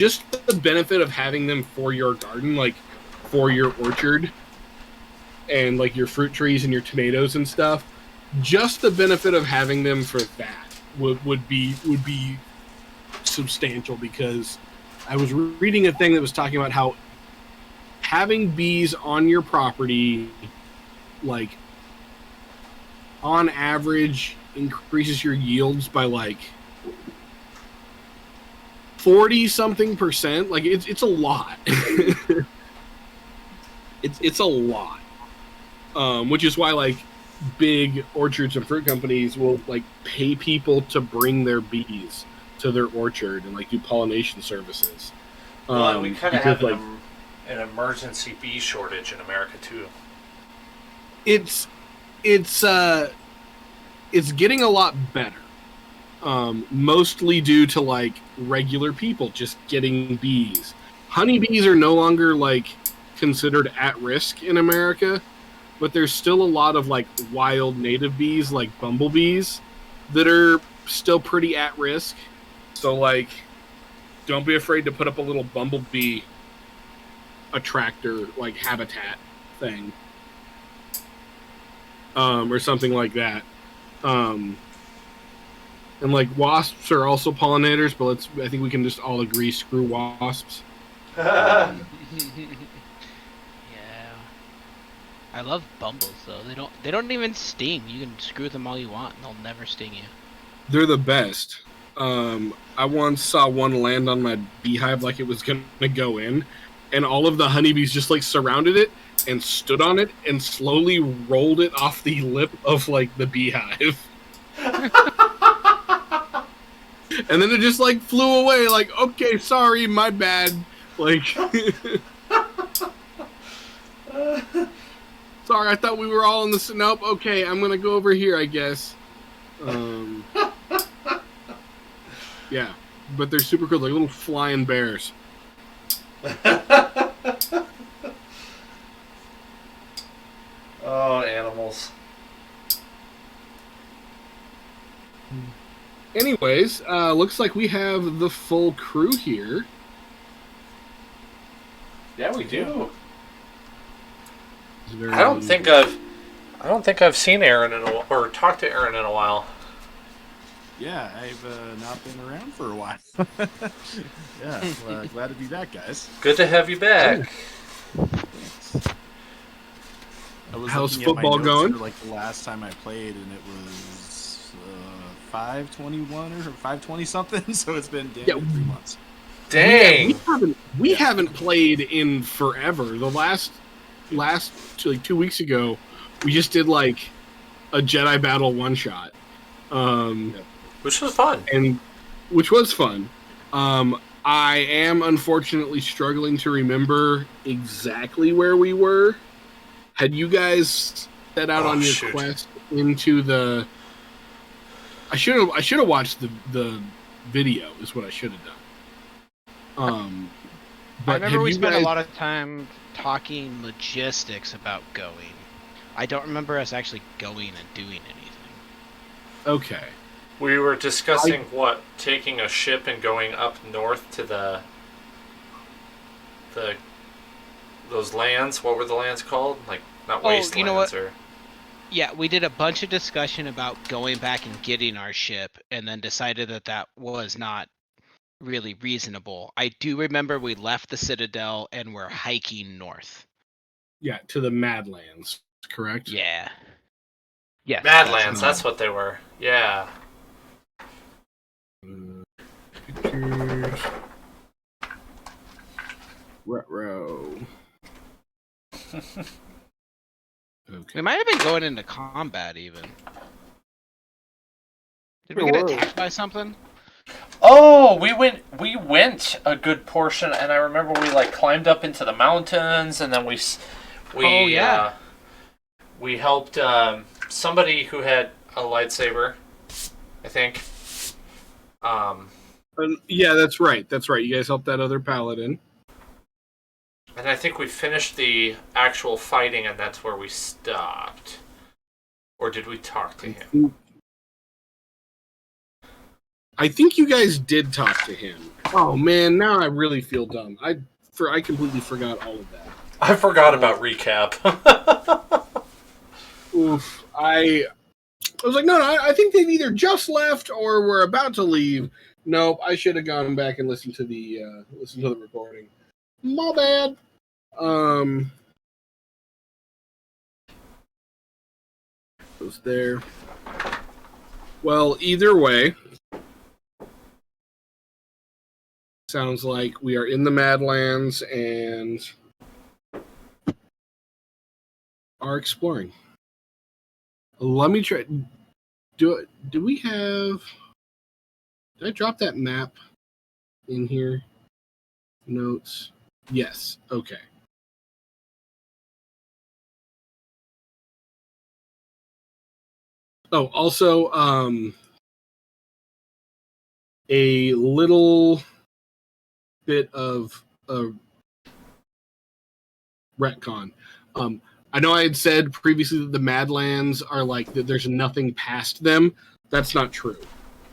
just the benefit of having them for your garden, like for your orchard, and like your fruit trees and your tomatoes and stuff. Just the benefit of having them for that would be substantial, because I was reading a thing that was talking about how having bees on your property, like on average, increases your yields by like 40-something%. Like it's a lot. it's a lot. Which is why like big orchards and fruit companies will like pay people to bring their bees to their orchard and like do pollination services. Well, we kind of have like an emergency bee shortage in America too. It's getting a lot better. Mostly due to like regular people just getting bees. Honeybees are no longer like considered at risk in America, but there's still a lot of like wild native bees like bumblebees that are still pretty at risk. So like, don't be afraid to put up a little bumblebee attractor like habitat thing, or something like that. And like wasps are also pollinators, but I think we can just all agree, screw wasps. Yeah. I love bumbles though. They don't even sting. You can screw them all you want and they'll never sting you. They're the best. I once saw one land on my beehive like it was gonna go in, and all of the honeybees just like surrounded it and stood on it and slowly rolled it off the lip of like the beehive. And then it just like flew away, like, okay, sorry, my bad. Like, sorry, I thought we were all in the... Nope, okay, I'm gonna go over here, I guess. Yeah, but they're super cool, like little flying bears. Oh, animals. Anyways, looks like we have the full crew here. Yeah, we do. Very I don't think I've seen Aaron or talked to Aaron in a while. Yeah, I've not been around for a while. Yeah, glad to be back, guys. Good to have you back. I was How's looking at my football notes going? for, like the last time I played, and it was 521 or 520 something. So it's been damn near 3 months. Dang. We haven't played in forever. The last like 2 weeks ago, we just did like a Jedi battle one shot. Which was fun. Which was fun. I am unfortunately struggling to remember exactly where we were. Had you guys set out on your quest into the... I should have watched the video, is what I should have done. But I remember we spent a lot of time talking logistics about going. I don't remember us actually going and doing anything. Okay. We were discussing taking a ship and going up north to those lands. What were the lands called? Like, not wastelands, you know what? or... Yeah, we did a bunch of discussion about going back and getting our ship, and then decided that was not really reasonable. I do remember we left the Citadel and we're hiking north. Yeah, to the Madlands, correct? Yeah. Yeah. Madlands, that's what they were. Yeah. Pictures. Retro. Okay. We might have been going into combat even. Did we get attacked by something? Oh, we went a good portion, and I remember we like climbed up into the mountains, and then we helped somebody who had a lightsaber, I think. Yeah, that's right. You guys helped that other paladin. And I think we finished the actual fighting, and that's where we stopped. Or did we talk to him? I think you guys did talk to him. Oh man, now I really feel dumb. I completely forgot all of that. I forgot about recap. Oof. I was like, no, I think they've either just left or were about to leave. Nope, I should have gone back and listened to the recording. My bad. Was there? Well, either way, sounds like we are in the Madlands and are exploring. Let me try. Do we have? Did I drop that map in here? Notes. Yes. Okay. Oh, also, a little bit of a retcon. I know I had said previously that the Madlands are like that. There's nothing past them. That's not true.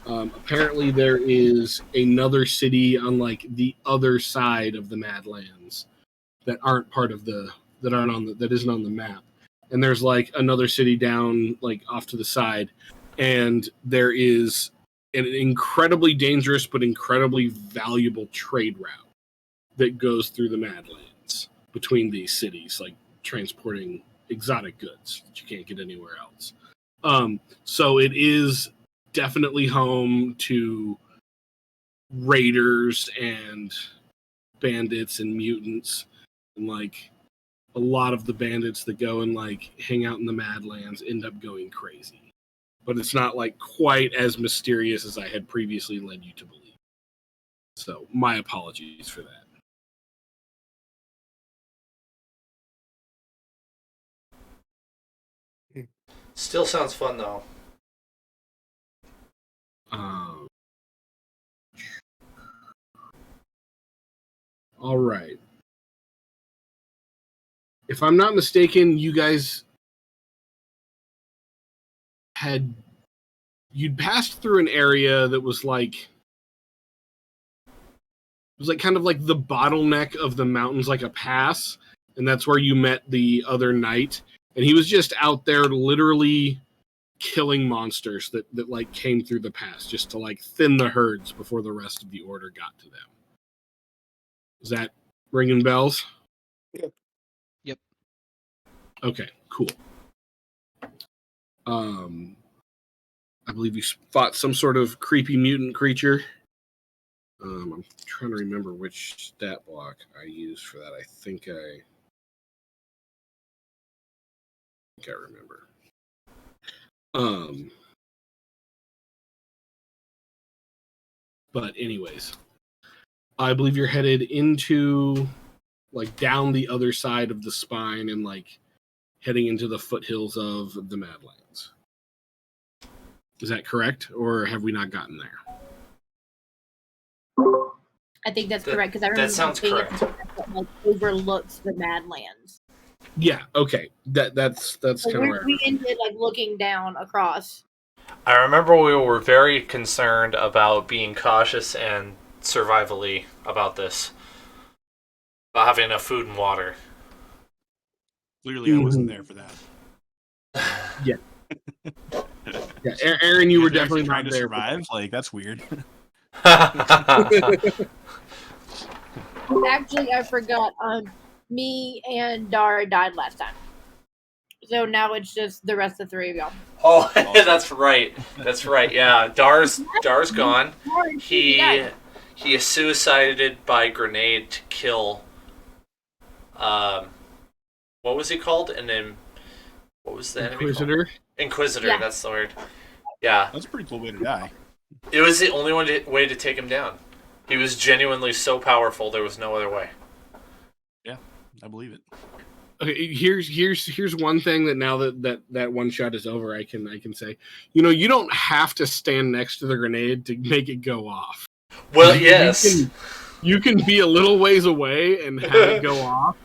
Apparently, there is another city on like the other side of the Madlands that aren't part of that isn't on the map. And there's like another city down like off to the side, and there is an incredibly dangerous but incredibly valuable trade route that goes through the Madlands between these cities, like transporting exotic goods that you can't get anywhere else. So it is definitely home to raiders and bandits and mutants, and like a lot of the bandits that go and like hang out in the Madlands end up going crazy. But it's not like quite as mysterious as I had previously led you to believe. So my apologies for that. Still sounds fun though. All right. If I'm not mistaken, you guys you'd passed through an area that was like kind of like the bottleneck of the mountains, like a pass, and that's where you met the other knight, and he was just out there literally killing monsters that like came through the pass just to like thin the herds before the rest of the order got to them. Is that ringing bells? Yep. Okay, cool. I believe you fought some sort of creepy mutant creature. I'm trying to remember which stat block I used for that. I think I remember. But anyways, I believe you're headed into like down the other side of the spine and like heading into the foothills of the Madlands. Is that correct, or have we not gotten there? I think that's correct because I remember that sounds correct. That, like, overlooks the Madlands. Yeah. Okay. That's So kind of where we ended like looking down across. I remember we were very concerned about being cautious and survivally about this. About having enough food and water. Clearly, I wasn't there for that. Yeah. Yeah, Aaron, you were If you're definitely trying not to there. survive. Like, that's weird. Actually, I forgot. Me and Dara died last time, so now it's just the rest of the three of y'all. Oh, that's right. That's right. Yeah, Dar's gone. He is suicided by grenade to kill. What was he called? And then what was the enemy Inquisitor. called? Inquisitor. Yeah. That's the word. Yeah, That's a pretty cool way to die. it was the only way to take him down. He was genuinely so powerful. There was no other way. Yeah, I believe it. Okay, here's one thing that now that one shot is over, I can say, you don't have to stand next to the grenade to make it go off. Well, yes. You can be a little ways away and have it go off,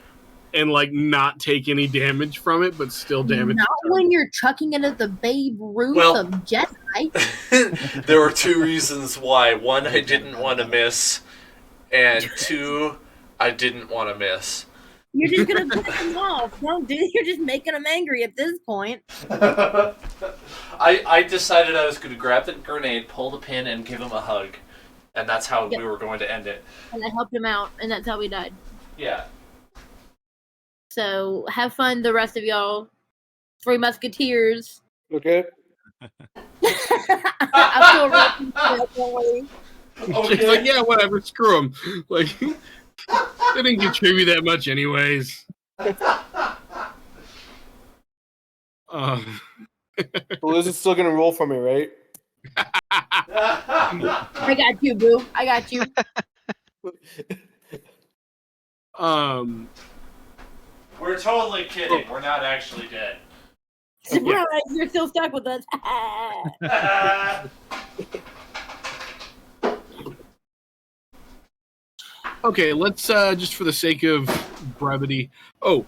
and like not take any damage from it, but still damage. Not when you're chucking it at the Babe Ruth of Jedi. There were two reasons why. One, I didn't want to miss and 2, I didn't want to miss. You're just gonna piss them off. Don't do. You're just making them angry at this point. I decided I was going to grab the grenade, pull the pin, and give him a hug. And that's how Yep. we were going to end it. And I helped him out, and that's how we died. Yeah. So have fun, the rest of y'all. 3 Musketeers. Okay. I feel real. Don't worry. She's like, yeah, whatever, screw them. Like, they didn't contribute that much anyways. Liz is still gonna roll for me, right? I got you, boo. I got you. We're totally kidding. We're not actually dead. Surprise! You're still stuck with us. Okay, let's just for the sake of brevity. Oh,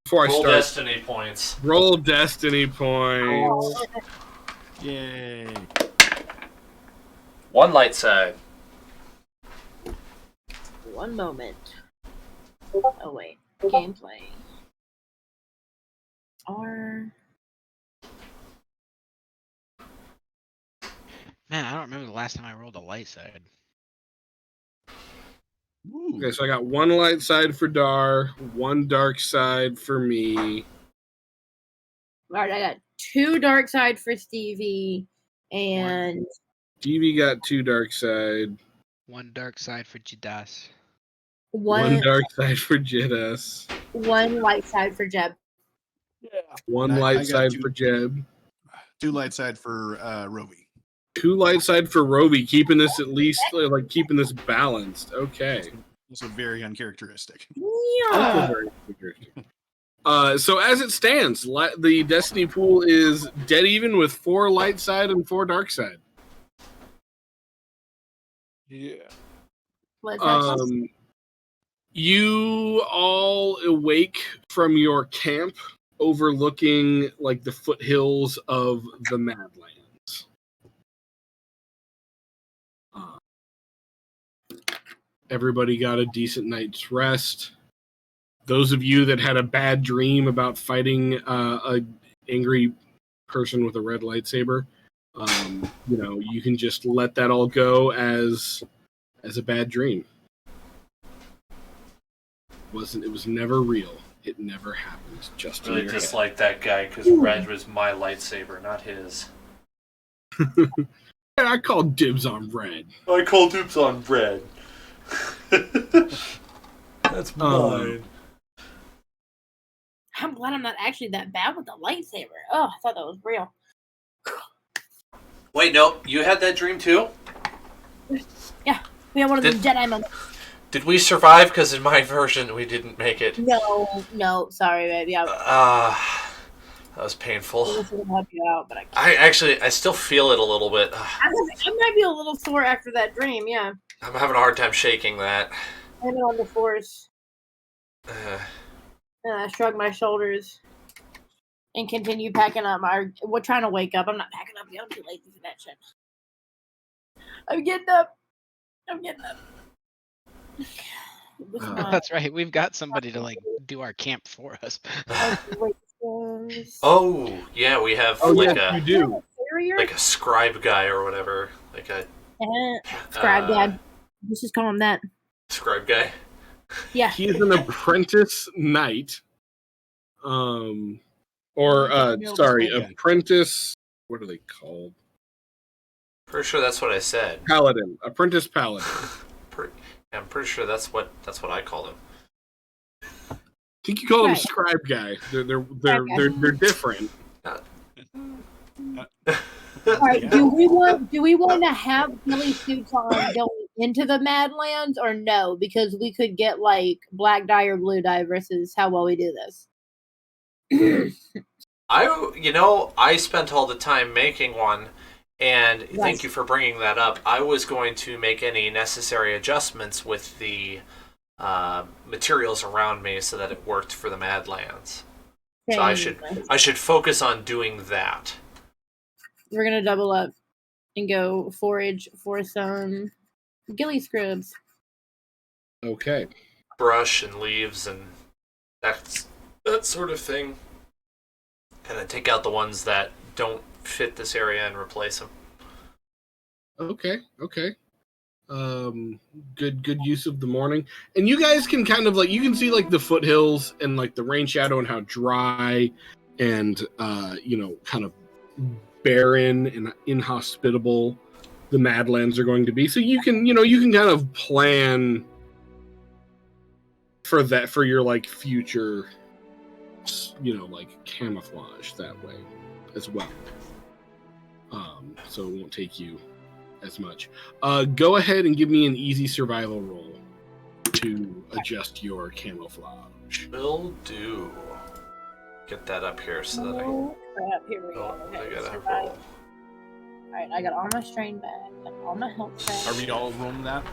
before I Roll start, destiny points. roll destiny points. Yay. 1 light side. One moment. Oh wait, gameplay. R. Man, I don't remember the last time I rolled a light side. Ooh. Okay, so I got 1 light side for Dar, 1 dark side for me. Alright, I got 2 dark side for Stevie, and Stevie got 2 dark side, 1 dark side for Jidas. 1 one dark side for Jidas, light side for Jeb. Yeah. 1 And I light got side 2 for Jeb, 2 light side for Roby. 2 light side for Roby, keeping this at least like keeping this balanced. Okay. Also very uncharacteristic. Yeah. Very interesting. So as it stands, the Destiny pool is dead even with 4 light side and 4 dark side. Yeah. Let's have some- You all awake from your camp overlooking like the foothills of the Madlands. Everybody got a decent night's rest. Those of you that had a bad dream about fighting a angry person with a red lightsaber, you can just let that all go as a bad dream. It was never real. It never happened. Just in Really your head. dislike that guy because red was my lightsaber, not his. I called dibs on red. I call dibs on red. That's mine. I'm glad I'm not actually that bad with the lightsaber. Oh, I thought that was real. Wait, no, you had that dream too? Yeah, we had one of those Jedi moments. Did we survive? Because in my version, we didn't make it. No, sorry, baby. That was I painful. was going to help you out, but I can't. I still feel it a little bit. I might be a little sore after that dream, yeah. I'm having a hard time shaking that. I'm on the force. And I shrug my shoulders and continue packing up. We're trying to wake up. I'm not packing up yet. I'm too lazy for that shit. I'm getting up. With my- That's right. We've got somebody to like do our camp for us. Oh, yeah, we have Oh, like yes, a you do. like a scribe guy or whatever. Like a Scribe Dad. Let's just call him that. scribe guy. Yeah. He is an apprentice knight. Apprentice. What are they called? Pretty sure that's what I said. Paladin. Apprentice paladin. I'm pretty sure that's what I called him. I think you call him Right. scribe guy. They're different. All right. Do we want to have ghillie suits on going into the Madlands or no? Because we could get like black dye or blue dye versus how well we do this. I spent all the time making one, and Yes. thank you for bringing that up. I was going to make any necessary adjustments with the materials around me so that it worked for the Madlands. So I should focus on doing that. We're gonna double up and go forage for some ghillie scrubs. Okay. brush and leaves and that sort of thing. Kind of take out the ones that don't fit this area and replace them. Okay. Good use of the morning. And you guys can kind of like, you can see like the foothills and like the rain shadow and how dry and kind of barren and inhospitable the Madlands are going to be. So you can kind of plan for that, for your like future, like camouflage that way as well. So it won't take you as much. Go ahead and give me an easy survival roll to adjust your camouflage. Will do. Get that up here so that Crap, here we go. I Okay, gotta survive. roll. Alright, I got all my strain back, got all my health back. Are we all rolling that?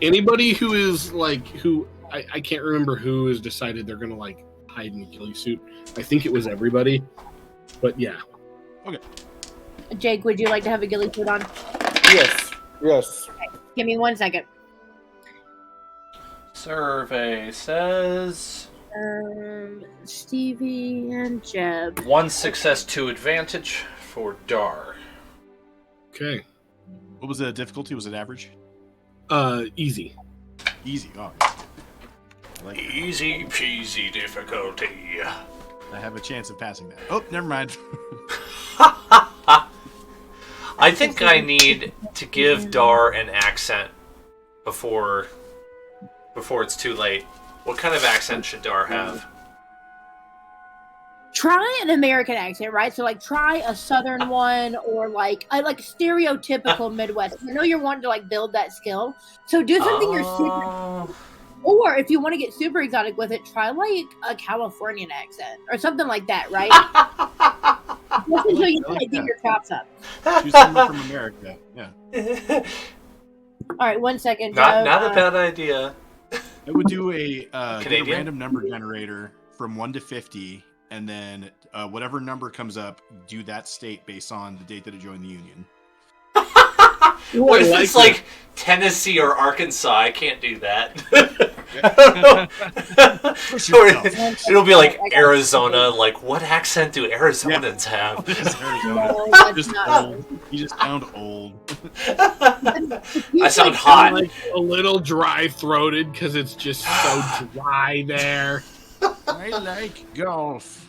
Anybody who is like, I can't remember who has decided they're gonna like hide in a ghillie suit. I think it was everybody, but yeah. Okay. Jake, would you like to have a ghillie suit on? Yes. Give me 1 second. Survey says Stevie and Jeb. 1 success, 2 advantage for Dar. Okay. What was the difficulty? Was it average? Easy. Easy. Oh, like, Easy peasy difficulty. I have a chance of passing that. Oh, never mind. I think I need to give Dar an accent before it's too late. What kind of accent should Dar have? Try an American accent, right? So like try a southern one or like a stereotypical Midwest. I know you're wanting to like build that skill. So do something you're super, or if you want to get super exotic with it, try like a Californian accent or something like that, right? Just until you like get your chops up. Choose someone from America. Yeah. All right, 1 second. Not Joe. a bad idea. I would do get a Canadian? random number generator from 1 to 50, and then whatever number comes up, do that state based on the date that it joined the Union. What if it's like Tennessee or Arkansas? I can't do that. Or it'll be like Arizona. Like, what accent do Arizonans have? No, that's Just not old. You just sound old. I sound hot. Like a little dry throated because it's just so dry there. I like golf.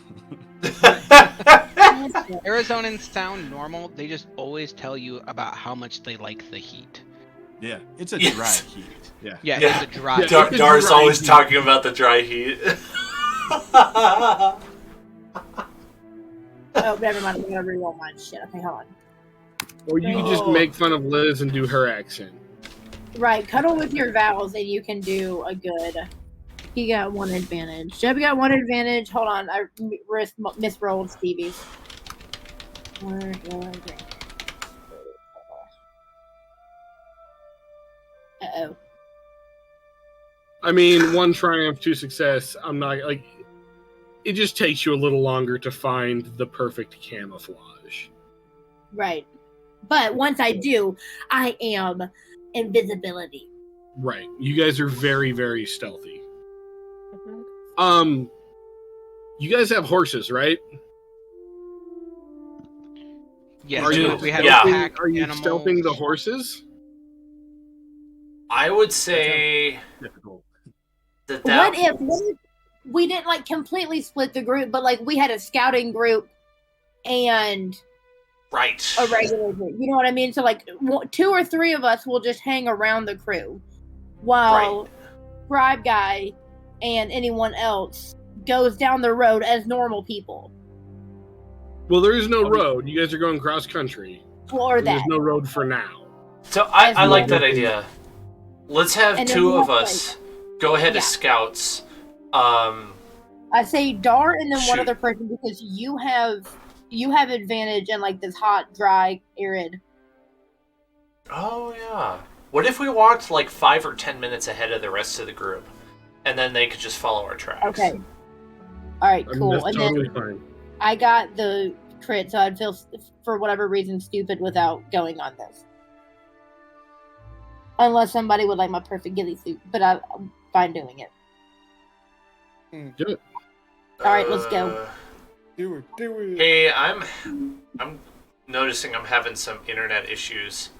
Arizonans sound normal. They just always tell you about how much they like the heat. Yeah, it's a Yes. dry heat. Yeah. Yeah, Yeah. it's a dry. Yeah. Dar's dry always heat. talking about the dry heat. Oh, never mind. I'm gonna reroll mine. Shit. Okay, hold on. Or you can just make fun of Liz and do her accent. Right, cuddle with your vowels, and you can do a good. He got 1 advantage. Jeb got 1 advantage. Hold on, I misrolled Stevie's. Uh-oh. I mean, 1 triumph, 2 success. I'm not like. It just takes you a little longer to find the perfect camouflage. Right. But once I do, I am invisibility. Right. You guys are very, very stealthy. You guys have horses, right? Yes, Are you, we have Yeah. pack are you animals. stealthing the horses? I would say Difficult. that What if we didn't like completely split the group, but like we had a scouting group and right. a regular group? You know what I mean? So like 2 or 3 of us will just hang around the crew, while Bribe Guy and anyone else goes down the road as normal people. Well, there is no road. You guys are going cross country. Or There's that. no road for now. So I As like well. that idea. Let's have And then 2 we of have, us go ahead Yeah. as scouts. I say Dar and then one Shoot. other person because you have advantage in like this hot, dry, arid. Oh yeah. What if we walked like 5 or 10 minutes ahead of the rest of the group, and then they could just follow our tracks? Okay. All right, I mean, cool. that's And totally then fine. I got the crit, so I'd feel for whatever reason stupid without going on this. Unless somebody would like my perfect ghillie suit, but I'm fine doing it. Do it. All right, let's go. Do it. Hey, I'm noticing I'm having some internet issues,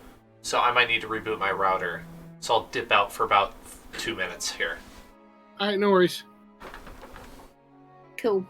so I might need to reboot my router. So I'll dip out for about 2 minutes here. All right, no worries. Cool.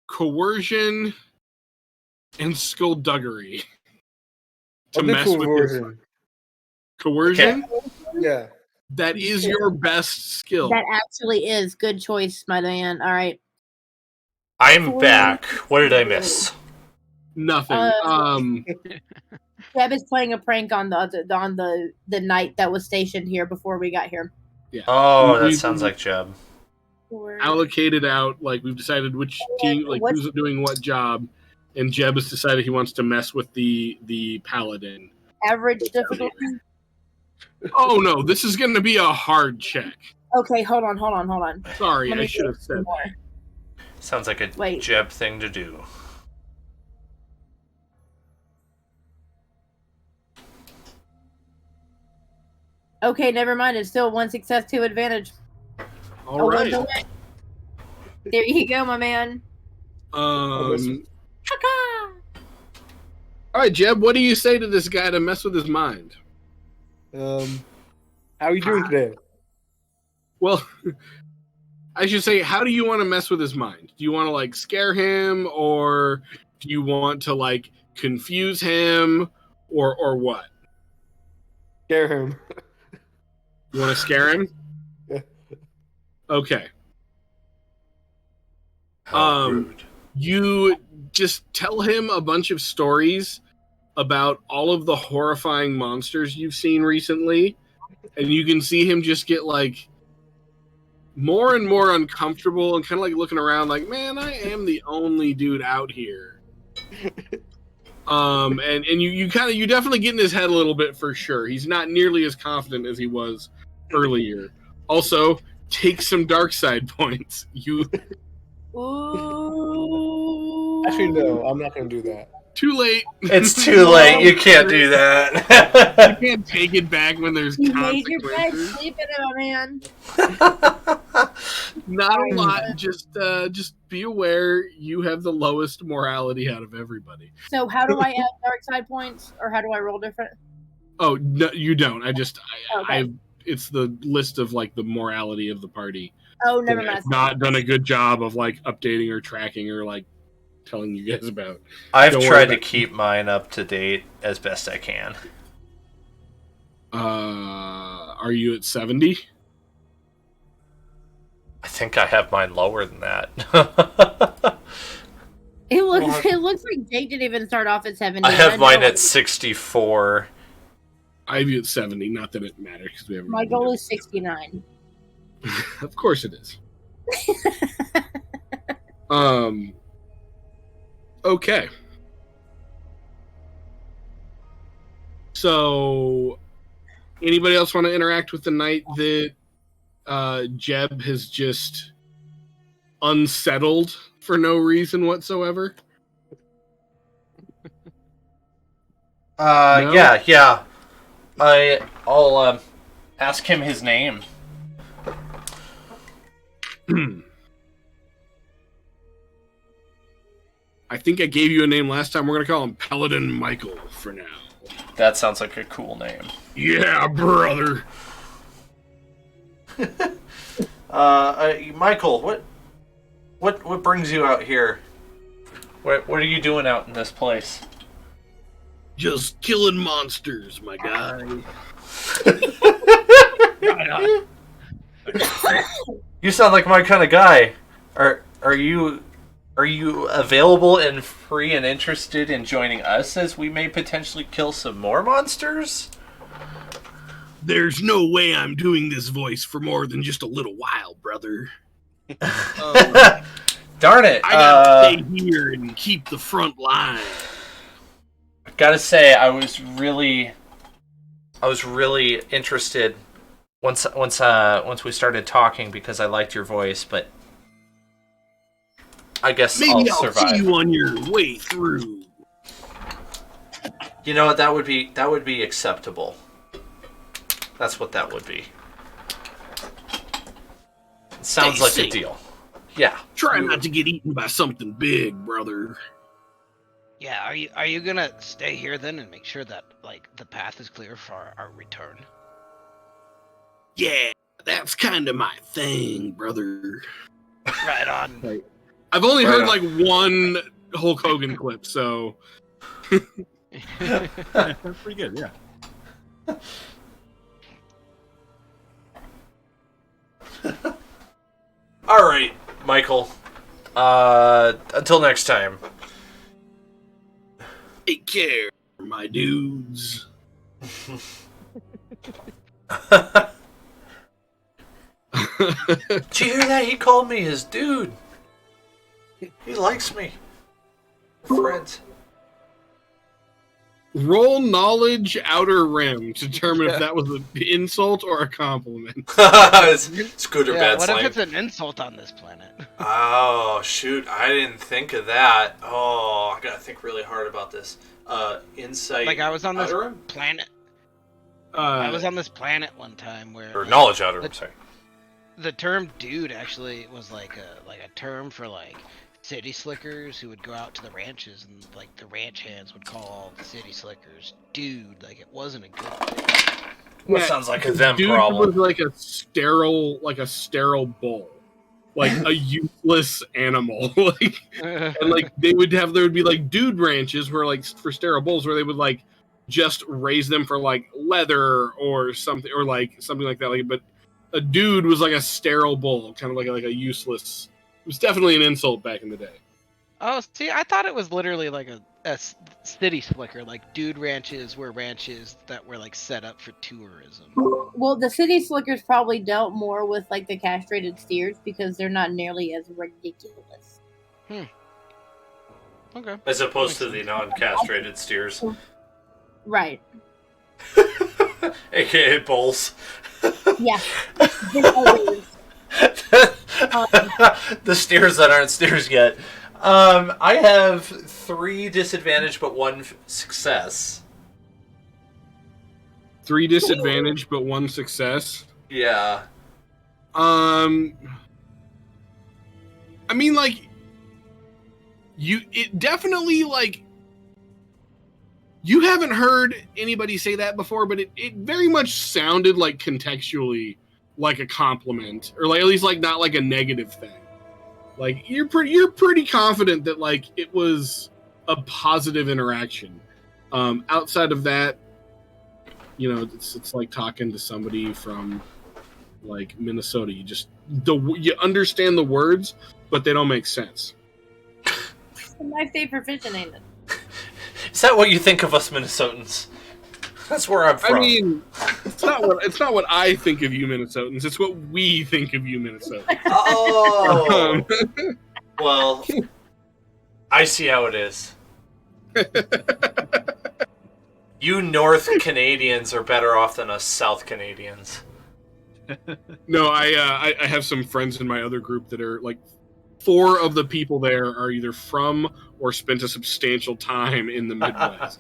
Coercion and skullduggery to I'll do mess with your coercion. coercion. Yeah. That is your best skill. That actually is good choice, my man. All right. I'm back. What did I miss? Nothing. Deb is playing a prank on the knight that was stationed here before we got here. Yeah. Oh, that We- sounds like Jeb. Allocated out, like we've decided which team, like who's doing what job, and Jeb has decided he wants to mess with the paladin. Average difficulty. Oh no, this is going to be a hard check. Okay, hold on. Sorry, Let I me should have do said. more. Sounds like a Wait. Jeb thing to do. Okay, never mind. It's still 1 success, 2 advantage. All right. There you go, my man. All right, Jeb. What do you say to this guy to mess with his mind? How are you doing today? Well, I should say, how do you want to mess with his mind? Do you want to like scare him, or do you want to like confuse him, or what? Scare him. You want to scare him? Yeah. Okay. How rude. You just tell him a bunch of stories about all of the horrifying monsters you've seen recently, and you can see him just get like more and more uncomfortable and kind of like looking around like, man, I am the only dude out here. And you definitely get in his head a little bit for sure. He's not nearly as confident as he was earlier. Also, take some dark side points. Ooh. Actually, no, I'm not going to do that. Too late. It's too late. You can't do that. You can't take it back when there's You made your bed, consequences. sleep in it, my man. Not a lot. Just be aware you have the lowest morality out of everybody. So how do I add dark side points, or how do I roll different? Oh no, you don't. Okay. It's the list of like the morality of the party. Oh, never that mind. I've not done a good job of like updating or tracking or like telling you guys about. I've Don't tried worry to keep mine up to date as best I can. Are you at 70? I think I have mine lower than that. It looks like Jake didn't even start off at 70. I have mine at 64. I have you at 70. Not that it matters because we have. My goal is 69. Of course it is. Okay. So, anybody else want to interact with the knight that Jeb has just unsettled for no reason whatsoever? No? Yeah. I'll ask him his name. I think I gave you a name last time. We're going to call him Paladin Michael for now. That sounds like a cool name. Yeah, brother. Michael, what brings you out here? What are you doing out in this place? Just killing monsters, my guy. You sound like my kind of guy. Are you available and free and interested in joining us as we may potentially kill some more monsters? There's no way I'm doing this voice for more than just a little while, brother. Darn it! I gotta stay here and keep the front line. Gotta say, I was really interested once we started talking because I liked your voice, but I guess Maybe I'll survive. see you on your way through. You know what? That would be acceptable. That's what that would be. It sounds Stay like safe. a deal. Yeah. Try not to get eaten by something big, brother. Yeah, are you gonna stay here then and make sure that like the path is clear for our return? Yeah, that's kind of my thing, brother. Right on. I've only Right heard on. like one Hulk Hogan clip, so That's pretty good, yeah. All right, Michael. Until next time. take care, my dudes. Did you hear that? He called me his dude. He likes me. Friends. Roll knowledge outer rim to determine if that was an insult or a compliment. It's good or bad What slang. if it's an insult on this planet? Oh, shoot. I didn't think of that. Oh, I gotta think really hard about this. Insight. Like I was on this outer rim? planet. I was on this planet one time where Or knowledge outer rim, sorry. the term "dude" actually was like a term for like city slickers who would go out to the ranches and like the ranch hands would call all the city slickers "dude." Like it wasn't a good thing. That sounds like a them Dude problem. was like a sterile bull, like a useless animal. Like, and like there would be like dude ranches where like for sterile bulls where they would like just raise them for like leather or something like that. Like, but a dude was like a sterile bull, kind of like a useless. It was definitely an insult back in the day. Oh, see, I thought it was literally like a city slicker. Like, dude ranches were ranches that were like set up for tourism. Well, the city slickers probably dealt more with like the castrated steers because they're not nearly as ridiculous. Okay. As opposed to the non-castrated steers. Right. AKA bulls. Yeah. The steers that aren't steers yet. I have 3 disadvantage but 1 success. 3 disadvantage but 1 success. Yeah. I mean, like, it definitely, like, you haven't heard anybody say that before, but it very much sounded like contextually like a compliment, or like at least like not like a negative thing. Like you're pretty confident that like it was a positive interaction. Outside of that, you know, it's like talking to somebody from like Minnesota. You understand the words, but they don't make sense. My favorite proficient, ain't it? Is that what you think of us Minnesotans? That's where I'm from. I mean, it's not what I think of you Minnesotans. It's what we think of you Minnesotans. Oh, well, I see how it is. You North Canadians are better off than us South Canadians. No, I have some friends in my other group that are like 4 of the people there are either from or spent a substantial time in the Midwest.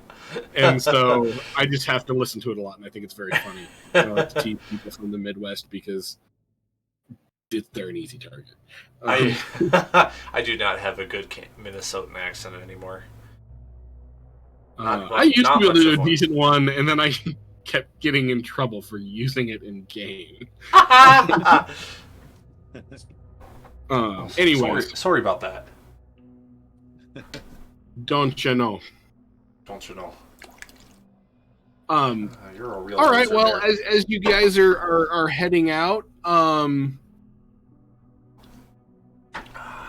And so I just have to listen to it a lot, and I think it's very funny. I like to tease people from the Midwest because they're an easy target. I do not have a good Minnesotan accent anymore. I used to be able to do a decent one, and then I kept getting in trouble for using it in game. Anyway, sorry about that. Don't you know? Don't you know? You're a real. All right. Well, as you guys are heading out,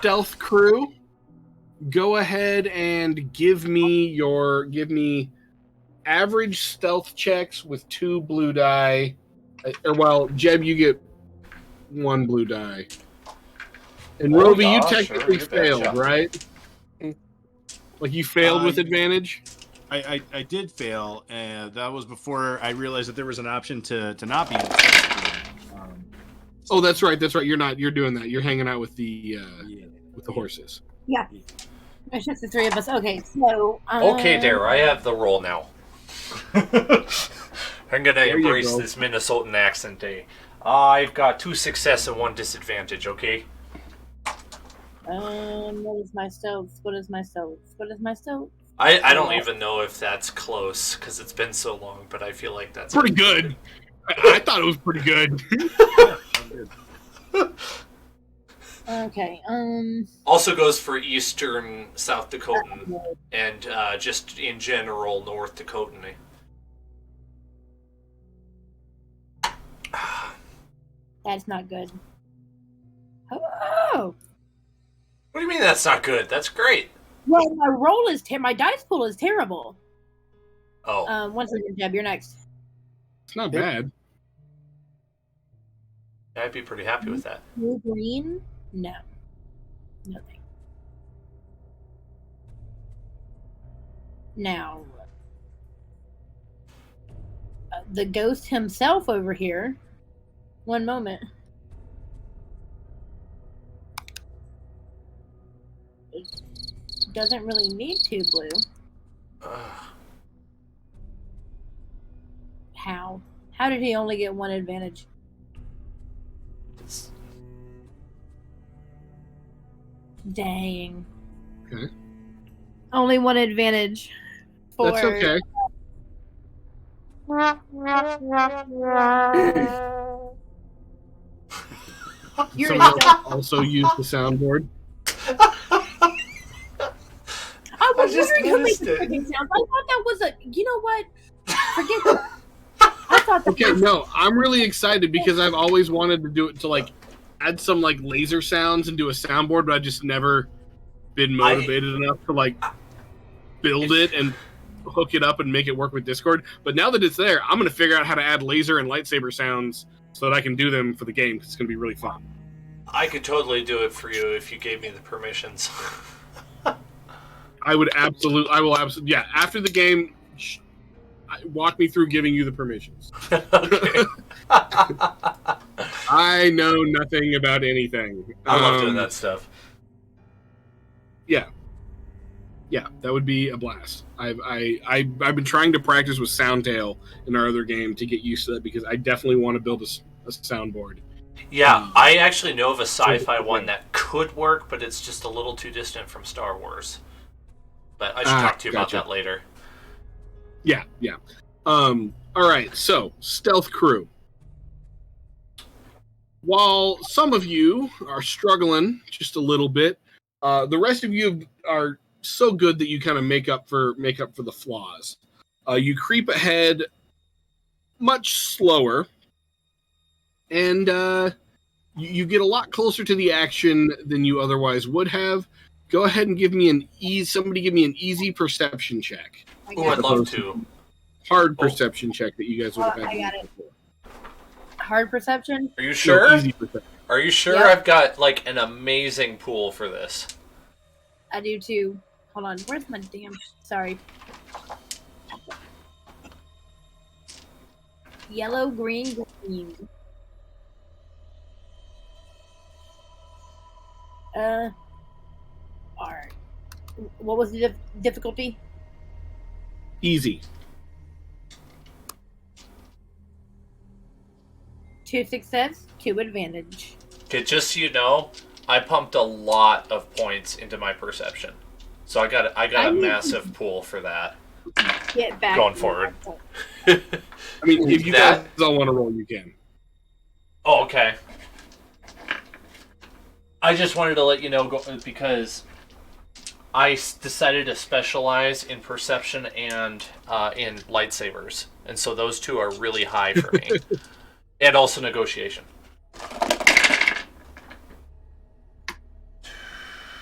stealth crew, go ahead and give me average stealth checks with 2 blue die. Or well, Jeb, you get 1 blue die. And Roby, you technically failed, right? Like you failed with advantage? I did fail, and that was before I realized that there was an option to not be. Oh, that's right. That's right. You're doing that. You're hanging out with the horses. Yeah. It's just the 3 of us. Okay, so. Okay, Dare, I have the roll now. I'm gonna embrace this Minnesotan accent day. I've got 2 success and 1 disadvantage. Okay. What is my stealth? What is my stealth? What is my stealth? I don't even know if that's close because it's been so long, but I feel like that's pretty good. I thought it was pretty good. Okay. Also goes for Eastern South Dakotan and just in general North Dakotan. That's not good. Oh. What do you mean that's not good? That's great. Well, my roll is my dice pool is terrible. Oh. One second, Jeb. You're next. It's not bad. I'd be pretty happy with that. Blue green? No. Nothing. Now, the ghost himself over here. One moment. It doesn't really need 2 blue. How? How did he only get 1 advantage? Dang. Okay. Only 1 advantage. That's okay. Someone else also used the soundboard. I was was just wondering who made noticed the it. clicking sounds. I thought that was a. You know what? Forget that. I thought that. Okay, was, no, I'm really excited because I've always wanted to do it to like add some like laser sounds and do a soundboard, but I just never been motivated enough to like build it and hook it up and make it work with Discord. But now that it's there, I'm going to figure out how to add laser and lightsaber sounds so that I can do them for the game because it's going to be really fun. I could totally do it for you if you gave me the permissions. I will absolutely, yeah. After the game, walk me through giving you the permissions. Okay. I know nothing about anything. I love doing that stuff. Yeah, that would be a blast. I've been trying to practice with Soundtail in our other game to get used to that because I definitely want to build a soundboard. Yeah, I actually know of a sci-fi one that could work, but it's just a little too distant from Star Wars. But I should talk to you about that later. Yeah. All right, so Stealth Crew. While some of you are struggling just a little bit, the rest of you are so good that you kind of make up for the flaws. You creep ahead much slower, and you get a lot closer to the action than you otherwise would have. Go ahead and give me somebody give me an easy perception check. Oh, I'd love to. Hard perception check that you guys would have had. I got it. Hard perception? Are you sure? No, easy perception. Are you sure? Yep. I've got like an amazing pool for this. I do too. Hold on. Where's my damn... Sorry. Yellow, green, green. Alright. What was the difficulty? Easy. 2 success, 2 advantage. Okay, just so you know, I pumped a lot of points into my perception, so I got a massive pool for that. Get back going forward. I mean, if you guys all want to roll, you can. Oh, okay. I just wanted to let you know because I decided to specialize in perception and in lightsabers, and so those two are really high for me, and also negotiation.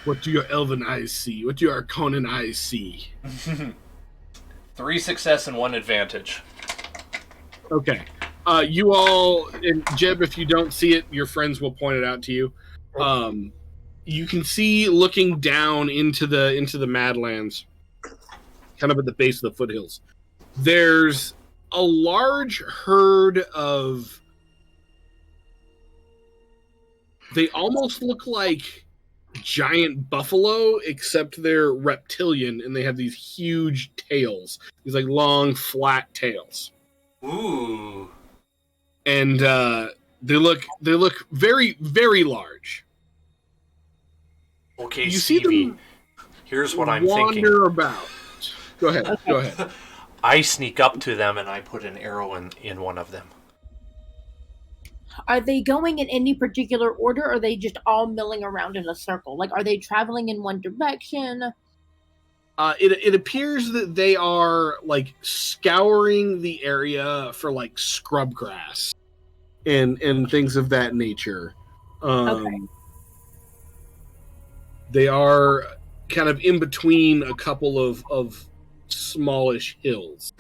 What do your elven eyes see? What do your Arconan eyes see? 3 success and 1 advantage. Okay. You all, and Jeb, if you don't see it, your friends will point it out to you. You can see looking down into the Madlands, kind of at the base of the foothills. There's a large herd of. They almost look like giant buffalo, except they're reptilian and they have these huge tails, these like long, flat tails. Ooh. And they look very, very large. Okay, you Stevie, see them here's what I'm thinking. Wander about. Go ahead. Okay. Go ahead. I sneak up to them and I put an arrow in one of them. Are they going in any particular order, or are they just all milling around in a circle? Like, are they traveling in one direction? It appears that they are like scouring the area for like scrub grass and things of that nature. Okay. They are kind of in between a couple of smallish hills.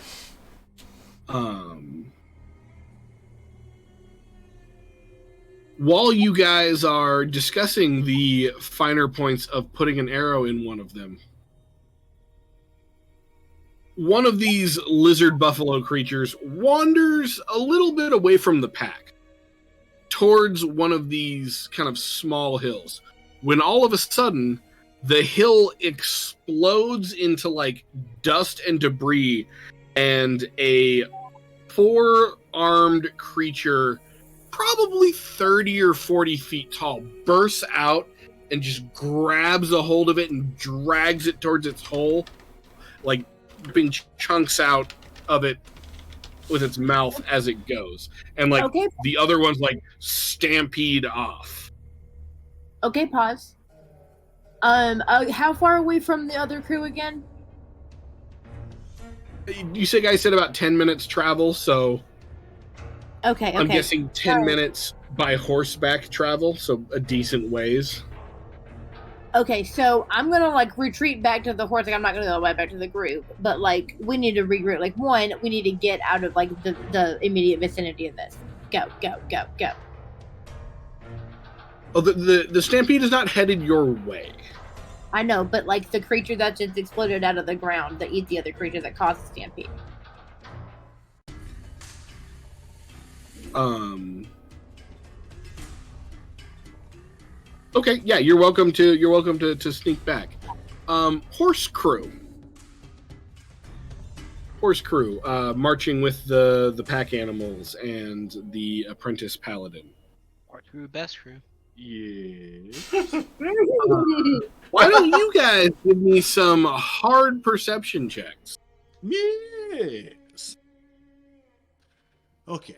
While you guys are discussing the finer points of putting an arrow in one of them, one of these lizard buffalo creatures wanders a little bit away from the pack towards one of these kind of small hills, when all of a sudden the hill explodes into like dust and debris, and a 4-armed creature, probably 30 or 40 feet tall, bursts out and just grabs a hold of it and drags it towards its hole, like ripping chunks out of it with its mouth as it goes. And like the other ones like stampede off. Okay, pause. How far away from the other crew again? You guys said about 10 minutes travel, so Okay. I'm guessing 10 minutes by horseback travel, so a decent ways. Okay, so I'm gonna like retreat back to the horse. Like I'm not gonna go right back to the group, but like we need to regroup. Like one, we need to get out of like the immediate vicinity of this. Go. Oh, the stampede is not headed your way. I know, but like the creature that just exploded out of the ground that eats the other creature that caused the stampede. Okay, yeah, you're welcome to sneak back. Horse crew, marching with the pack animals and the apprentice paladin. Our crew, best crew. Yeah. Why don't you guys give me some hard perception checks? Yes. Okay.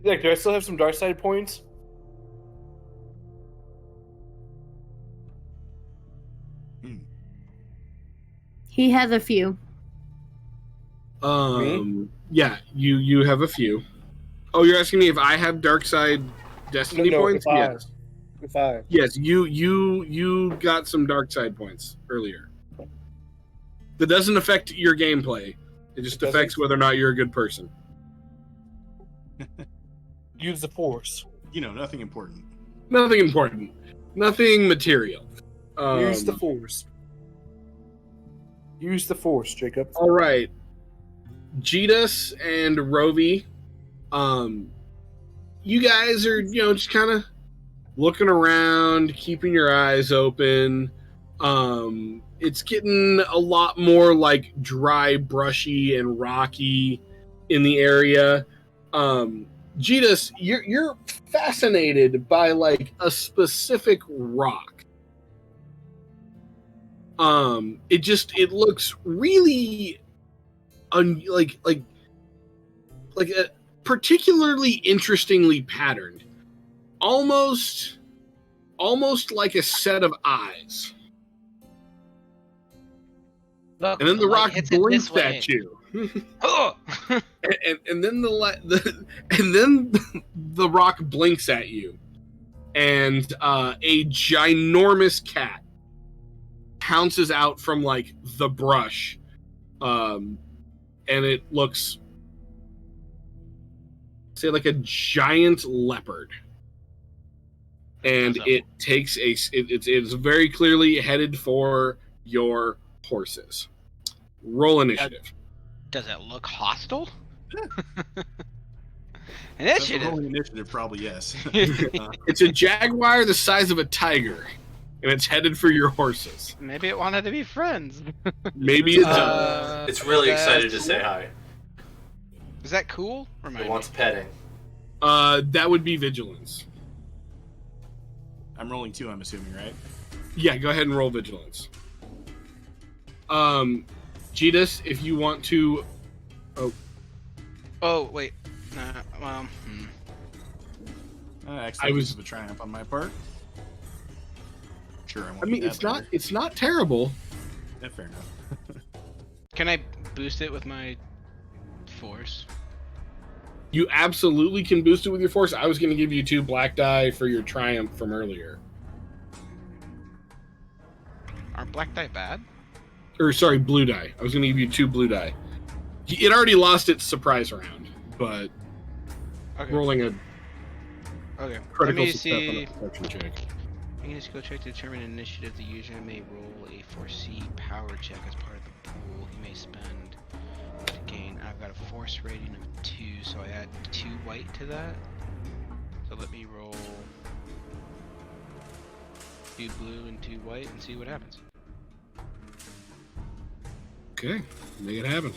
Zach, do I still have some dark side points? He has a few. Yeah, you have a few. Oh, you're asking me if I have dark side destiny points? Yes. If I. Yes, you got some dark side points earlier. That doesn't affect your gameplay. It just affects whether or not you're a good person. Use the force. Nothing important. Nothing important. Nothing material. Use the force. Use the force, Jacob. All right. Jetus and Rovi, you guys are, just kind of looking around, keeping your eyes open. It's getting a lot more like dry, brushy, and rocky in the area. Jetus, you're fascinated by like a specific rock. It looks really like a particularly interestingly patterned, almost like a set of eyes. Look, and then the rock hits it blinks this way. at you. Oh! and then the rock blinks at you, and a ginormous cat pounces out from like the brush, and it looks, say, like a giant leopard, and it takes it's very clearly headed for your horses. Roll initiative. Does it look hostile? Initiative. Initiative. Initiative, probably yes. It's a jaguar the size of a tiger, and it's headed for your horses. Maybe it wanted to be friends. Maybe it does. It's really excited to say hi. Is that cool? It wants petting. That would be vigilance. I'm rolling 2, I'm assuming, right? Yeah, go ahead and roll vigilance. Jetus, if you want to... Oh, wait. Actually, this is a triumph on my part. Sure, I mean, it's not terrible. Yeah, fair enough. Can I boost it with my force? You absolutely can boost it with your force. I was going to give you 2 black die for your triumph from earlier. Aren't black die bad? Or, sorry, blue die. I was going to give you 2 blue die. It already lost its surprise round, but rolling a critical success on a perception check. You can skill check to determine initiative. The user may roll a foresee power check as part of the pool he may spend to gain. I've got a force rating of 2, so I add 2 white to that. So let me roll 2 blue and 2 white and see what happens. Okay, make it happen.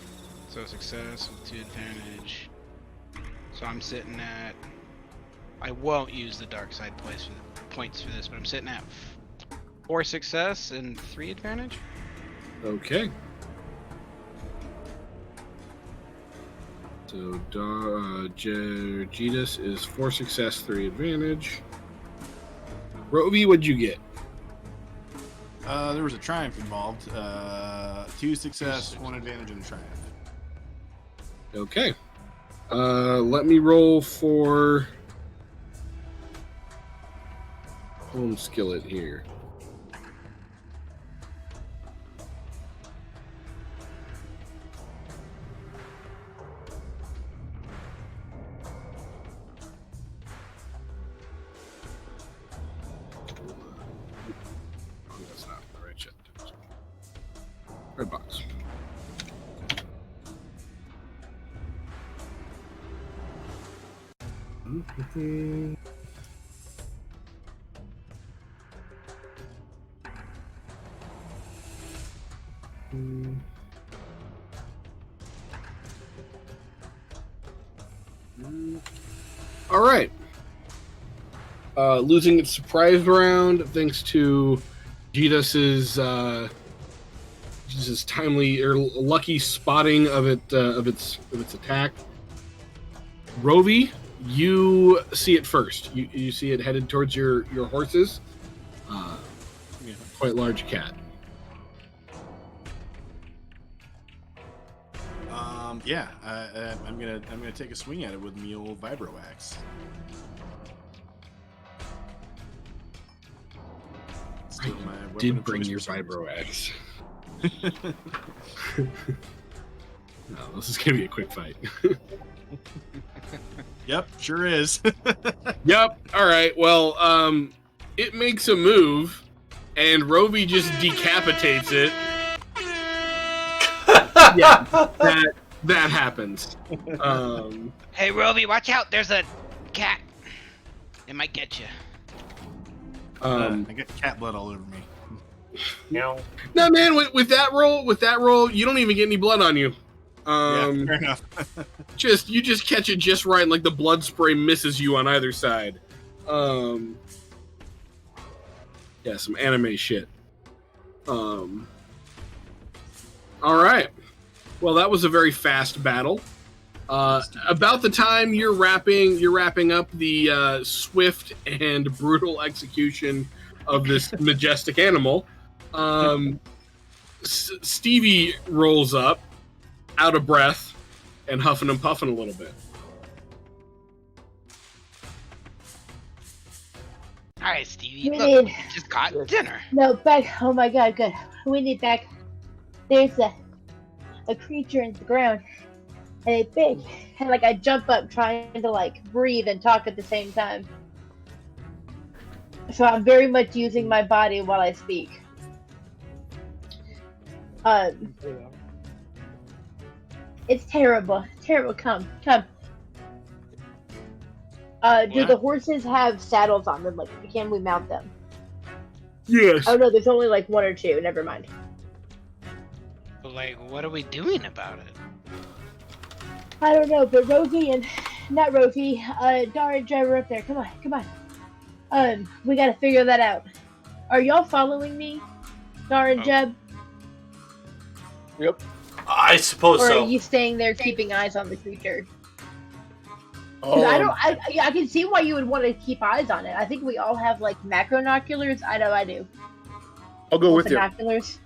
So success with 2 advantage. So I'm sitting at... I won't use the dark side points for this, but I'm sitting at 4 success and 3 advantage. Okay. So Jetus is 4 success, 3 advantage. Rovi, what'd you get? There was a triumph involved. 2 success, 1 advantage, and a triumph. Okay. Let me roll for home skillet here. That's not the right check. Red box. All right. Losing its surprise round thanks to Jetus's timely or lucky spotting of its attack. Rovi, you see it first. You see it headed towards your horses. Quite large cat. I'm gonna take a swing at it with my old vibro axe. Still my weapon Did of bring choice your for some vibro axe. No, this is gonna be a quick fight. Yep, sure is. Yep. All right. Well, it makes a move, and Rovi just decapitates it. Yeah, that happens. Hey, Roby, watch out! There's a cat. It might get you. I got cat blood all over me. No. No, man. With that roll, you don't even get any blood on you. Yeah, fair enough. You just catch it just right, and like the blood spray misses you on either side. Yeah, some anime shit. All right. Well, that was a very fast battle. About the time you're wrapping up the swift and brutal execution of this majestic animal, Stevie rolls up, out of breath, and huffing and puffing a little bit. All right, Stevie. We Look, need- we just got dinner. No, back. Oh my god, good. We need back. There's a creature in the ground, and it's big. And like I jump up trying to like breathe and talk at the same time. So I'm very much using my body while I speak. It's terrible. Terrible. Come. Do the horses have saddles on them? Like, can we mount them? Yes. Oh no, there's only like 1 or 2. Never mind. But like, what are we doing about it? I don't know, but not Rovi, Dar and Jeb are up there. Come on. We gotta figure that out. Are y'all following me, Dar and Jeb? Yep. I suppose Or so. are you staying there keeping eyes on the creature? 'Cause I can see why you would want to keep eyes on it. I think we all have like macronoculars. I know I do. I'll go with you. Binoculars.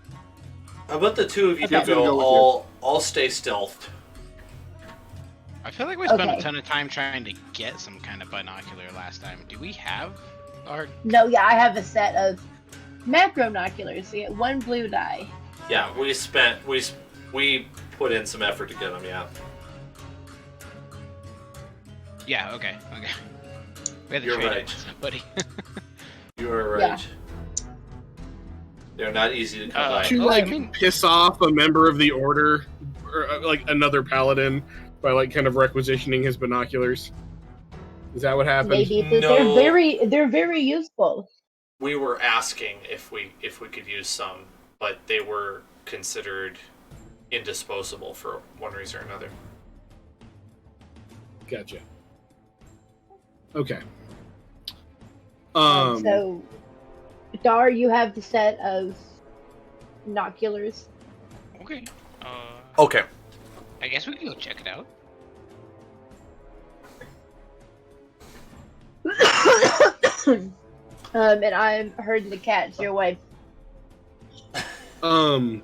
How about the two of you Okay. can go? I'll stay stealthed. I feel like we spent Okay. a ton of time trying to get some kind of binocular last time. Do we have our? No, yeah, I have a set of macronoculars. So you get 1 blue die. Yeah, we put in some effort to get them. Yeah. Yeah. Okay. We had to You're trade right. it with somebody. You are right. Yeah. They're not easy to come by. Did you Oh, I like mean- piss off a member of the order, or like another paladin, by like kind of requisitioning his binoculars? Is that what happened? Maybe but No. they're very useful. We were asking if we could use some, but they were considered indisposable for one reason or another. Gotcha. Okay. So, Dar, you have the set of binoculars. Okay. Okay. I guess we can go check it out. And I'm herding the cats your way. I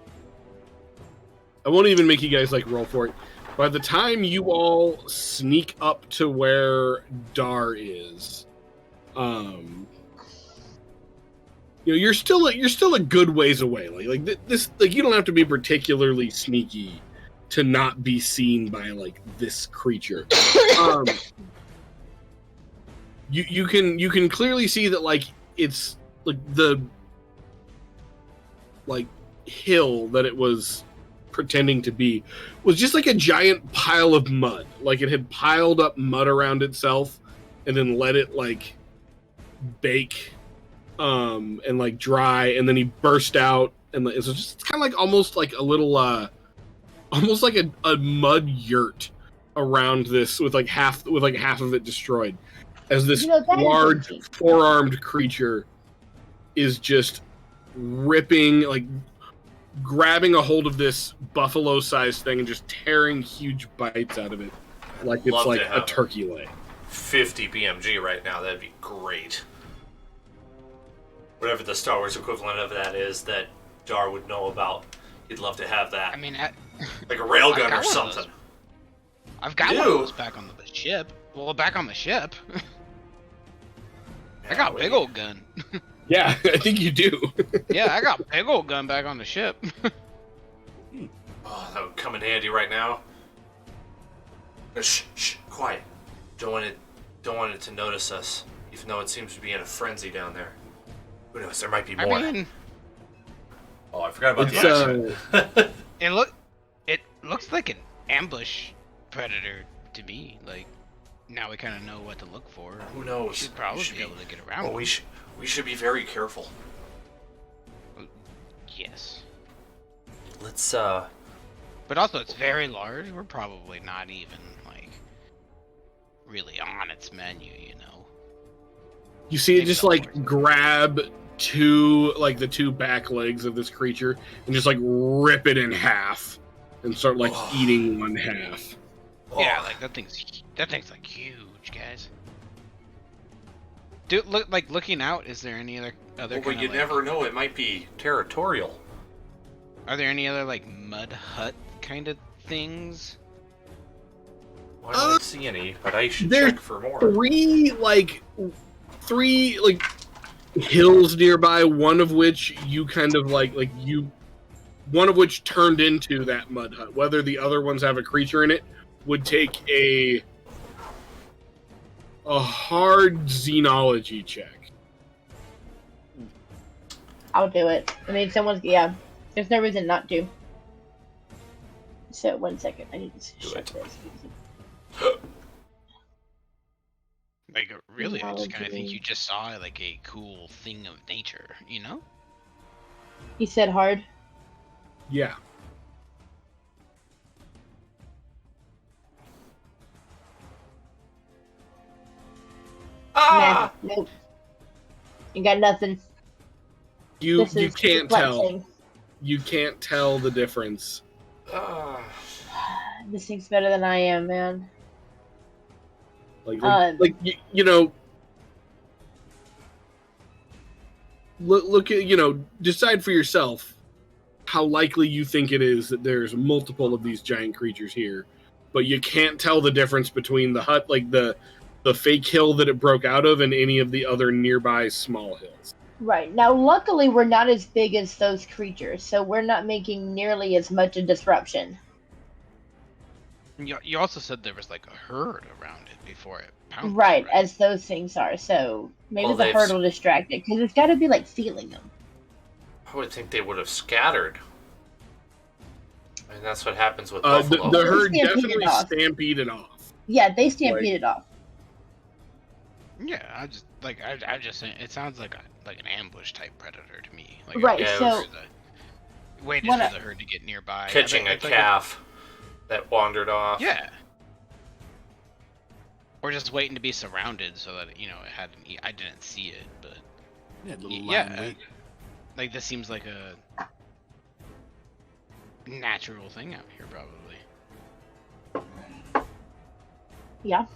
won't even make you guys like roll for it. By the time you all sneak up to where Dar is, you're still a good ways away. Like this, like you don't have to be particularly sneaky to not be seen by like this creature. You can clearly see that like it's like the like hill that it was pretending to be was just like a giant pile of mud. Like it had piled up mud around itself and then let it like bake and like dry, and then he burst out, and it's just kind of like almost like a little almost like a mud yurt around this with like half of it destroyed as this large four-armed creature is just ripping, like grabbing a hold of this buffalo-sized thing and just tearing huge bites out of it like it's like a turkey leg. 50 BMG right now, that'd be great. Whatever the Star Wars equivalent of that is that Dar would know about, he'd love to have that. I mean, like a railgun or something. I've got one of those back on the ship. Well, back on the ship. I got a big old gun. Yeah, I think you do. Yeah, I got a big old gun back on the ship. Oh, that would come in handy right now. Shh, quiet. Don't want it to notice us, even though it seems to be in a frenzy down there. Who knows? There might be more. I mean, oh, I forgot about the accent. It looks like an ambush predator to me. Like, now we kind of know what to look for. Who knows? We should probably be able to get around. Well, we should be very careful. Yes. Let's But also, it's very large. We're probably not even like really on its menu, you know. You see it just like grab the two back legs of this creature and just like rip it in half and start like eating one half. Yeah, like that thing's like huge, guys. Dude, looking out, is there any other but you never know, it might be territorial. Are there any other like mud hut kind of things? Well, I don't see any, but I should There's check for more. Three hills nearby, one of which you kind of one of which turned into that mud hut. Whether the other ones have a creature in it would take a hard xenology check. I'll do it. I mean, there's no reason not to. So, 1 second. I need to shut this. Like, really, I just kind of think you just saw like a cool thing of nature, you know? He said hard. Yeah. Nah, nope. You got nothing. You can't tell. You can't tell the difference. This thing's better than I am, man. Look at, decide for yourself how likely you think it is that there's multiple of these giant creatures here, but you can't tell the difference between the hut, like the fake hill that it broke out of, and any of the other nearby small hills. Right. Now, luckily, we're not as big as those creatures, so we're not making nearly as much a disruption. You also said there was like a herd around it before it pounced. Right, as those things are. So maybe the herd will distract it, because it's got to be like feeling them. I would think they would have scattered. And that's what happens with buffalo. The herd definitely stampeded off. Yeah, they stampeded off. Yeah, I just saying, it sounds like an ambush type predator to me. Like right, so waited for the herd to get nearby, catching a calf that wandered off. Yeah, or just waiting to be surrounded so that it had I didn't see it, but like this seems like a natural thing out here, probably. Yeah.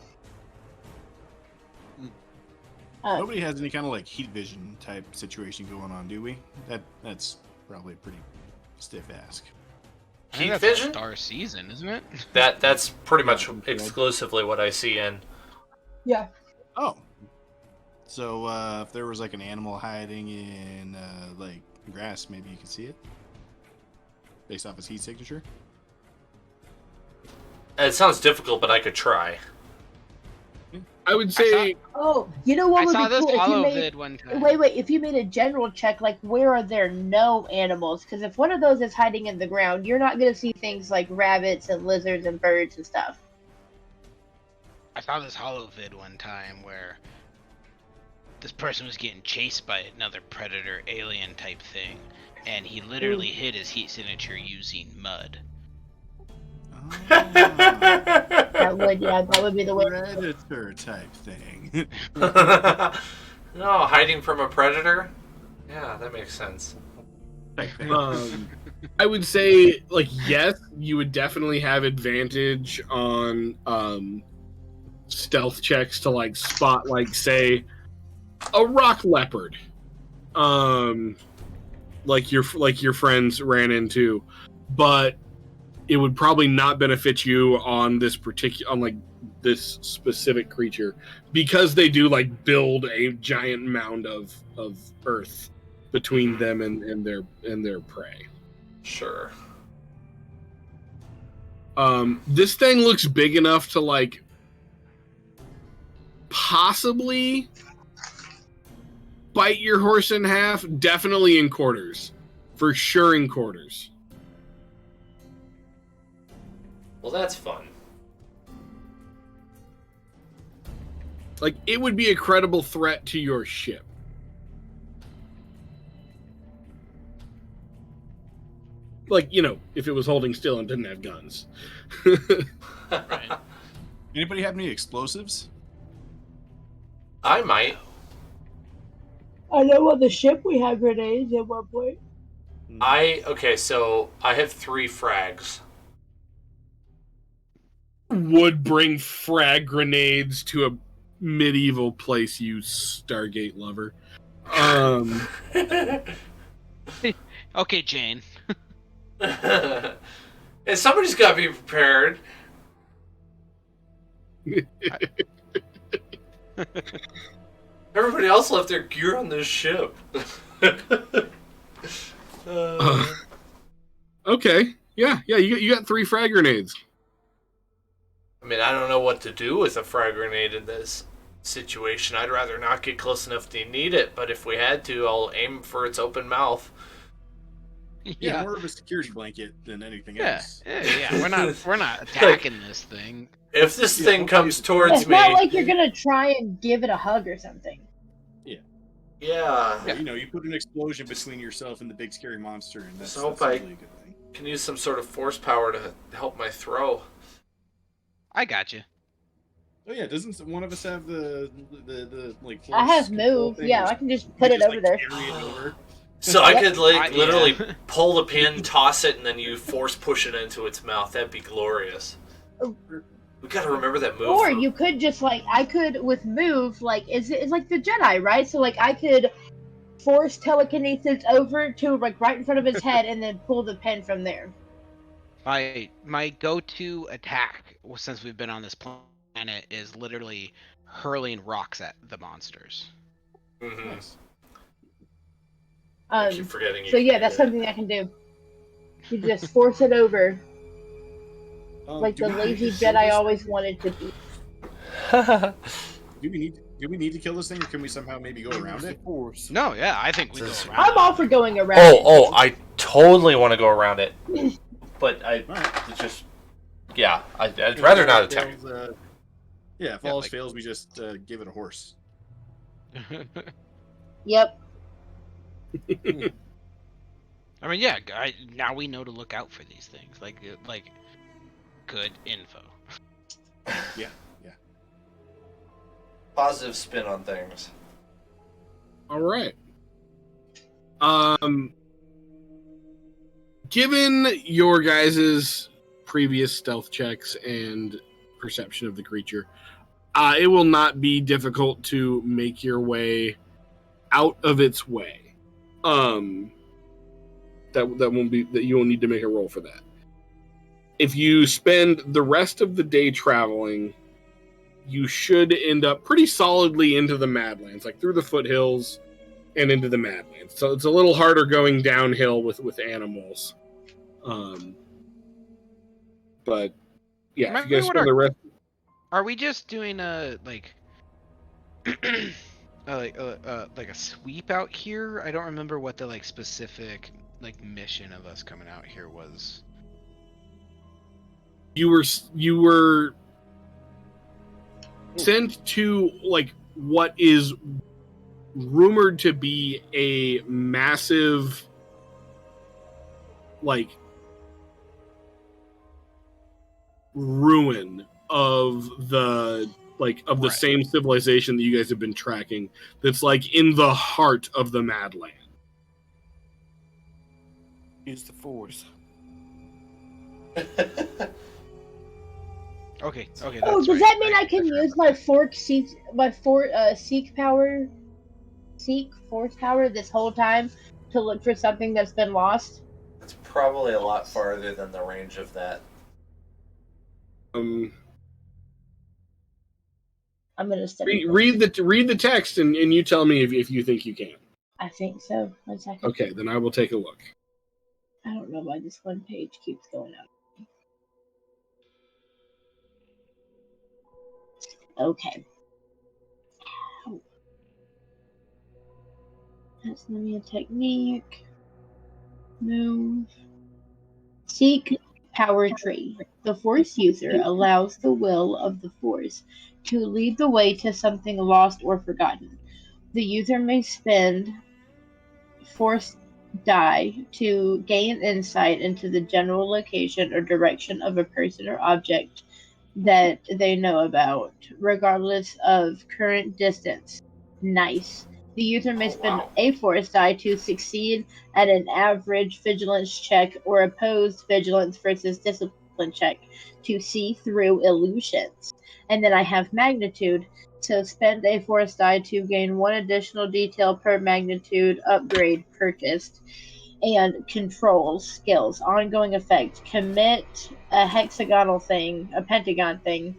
Nobody has any kind of like heat vision type situation going on, do we? That's probably a pretty stiff ask. Heat vision? Star season, isn't it? That's pretty much exclusively what I see in. Yeah. Oh. So if there was like an animal hiding in like grass, maybe you could see it based off its heat signature. It sounds difficult, but I could try. I would say. Oh, you know what I would saw be this cool if you hollow made. vid one time. Wait, if you made a general check, like where are there no animals? Because if one of those is hiding in the ground, you're not going to see things like rabbits and lizards and birds and stuff. I saw this hollow vid one time where this person was getting chased by another predator alien type thing, and he literally hid his heat signature using mud. That would be the way. Predator type thing. No, hiding from a predator? Yeah, that makes sense. I would say, like, yes, you would definitely have advantage on stealth checks to like spot, like, say, a rock leopard, like your friends ran into, but it would probably not benefit you on this specific creature because they do like build a giant mound of earth between them and their prey. Sure. This thing looks big enough to like possibly bite your horse in half. Definitely in quarters, for sure in quarters. Well, that's fun. Like, it would be a credible threat to your ship. Like, you know, if it was holding still and didn't have guns. Right. Anybody have any explosives? I might. I know on the ship we had grenades at one point. Okay, so I have 3 frags. Would bring frag grenades to a medieval place, you Stargate lover. Okay, Jane. And somebody's got to be prepared. Everybody else left their gear on this ship. Okay, yeah, you got 3 frag grenades. I mean, I don't know what to do with a frag grenade in this situation. I'd rather not get close enough to need it, but if we had to, I'll aim for its open mouth. Yeah, more of a security blanket than anything else. Yeah. We're not attacking this thing. If this thing comes towards It's me, not like you're gonna try and give it a hug or something. yeah, You know, you put an explosion between yourself and the big scary monster, and that's So usually a good thing. can use some sort of force power to help my throw. I got you. Oh yeah, doesn't one of us have the like? I have force control move. thing, Yeah, or I can just we put it just, over like, there. carry it over? So I could Yeah. literally pull the pin, toss it, and then you force push it into its mouth. That'd be glorious. We gotta remember that move. Or you could just like I could with move like it's like the Jedi, right? So like I could force telekinesis over to like right in front of his head and then pull the pin from there. My go-to attack since we've been on this planet is literally hurling rocks at the monsters. Mm-hmm. Nice. I keep forgetting. So yeah, that's something I can do. You just force it over, like Do the we lazy need to kill Jedi this- always wanted to be. Do we need to kill this thing, or can we somehow maybe go around it? No, yeah, I think we go around. I'm all for going around. it. I totally want to go around it, but Alright. it's just, yeah, I'd rather not attack. Yeah, if Yeah, all else like- fails, we just give it a horse. Yep. I mean, yeah. Now we know to look out for these things. Like good info. Yeah. Positive spin on things. All right. Given your guys' previous stealth checks and perception of the creature, It will not be difficult to make your way out of its way. That won't be that you won't need to make a roll for that. If you spend the rest of the day traveling, you should end up pretty solidly into the Madlands, like through the foothills and into the Madlands. So it's a little harder going downhill with animals. But yeah, if you guys spend the rest. Are we just doing a like like a sweep out here? I don't remember what the like specific like mission of us coming out here was. You were sent to like what is rumored to be a massive like ruin of the same civilization that you guys have been tracking, that's like in the heart of the Madland. Use the force. Okay. Oh, does that mean I can use my seek force power this whole time to look for something that's been lost? It's probably a lot farther than the range of that. I'm gonna study. Read the text and you tell me if you think you can. I think so. 1 second. Okay, then I will take a look. I don't know why this one page keeps going up. Okay. That's a technique. Move. Seek power tree. The Force user allows the will of the Force to lead the way to something lost or forgotten. The user may spend Force die to gain insight into the general location or direction of a person or object that they know about, regardless of current distance. Nice. The user may spend a Force die to succeed at an average vigilance check or opposed vigilance versus discipline check to see through illusions. And then I have magnitude. So spend a Force die to gain 1 additional detail per magnitude upgrade purchased. And control skills. Ongoing effect. Commit a hexagonal thing, a pentagon thing.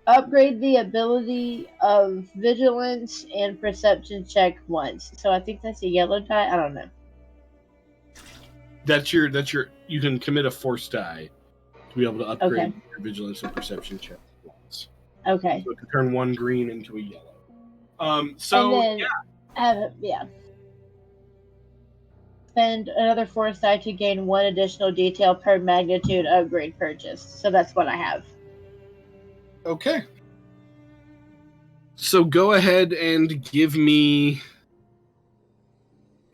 Upgrade the ability of vigilance and perception check once. So I think that's a yellow die. I don't know. That's your. You can commit a Force die to be able to upgrade your vigilance and perception check once. Okay. So it can turn 1 green into a yellow. Spend another Force die to gain 1 additional detail per magnitude upgrade purchased. So that's what I have. Okay. So go ahead and give me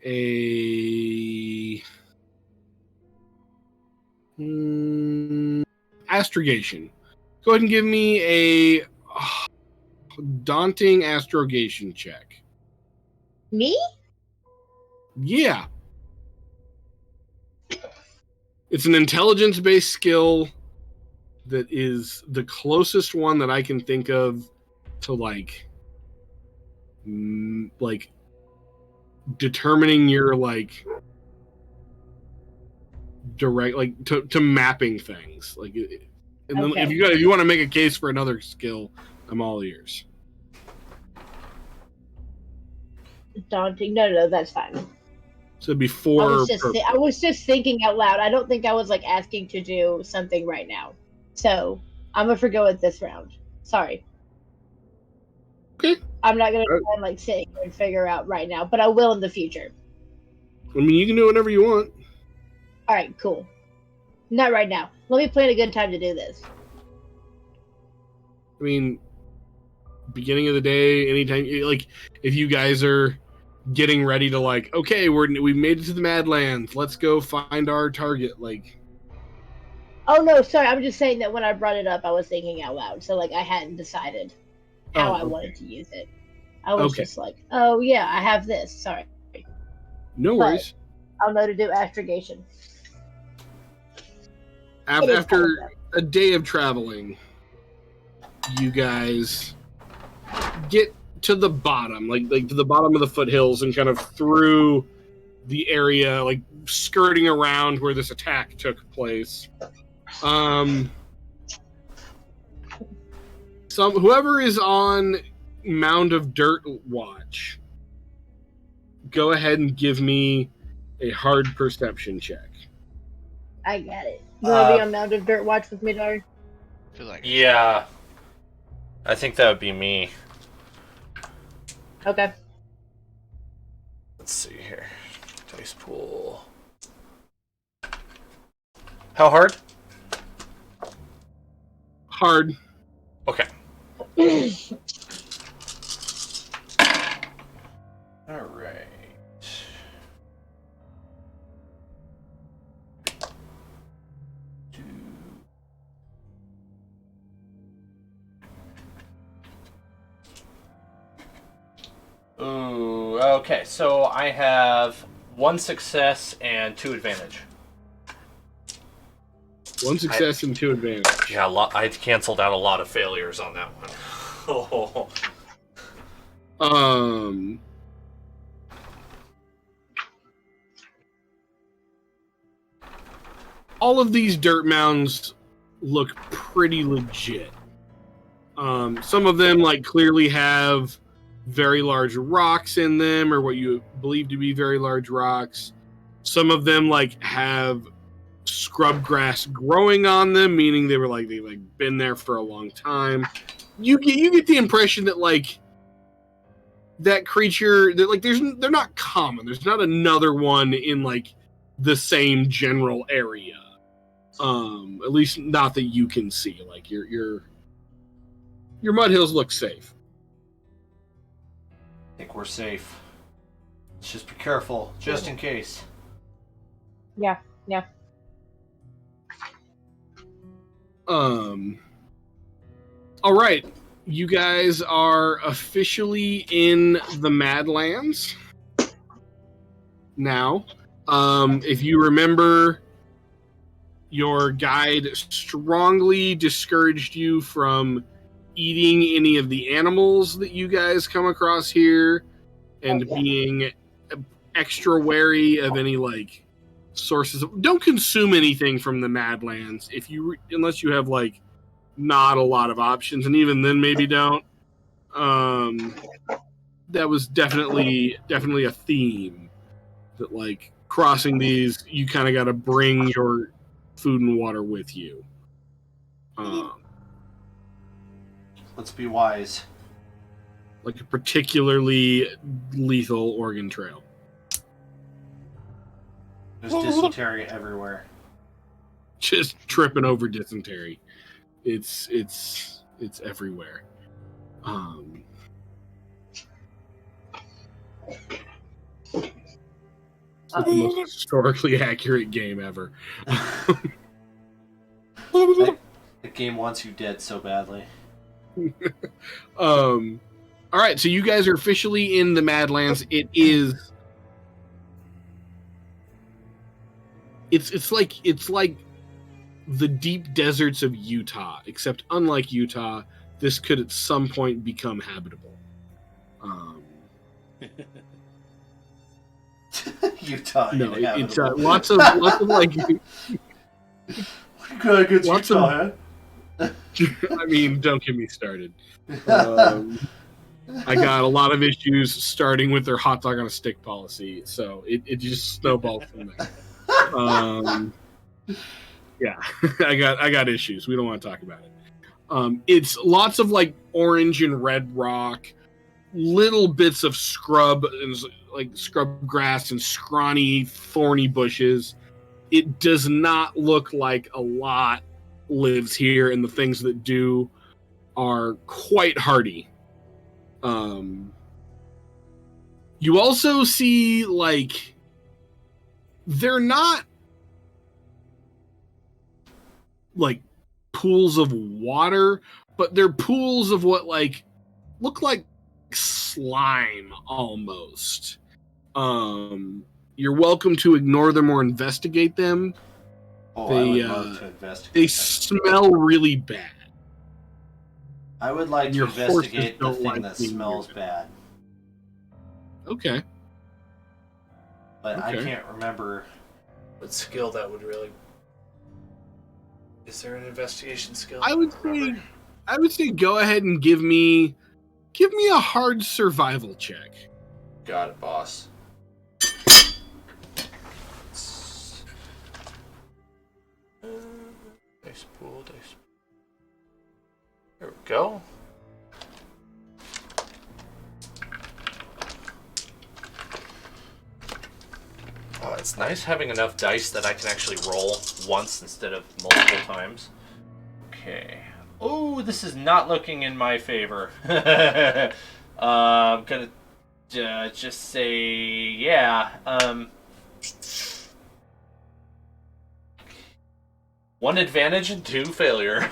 a astrogation. Go ahead and give me a daunting astrogation check. Me? Yeah. It's an intelligence-based skill that is the closest one that I can think of to like determining your like direct to mapping things like. And then if you want to make a case for another skill, I'm all ears. Daunting? No, that's fine. So it'd be 4. I was just thinking out loud. I don't think I was like asking to do something right now. So I'm gonna forgo it this round. Sorry. Okay. I'm not gonna try and like sit here and figure out right now, but I will in the future. I mean, you can do whatever you want. All right, cool. Not right now. Let me plan a good time to do this. I mean, beginning of the day, anytime, like, if you guys are getting ready to, like, okay, we made it to the Madlands, let's go find our target, like. Oh, no, sorry, I'm just saying that when I brought it up, I was thinking out loud, so, like, I hadn't decided how I wanted to use it. I was just like, oh, yeah, I have this, sorry. No worries. But I'll know to do astrogation. After a day of traveling, you guys get to the bottom, like to the bottom of the foothills, and kind of through the area, like skirting around where this attack took place. Whoever is on Mound of Dirt watch, go ahead and give me a hard perception check. I got it. You want to be on Mound of Dirt watch with me, Dar? Yeah. I think that would be me. Okay. Let's see here. Dice pool. How hard? Hard. Okay. All right. Ooh, okay. So I have 1 success and 2 advantage. 1 success and 2 advantage. Yeah, I canceled out a lot of failures on that one. All of these dirt mounds look pretty legit. Some of them like clearly have very large rocks in them, or what you believe to be very large rocks. Some of them like have scrub grass growing on them, meaning they've been there for a long time. You get the impression that like that creature, that like they're not common. There's not another one in like the same general area. At least not that you can see. Like your mud hills look safe. I think we're safe. Let's just be careful, just in case. Yeah. All right. You guys are officially in the Madlands now. If you remember, your guide strongly discouraged you from eating any of the animals that you guys come across here, and being extra wary of any like sources don't consume anything from the Madlands unless you have like not a lot of options, and even then maybe don't. That was definitely a theme, that like crossing these, you kind of got to bring your food and water with you. Let's be wise. Like a particularly lethal Oregon Trail. There's dysentery everywhere. Just tripping over dysentery. It's everywhere. It's the most historically accurate game ever. The game wants you dead so badly. All right, so you guys are officially in the Madlands. It's like the deep deserts of Utah, except unlike Utah, this could at some point become habitable. Utah. No, it's lots of like. Good lots Utah, I mean, don't get me started. I got a lot of issues starting with their hot dog on a stick policy, so it just snowballed from there. Yeah, I got issues. We don't want to talk about it. It's lots of like orange and red rock, little bits of scrub and like scrub grass and scrawny, thorny bushes. It does not look like a lot lives here, and the things that do are quite hardy. You also see like they're not like pools of water, but they're pools of what like look like slime almost. You're welcome to ignore them or investigate them. I would love to investigate. They smell really bad. I would like to Your horses investigate the don't thing like that being smells neutered. bad, Okay. but I Okay. can't remember what skill that would really. Is there an investigation skill? I would don't remember. say go ahead and give me a hard survival check. Got it, boss. Dice pool, dice. There we go. Oh, it's nice having enough dice that I can actually roll once instead of multiple times. Okay. Oh, this is not looking in my favor. I'm gonna just say, yeah. One advantage and 2 failure.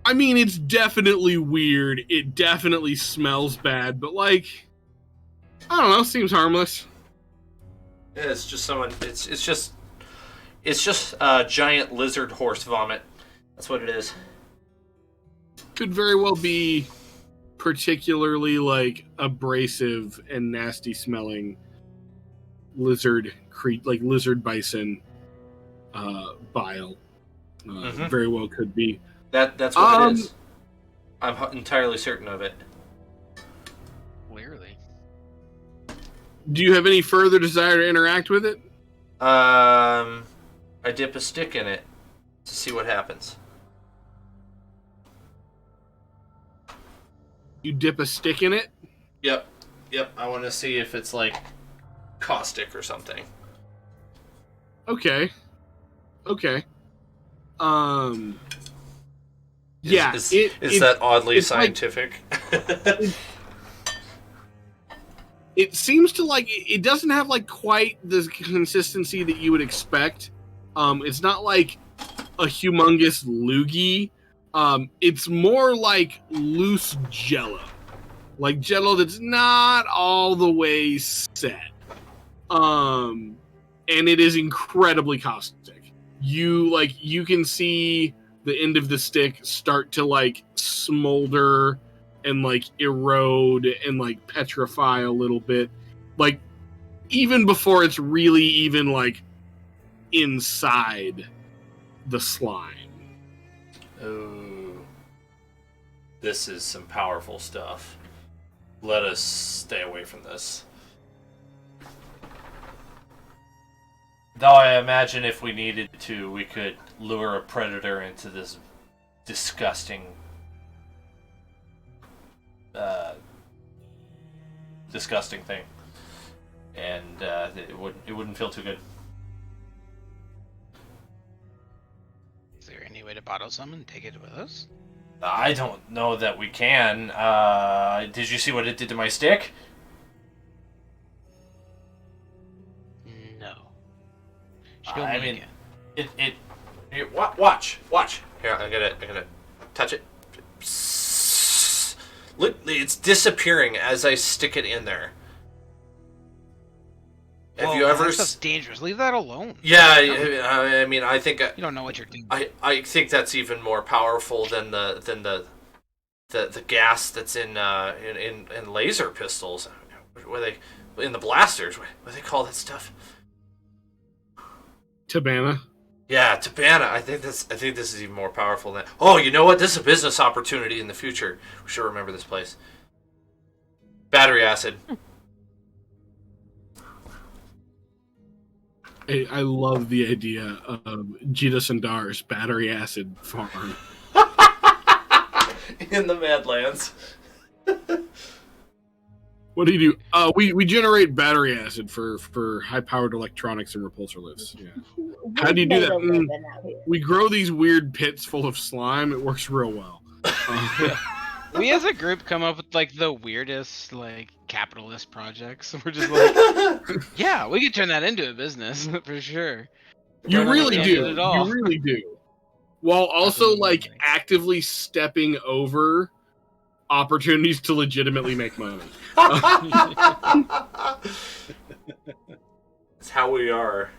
I mean, it's definitely weird. It definitely smells bad, but like, I don't know, seems harmless. Yeah, it's just someone. It's just giant lizard horse vomit. That's what it is. Could very well be particularly like abrasive and nasty smelling lizard bison bile. Mhm. Very well could be. That's what it is. I'm entirely certain of it. Clearly. Do you have any further desire to interact with it? I dip a stick in it to see what happens. You dip a stick in it? Yep. I want to see if it's like caustic or something. Okay. Yeah. Is that oddly scientific? It seems to like it doesn't have like quite the consistency that you would expect. It's not like a humongous loogie. It's more like loose jello. Like jello that's not all the way set. And it is incredibly caustic. You can see the end of the stick start to like smolder and like erode and like petrify a little bit, like even before it's really even like inside the slime. Oh, this is some powerful stuff. Let us stay away from this. Though I imagine if we needed to, we could lure a predator into this disgusting thing, and it wouldn't feel too good. Is there any way to bottle some and take it with us? I don't know that we can. Did you see what it did to my stick? No. I mean, it watch. Here, I'm gonna touch it. Look, it's disappearing as I stick it in there. Have you ever? That stuff's dangerous. Leave that alone. Yeah, I mean, I think You don't know what you're doing. I think that's even more powerful than the gas that's in laser pistols. Where they in the blasters? What do they call that stuff? Tabana. Yeah, Tabana. I think this is even more powerful than. Oh, you know what? This is a business opportunity in the future. We should remember this place. Battery acid. I love the idea of Jita Sandar's battery acid farm. In the Madlands. What do you do? We generate battery acid for high-powered electronics and repulsor lifts. Yeah. How do you do that? We grow these weird pits full of slime. It works real well. We as a group come up with like the weirdest like capitalist projects. We're just like, yeah, we could turn that into a business for sure. You really Don't do. it at all. You really do. While also like actively stepping over opportunities to legitimately make money. It's how we are.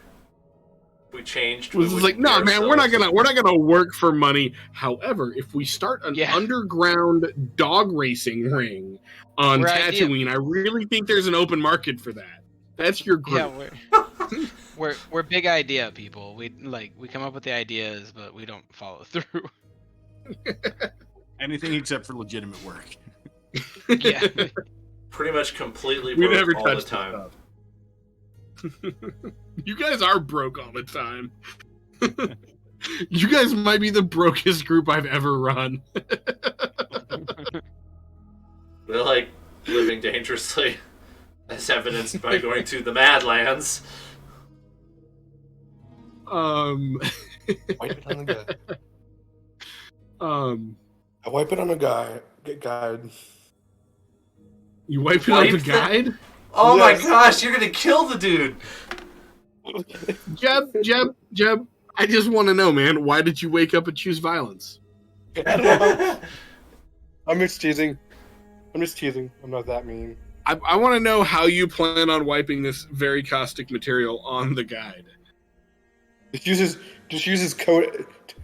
We we changed. It was like, no, man, we're not gonna work for money. However, if we start an underground dog racing ring on Tatooine, I really think there's an open market for that. That's your group. Yeah, we're big idea people. We come up with the ideas, but we don't follow through. Anything except for legitimate work. Yeah. Pretty much completely broke all the time. You guys are broke all the time. You guys might be the brokest group I've ever run. We're like living dangerously, as evidenced by going to the Madlands. Wipe it on the guy. I wipe it on a guy. Get guide. You wipe it on the guide? Oh yes. My gosh, you're gonna kill the dude. Jeb, I just want to know, man, why did you wake up and choose violence? I don't know. I'm just teasing. I'm not that mean. I want to know how you plan on wiping this very caustic material on the guide. Just uses coat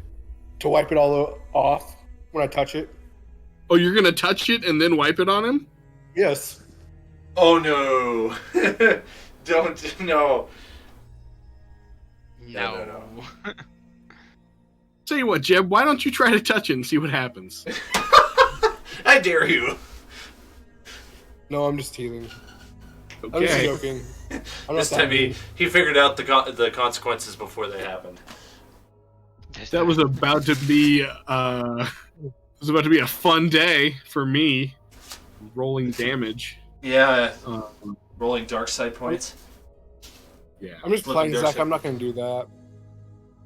to wipe it all off when I touch it. Oh, you're gonna touch it and then wipe it on him? Yes. Oh no! Don't no. No. Tell you what, Jeb, why don't you try to touch it and see what happens? I dare you. No, I'm just teasing. Okay. I'm just joking. This time he figured out the consequences before they happened. That was about to be a fun day for me. Rolling damage. Yeah. Rolling dark side points. Yeah. I'm just playing Zach. I'm not going to do that.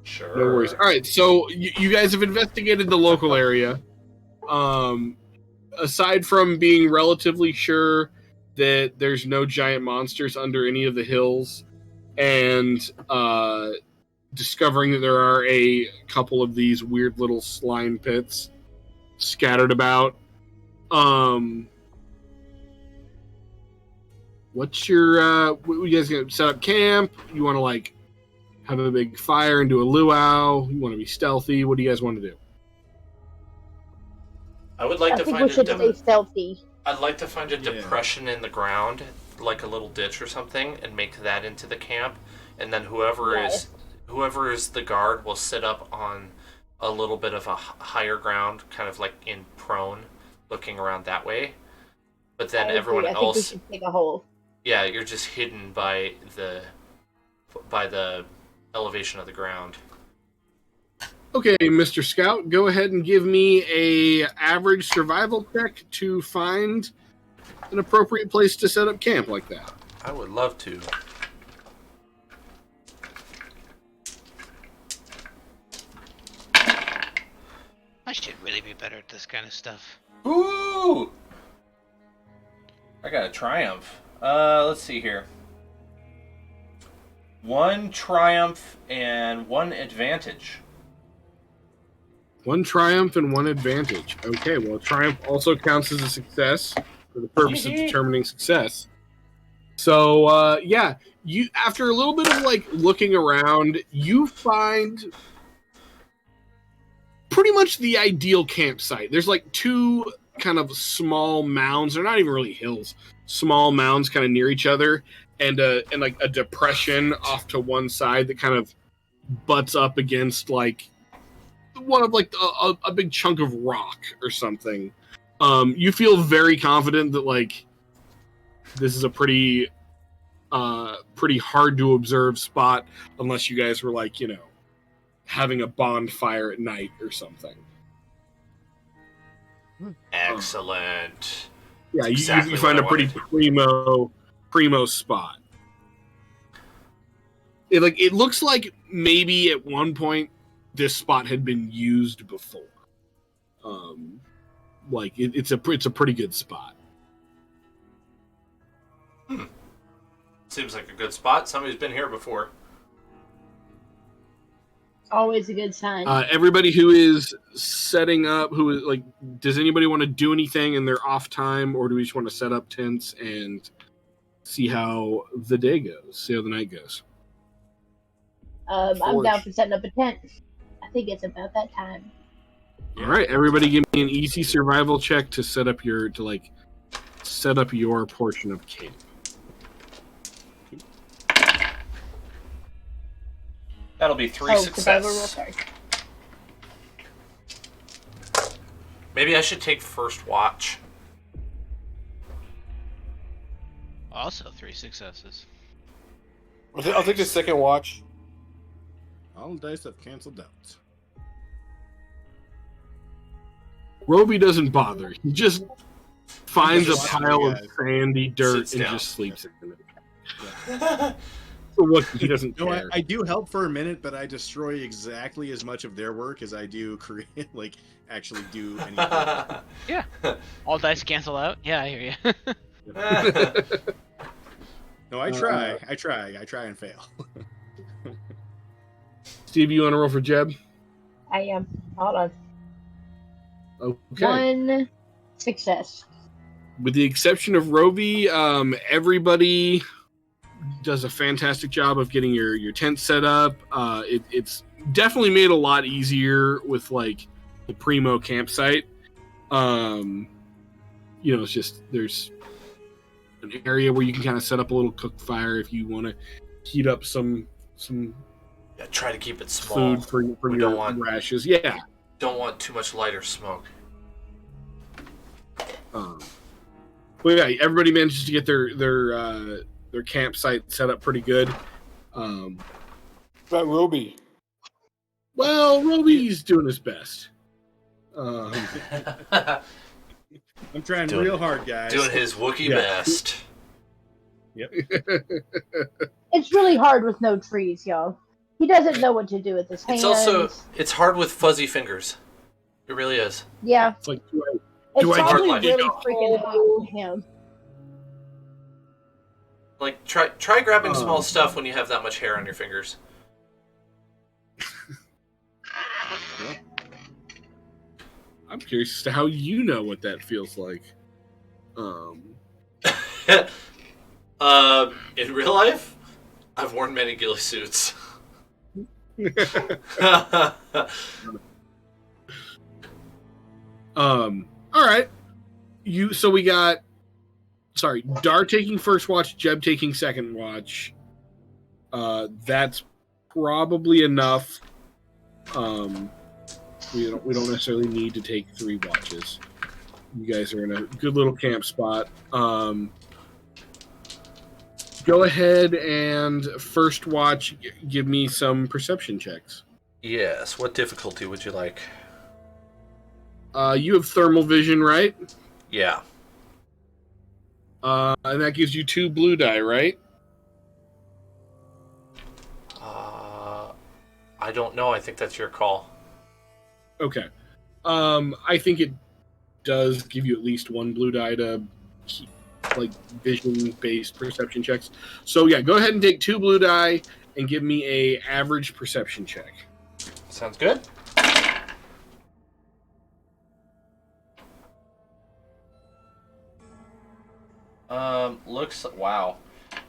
Sure. No worries. All right. So you guys have investigated the local area. Aside from being relatively sure that there's no giant monsters under any of the hills, and discovering that there are a couple of these weird little slime pits scattered about. What's your what you guys gonna set up camp? You want to like have a big fire and do a luau? You want to be stealthy? What do you guys want to do? I would like to think find we should stay stealthy. I'd like to find a depression in the ground, like a little ditch or something, and make that into the camp. And then whoever is the guard will sit up on a little bit of a higher ground, kind of like in prone, looking around that way. But then everyone else, I think we should take a hole. Yeah, you're just hidden by the elevation of the ground. Okay, Mr. Scout, go ahead and give me a average survival check to find an appropriate place to set up camp like that. I would love to. I should really be better at this kind of stuff. Ooh! I got a triumph. Let's see here. 1 triumph and 1 advantage. 1 triumph and 1 advantage. Okay, well, triumph also counts as a success for the purpose of determining success. So, yeah, you after a little bit of like looking around, you find pretty much the ideal campsite. There's like 2 kind of small mounds. They're not even really hills. Small mounds kind of near each other, and like a depression off to one side that kind of butts up against like one of like a big chunk of rock or something. You feel very confident that like this is a pretty hard to observe spot unless you guys were like, you know, having a bonfire at night or something. Excellent. Yeah, you find a pretty primo spot. It looks like maybe at one point this spot had been used before. It's a pretty good spot. Seems like a good spot. Somebody's been here before. Always a good sign. Everybody who is setting up, who is like, does anybody want to do anything in their off time, or do we just want to set up tents and see how the day goes, see how the night goes? I'm down for setting up a tent. I think it's about that time. All right, everybody, give me an easy survival check to set up your portion of camp. That'll be 3 survival roll, success. sorry. Maybe I should take first watch. Also 3 successes. I'll take the second watch. All dice have canceled out. Roby doesn't bother. He just finds a Just pile of guys. sandy dirt Sits and down. just sleeps in it. For what he doesn't No, care. I do help for a minute, but I destroy exactly as much of their work as I do create, actually do anything. Yeah. All dice cancel out. Yeah, I hear you. No, I try and fail. Steve, you want to roll for Jeb? I am. Hold on. Okay. 1 success. With the exception of Roby, everybody does a fantastic job of getting your tent set up. It's definitely made a lot easier with like the primo campsite. It's just there's an area where you can kind of set up a little cook fire if you want to heat up some Yeah, try to keep it small. food for We your don't want- rashes. Yeah. Don't want too much light or smoke. Well, yeah, everybody manages to get their campsite set up pretty good. About Roby. Well, Roby's doing his best. I'm trying Doing- real hard, guys. Doing his Wookiee Yeah. best. It's really hard with no trees, y'all. He doesn't know what to do with his hands. It's hard with fuzzy fingers. It really is. Yeah, It's like, it's Do I probably hard really light? freaking hot for him. Like try grabbing small stuff when you have that much hair on your fingers. I'm curious as to how you know what that feels like. In real life, I've worn many ghillie suits. All right. So we got, Dar taking first watch, Jeb taking second watch. That's probably enough. We don't necessarily need to take 3 watches. You guys are in a good little camp spot. Go ahead and first watch. Give me some perception checks. Yes. What difficulty would you like? You have thermal vision, right? Yeah. And that gives you 2 blue die, right? I don't know. I think that's your call. Okay. I think it does give you at least 1 blue die to keep, like, vision-based perception checks. So yeah, go ahead and take 2 blue die and give me a average perception check. Sounds good. Wow.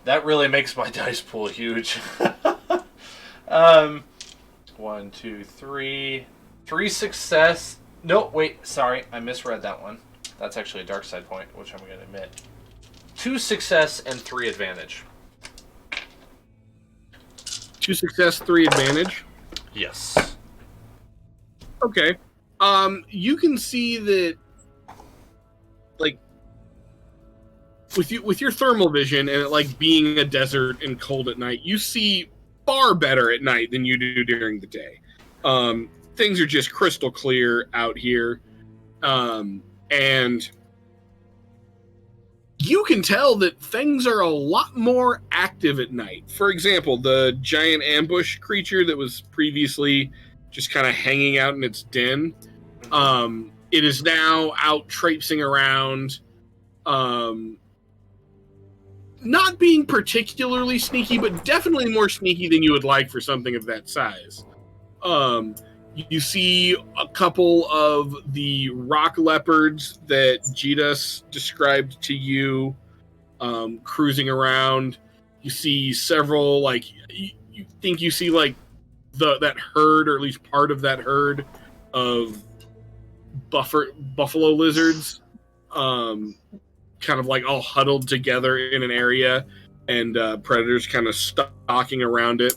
That really makes my dice pool huge. 1, 2, 3. 3 success. No, wait, sorry. I misread that one. That's actually a dark side point, which I'm going to admit. 2 success and 3 advantage. 2 success, 3 advantage. Yes. Okay. You can see that, like, with your thermal vision and it, like, being a desert and cold at night, you see far better at night than you do during the day. Things are just crystal clear out here, and you can tell that things are a lot more active at night. For example, the giant ambush creature that was previously just kind of hanging out in its den, it is now out traipsing around, not being particularly sneaky, but definitely more sneaky than you would like for something of that size. You see a couple of the rock leopards that Jitas described to you, cruising around. You see several, like, you think you see, like, that herd, or at least part of that herd of buffalo lizards, kind of like all huddled together in an area, and predators kind of stalking around it.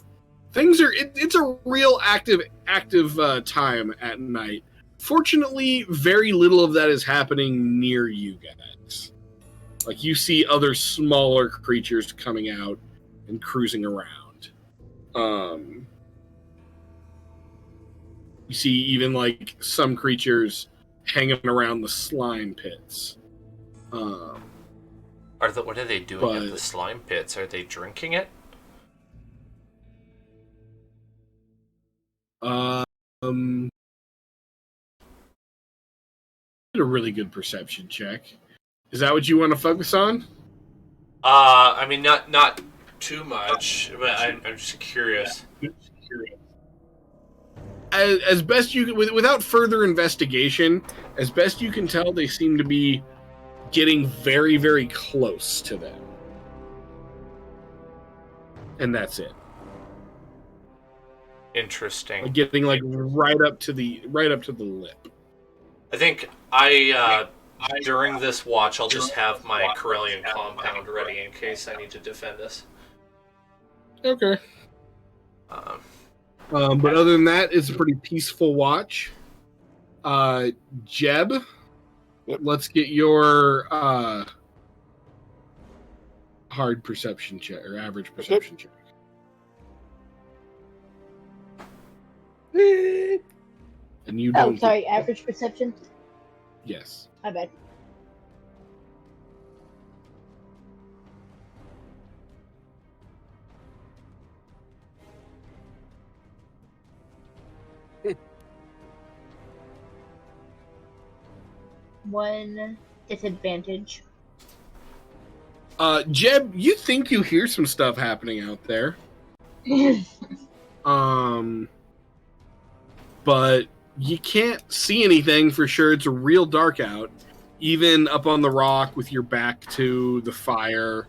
Things are it's a real active time at night. Fortunately, very little of that is happening near you guys. Like, you see other smaller creatures coming out and cruising around. You see even like some creatures hanging around the slime pits. What are they doing at the slime pits? Are they drinking it? Did a really good perception check. Is that what you want to focus on? I mean, not too much, but I'm just curious. As best you can, without further investigation, as best you can tell, they seem to be getting very, very close to them, and that's it. Interesting. Like getting like right up to the lip. I think during this watch, I'll just have my Corellian compound ready in case I need to defend us. Okay. But other than that, it's a pretty peaceful watch. Jeb, let's get your hard perception check or average perception check. And you don't. Oh, sorry, average perception? Yes. I bet. One disadvantage. Jeb, you think you hear some stuff happening out there. But you can't see anything for sure. It's real dark out. Even up on the rock with your back to the fire.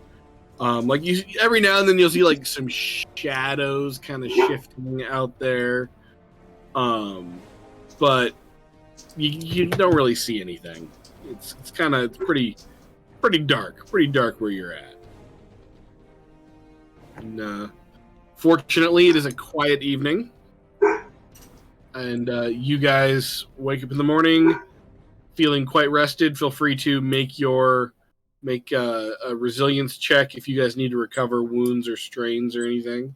Like, you every now and then you'll see like some shadows kind of shifting out there. But you don't really see anything. It's kind of pretty dark where you're at. And fortunately, it is a quiet evening, and you guys wake up in the morning feeling quite rested. Feel free to make a resilience check if you guys need to recover wounds or strains or anything.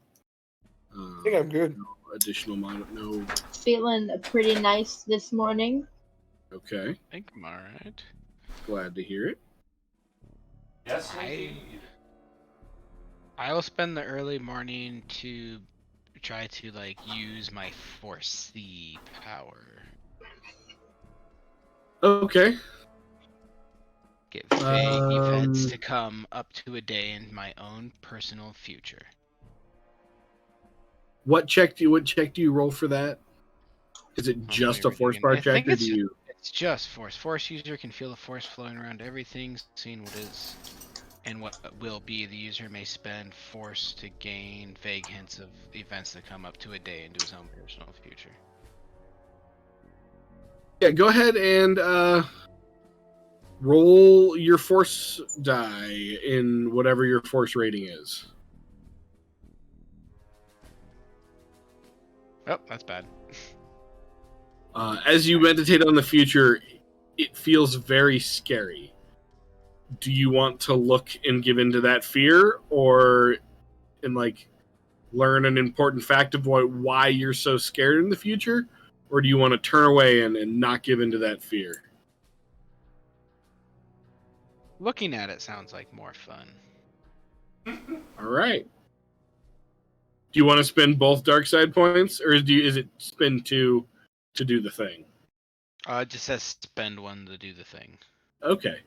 I think I'm good. No additional no. Feeling pretty nice this morning. Okay. I think I'm alright. Glad to hear it. Yes, indeed. I will spend the early morning to try to use my foresee power. Okay. Get vague events to come up to a day in my own personal future. What check do you roll for that? Is it just a force bar check, or do you? It's just force. Force user can feel the force flowing around everything, seeing what is and what will be. The user may spend force to gain vague hints of events that come up to a day into his own personal future. Yeah, go ahead and roll your force die in whatever your force rating is. Oh, that's bad. As you meditate on the future, it feels very scary. Do you want to look and give into that fear, or learn an important fact of why you're so scared in the future, or do you want to turn away and not give into that fear? Looking at it sounds like more fun. All right. Do you want to spend both dark side points, or is it spend two to do the thing? It just says spend one to do the thing. Okay.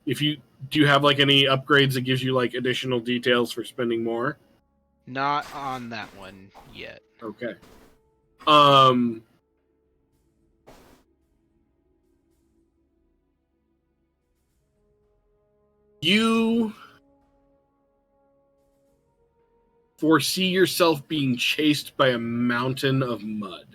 Do you have any upgrades that gives you additional details for spending more? Not on that one yet. Okay. foresee yourself being chased by a mountain of mud.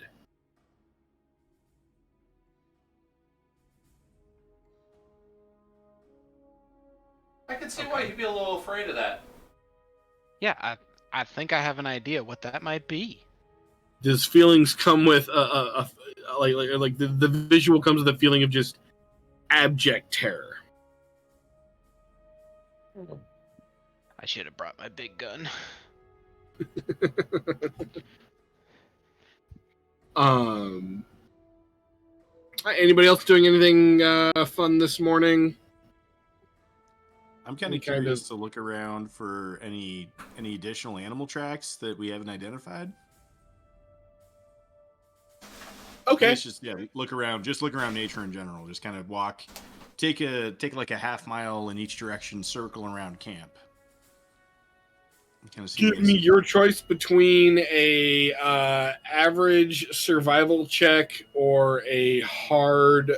I can see why you'd be a little afraid of that. Yeah, I think I have an idea what that might be. Does feelings come with like the visual comes with a feeling of just abject terror? I should have brought my big gun. Anybody else doing anything fun this morning? I'm kind of curious to look around for any additional animal tracks that we haven't identified. Okay. Just look around nature in general. Just kind of walk, take like a half mile in each direction, circle around camp. Kind of give me your choice between a average survival check or a hard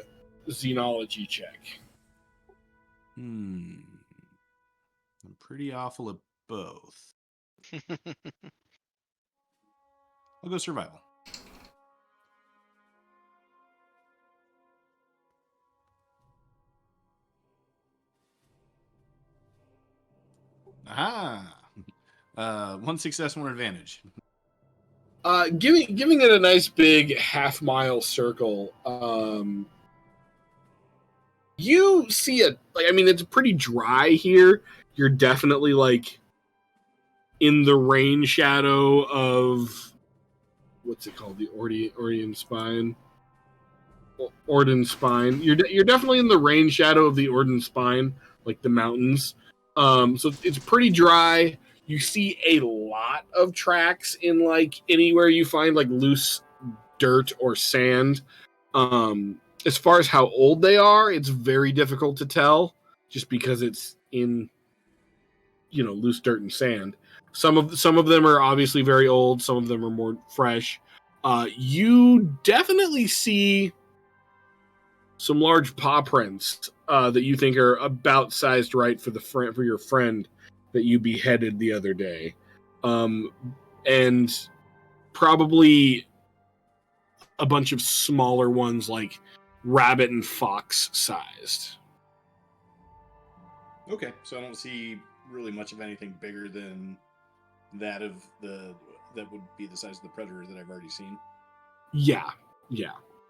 xenology check. I'm pretty awful at both. I'll go survival. Aha! One success, one advantage. Giving it a nice big half-mile circle. You see it's pretty dry here. You're definitely in the rain shadow of what's it called? The Ordian Spine. Orden Spine. You're definitely in the rain shadow of the Orden Spine, like the mountains. So it's pretty dry. You see a lot of tracks in anywhere you find loose dirt or sand. As far as how old they are, it's very difficult to tell just because it's in loose dirt and sand. Some of them are obviously very old, some of them are more fresh. You definitely see some large paw prints that you think are about sized right for your friend that you beheaded the other day, and probably a bunch of smaller ones like rabbit and fox sized. Okay, so I don't see really much of anything bigger than that that would be the size of the predator that I've already seen. Yeah.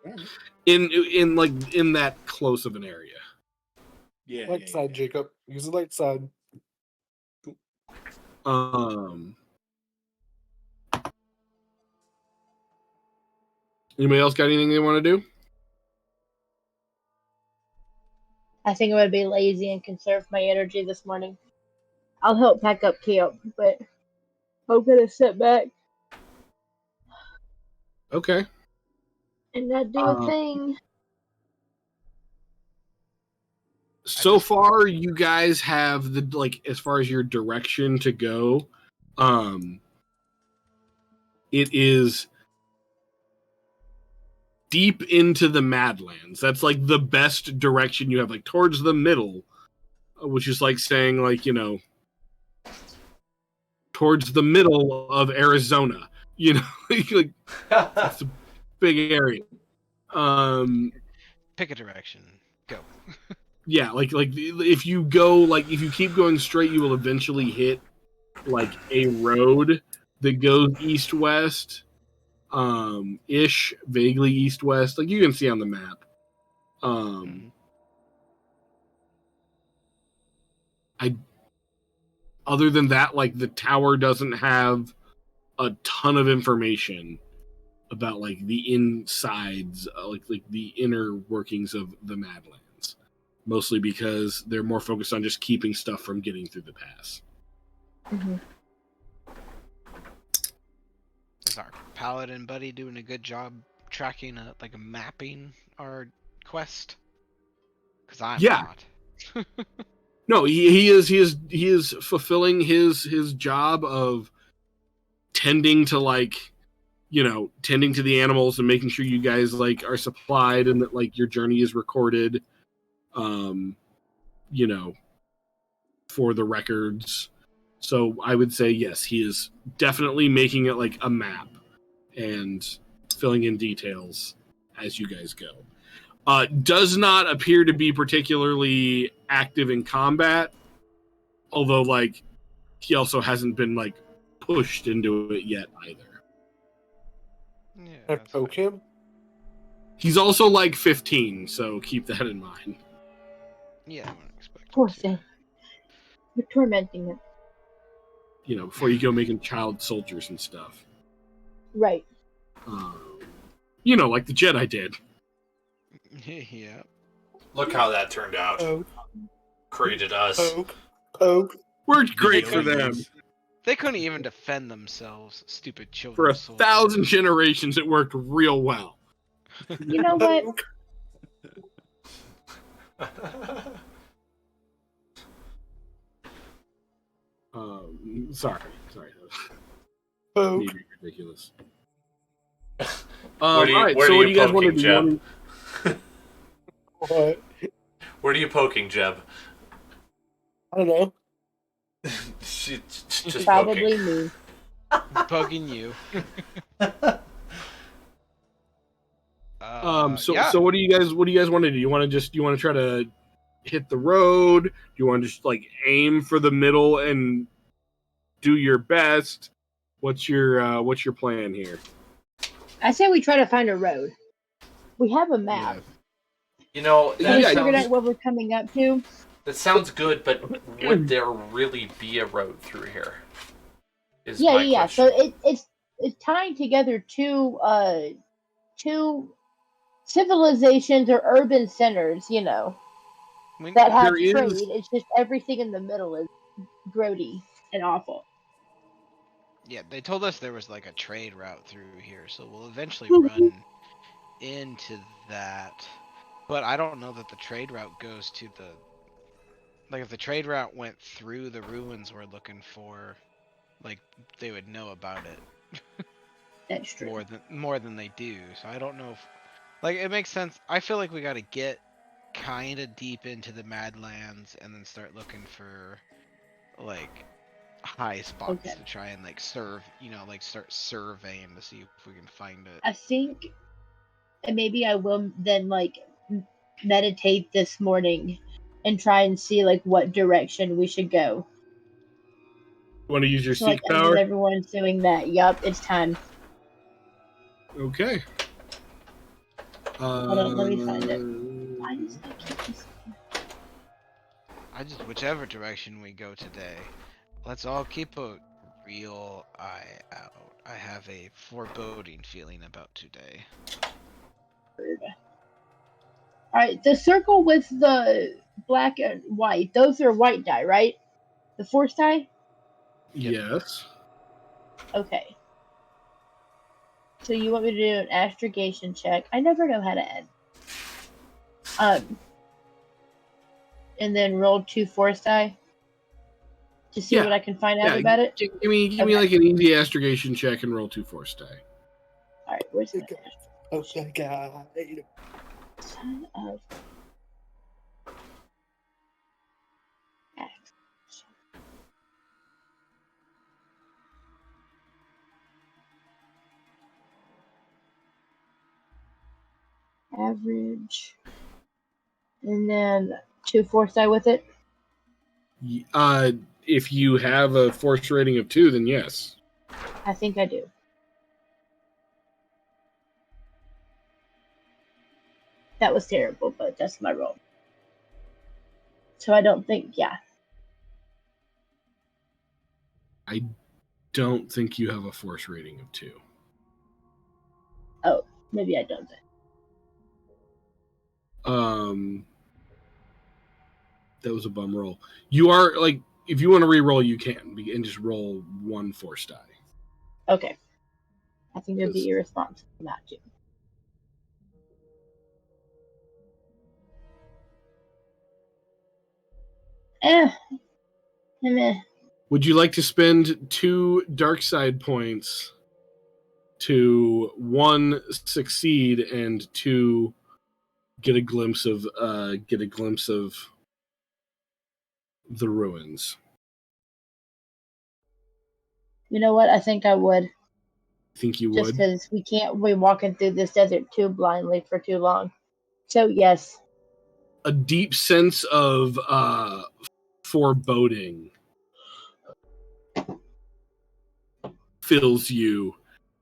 Right. In that close of an area. Yeah. Light side, Jacob. Use the light side. Anybody else got anything they want to do? I think I'm going to be lazy and conserve my energy this morning. I'll help pack up camp, but I'm going to sit back. Okay. And not do a thing. So far, you guys have as far as your direction to go, it is deep into the Madlands. That's the best direction you have, towards the middle, which is saying towards the middle of Arizona. It's a big area. Pick a direction. Go. Yeah, if you go if you keep going straight, you will eventually hit a road that goes east-west. Ish, vaguely east-west. You can see on the map. Other than that, the tower doesn't have a ton of information about the insides, the inner workings of the Madlands. Mostly because they're more focused on just keeping stuff from getting through the pass. Mm-hmm. Is our paladin buddy doing a good job tracking mapping our quest? Because I'm not. No, he is fulfilling his job of tending to tending to the animals and making sure you guys are supplied and that your journey is recorded, for the records. So I would say yes, he is definitely making it like a map and filling in details as you guys go. Does not appear to be particularly active in combat, although like he also hasn't been like pushed into it yet either. Yeah, I that's poke fine. him. He's also like 15, so keep that in mind. Yeah, I wouldn't expect Poor him to. thing. We're tormenting him. You know, before you go making child soldiers and stuff. Right. You know, like the Jedi did. Yeah. Look how that turned out. Poke, Created us. poke. Worked great They for them. They couldn't even defend themselves, stupid For children. 1,000 generations, it worked real well. You know what? Poke. Sorry. Poke. Maybe ridiculous. Where do you- all right, where so do what you do you guys want to poking, do? Jeb? What? Where are you poking, Jeb? I don't know. Just Probably poking. me. Poking you. So what do you guys want to do? You want to try to hit the road? Do you want to just like aim for the middle and do your best? What's your plan here? I say we try to find a road. We have a map. You know, We that figured sounds, out what we're coming up to. that sounds good, but would there really be a road through here? Is Yeah, my yeah. question. So it's tying together two civilizations or urban centers, you know, that have There is- trade. It's just everything in the middle is grody and awful. Yeah, they told us there was like a trade route through here, so we'll eventually run into that. But I don't know that the trade route goes to the. Like, if the trade route went through the ruins we're looking for, like, they would know about it That's true. more than they do. So I don't know if. Like, it makes sense. I feel like we gotta get kind of deep into the Madlands and then start looking for, like, high spots Okay. to try and like start surveying to see if we can find it. I think, and maybe I will then like meditate this morning and try and see like what direction we should go. You want to use your So like seek as power? everyone's doing that, yup, it's time. Okay. Hold on, let me find it. Why does that keep this? Whichever direction we go today, let's all keep a real eye out. I have a foreboding feeling about today. Alright, the circle with the black and white, those are white die, right? The force die? Yes. Okay. So you want me to do an astrogation check? I never know how to end. And then roll 2 force die to see what I can find out about it. Give me like an easy astrogation check and roll 2 force die. Alright, where's the Okay, guy. son of average, and then 2 force die with it. If you have a force rating of 2, then yes. I think I do. That was terrible, but that's my roll. So I don't think, yeah. I don't think you have a force rating of 2. Oh, maybe I don't then. That was a bum roll. You are like, if you want to re-roll, you can, and just roll 1 force die. Okay. I think it'd be irresponsible not to. Meh. Would you like to spend 2 dark side points to 1 succeed and 2 get a glimpse of the ruins? You know what? I think I would. Think you Just would? because we can't be walking through this desert too blindly for too long. So, yes. A deep sense of foreboding fills you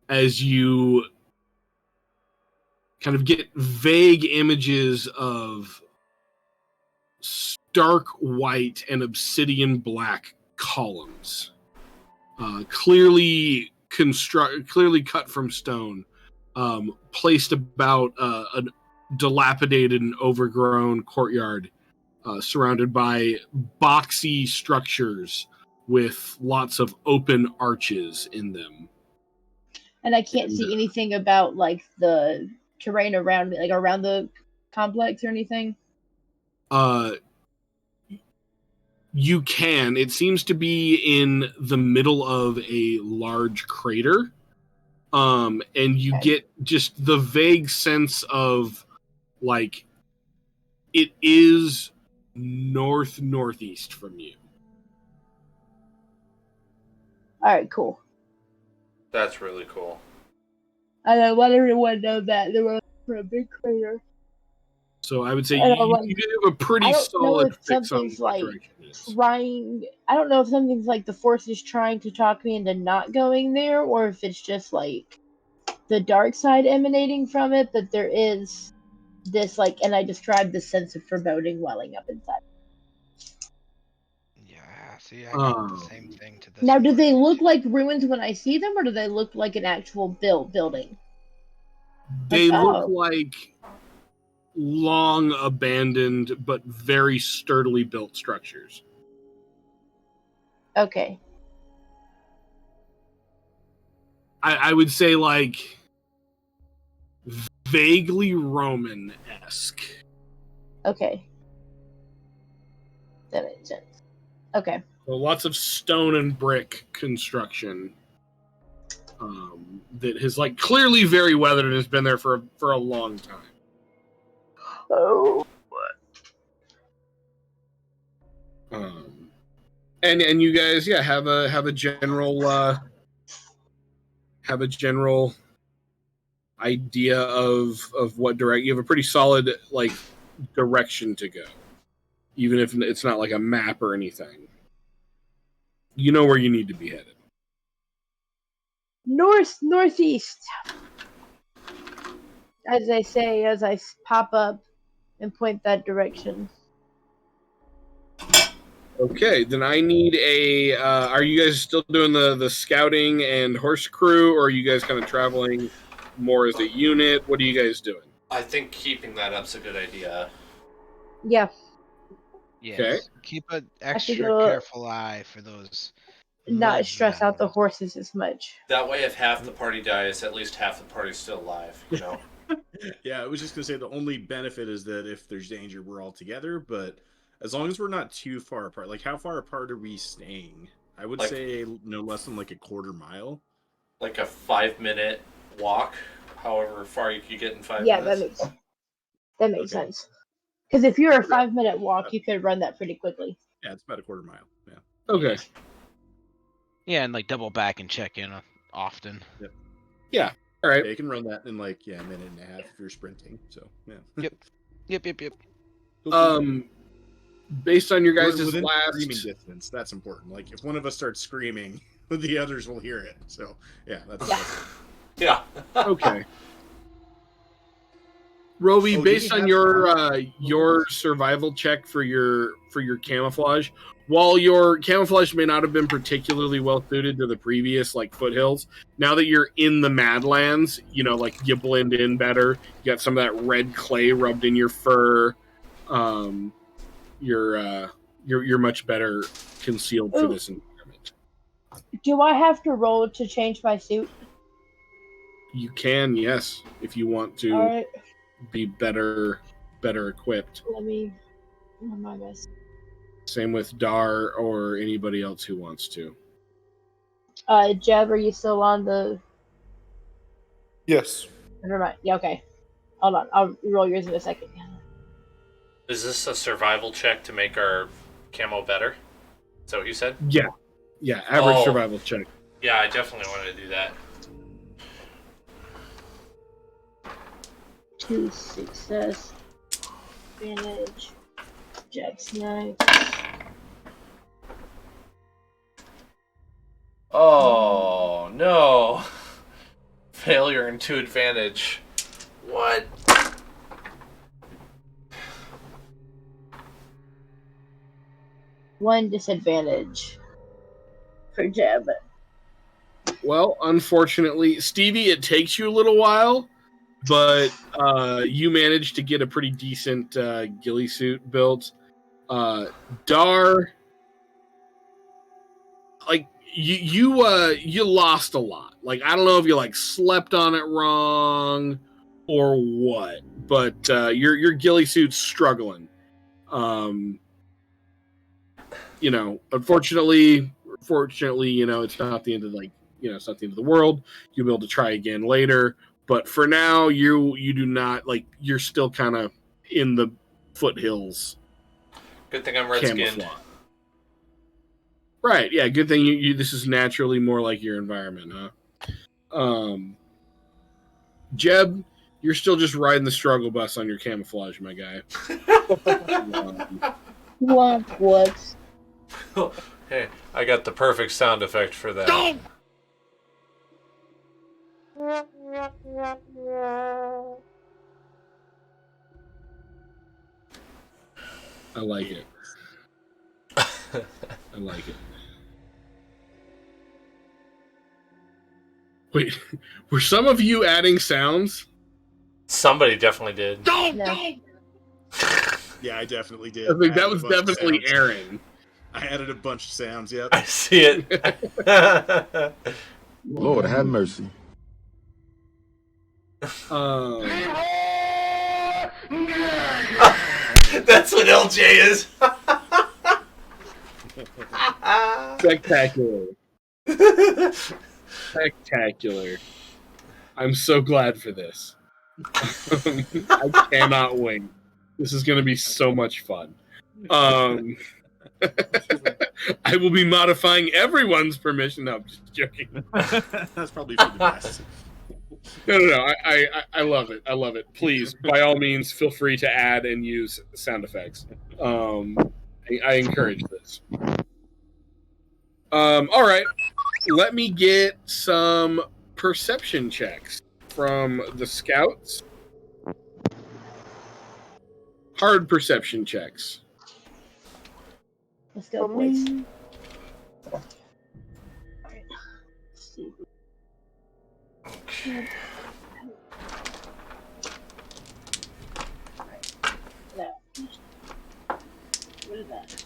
as you kind of get vague images of stark white and obsidian black columns, clearly cut from stone, placed about a dilapidated and overgrown courtyard, surrounded by boxy structures with lots of open arches in them. And I can't see anything about like the terrain around me, like around the complex or anything. You can. It seems to be in the middle of a large crater. And you get just the vague sense of like it is northeast from you. All right, cool. That's really cool. I let everyone know that there was a big crater. So I would say you have a pretty solid fix on what direction it is. I don't know if something's like the Force is trying to talk me into not going there, or if it's just like the dark side emanating from it, but there is this like, and I described this sense of foreboding welling up inside. Yeah, see, I got the same thing to this. Now, do they look like ruins when I see them, or do they look like an actual building? They look like long abandoned but very sturdily built structures. Okay. I would say like vaguely Roman-esque. Okay. That makes sense. Okay. So lots of stone and brick construction that has like clearly very weathered and has been there for a long time. Oh. And you guys, have a general idea of what direct. You have a pretty solid like direction to go, even if it's not like a map or anything. You know where you need to be headed. Northeast. As I say, as I pop up and point that direction. Okay, then I need a. Are you guys still doing the scouting and horse crew, or are you guys kind of traveling more as a unit? What are you guys doing? I think keeping that up's a good idea. Yeah. Yes. Okay. Keep an extra careful eye for those. Not stress out the horses as much. That way, if half the party dies, at least half the party's still alive, you know? Yeah, I was just going to say the only benefit is that if there's danger, we're all together, but as long as we're not too far apart. Like, how far apart are we staying? I would say no less than like a quarter mile. Like a 5-minute walk, however far you could get in 5 Yeah, minutes. that makes sense. Because if you're a 5-minute walk, you could run that pretty quickly. Yeah, it's about a quarter mile. Yeah. Okay. Yeah, and like double back and check in often. Yep. Yeah. All right. Yeah, you can run that in like a minute and a half if you're sprinting. So yeah. Yep. Based on your guys' within last screaming distance, that's important. Like if one of us starts screaming, the others will hear it. So yeah, that's Yeah. Okay. Roby, based on your survival check for your camouflage, while your camouflage may not have been particularly well suited to the previous like foothills, now that you're in the Madlands, like you blend in better. You got some of that red clay rubbed in your fur. You're much better concealed for this environment. Do I have to roll to change my suit? You can, yes, if you want to be better equipped. Let me my best. Same with Dar or anybody else who wants to. Jeb, are you still on the? Yes. Never mind. Yeah, okay. Hold on, I'll roll yours in a second. Is this a survival check to make our camo better? Is that what you said? Yeah. Average survival check. Yeah, I definitely want to do that. 2 success. Advantage. Jab snipe. Oh, no. Failure and 2 advantage. What? One disadvantage for jab. Well, unfortunately, Stevie, it takes you a little while, but you managed to get a pretty decent ghillie suit built. Dar, like you lost a lot. Like, I don't know if you like slept on it wrong or what, but your ghillie suit's struggling. Unfortunately, it's not the end of it's not the end of the world. You'll be able to try again later, but for now, you do not you're still kind of in the foothills. Good thing I'm red-skinned. Right? Yeah. Good thing you. This is naturally more like your environment, huh? Jeb, you're still just riding the struggle bus on your camouflage, my guy. What? Hey, I got the perfect sound effect for that. Don't! I like it. I like it. Wait, were some of you adding sounds? Somebody definitely did. Don't! Yeah, I definitely did. I think that was definitely Aaron. I added a bunch of sounds, yep. I see it. Lord, have mercy. That's what LJ is. Spectacular. Spectacular. I'm so glad for this. I cannot wait. This is going to be so much fun. I will be modifying everyone's permission. No, I'm just joking. That's probably for the best. No. I love it. I love it. Please, by all means, feel free to add and use sound effects. I encourage this. All right. Let me get some perception checks from the scouts. Hard perception checks. Let's go, boys. Alright. Let's see. Okay. No. What is that?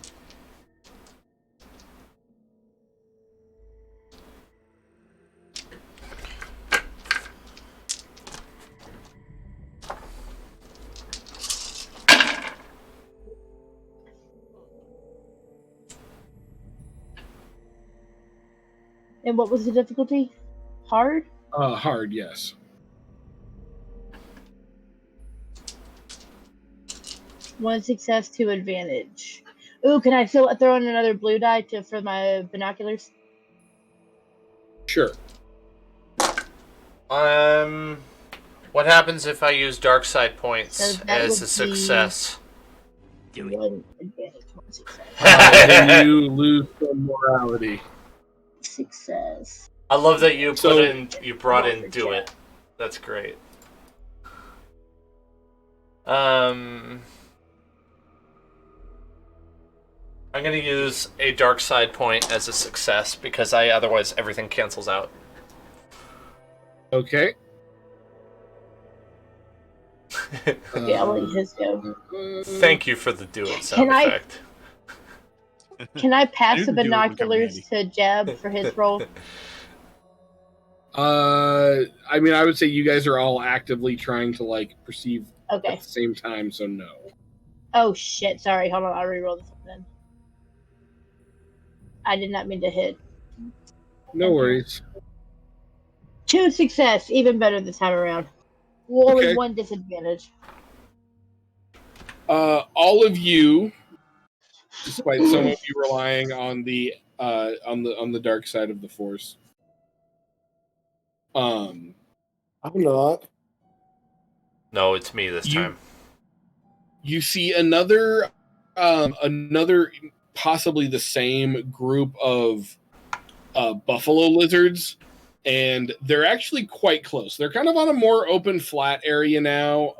And what was the difficulty? Hard? Hard, yes. One success, 2 advantage. Ooh, can I still throw in another blue die for my binoculars? Sure. What happens if I use dark side points So that as a would success? One advantage, 1 success. Then you lose some morality. Success. I love that you brought in Over do chat. it. That's great. I'm gonna use a dark side point as a success because otherwise everything cancels out. Okay. Okay, I'll let his go. Thank you for the do it sound effect. Can I pass the Dude, do it when binoculars to Jeb for his role? I mean, I would say you guys are all actively trying to perceive Okay. at the same time, so no. Oh shit, sorry, hold on, I'll reroll this one then. I did not mean to hit. No worries. 2 success, even better this time around. Well, only Okay. 1 disadvantage. All of you, despite some of you relying on the dark side of the force, I'm not. No, it's me this time. You see another possibly the same group of buffalo lizards, and they're actually quite close. They're kind of on a more open, flat area now.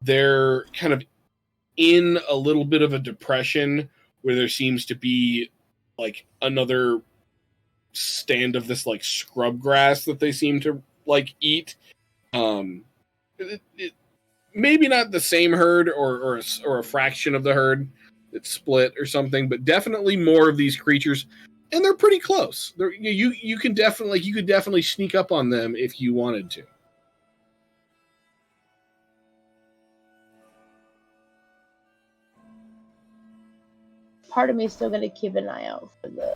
They're kind of in a little bit of a depression where there seems to be like another stand of this like scrub grass that they seem to like eat. Maybe not the same herd or a fraction of the herd that's split or something, but definitely more of these creatures, and they're pretty close. You could definitely sneak up on them if you wanted to. Part of me is still going to keep an eye out for the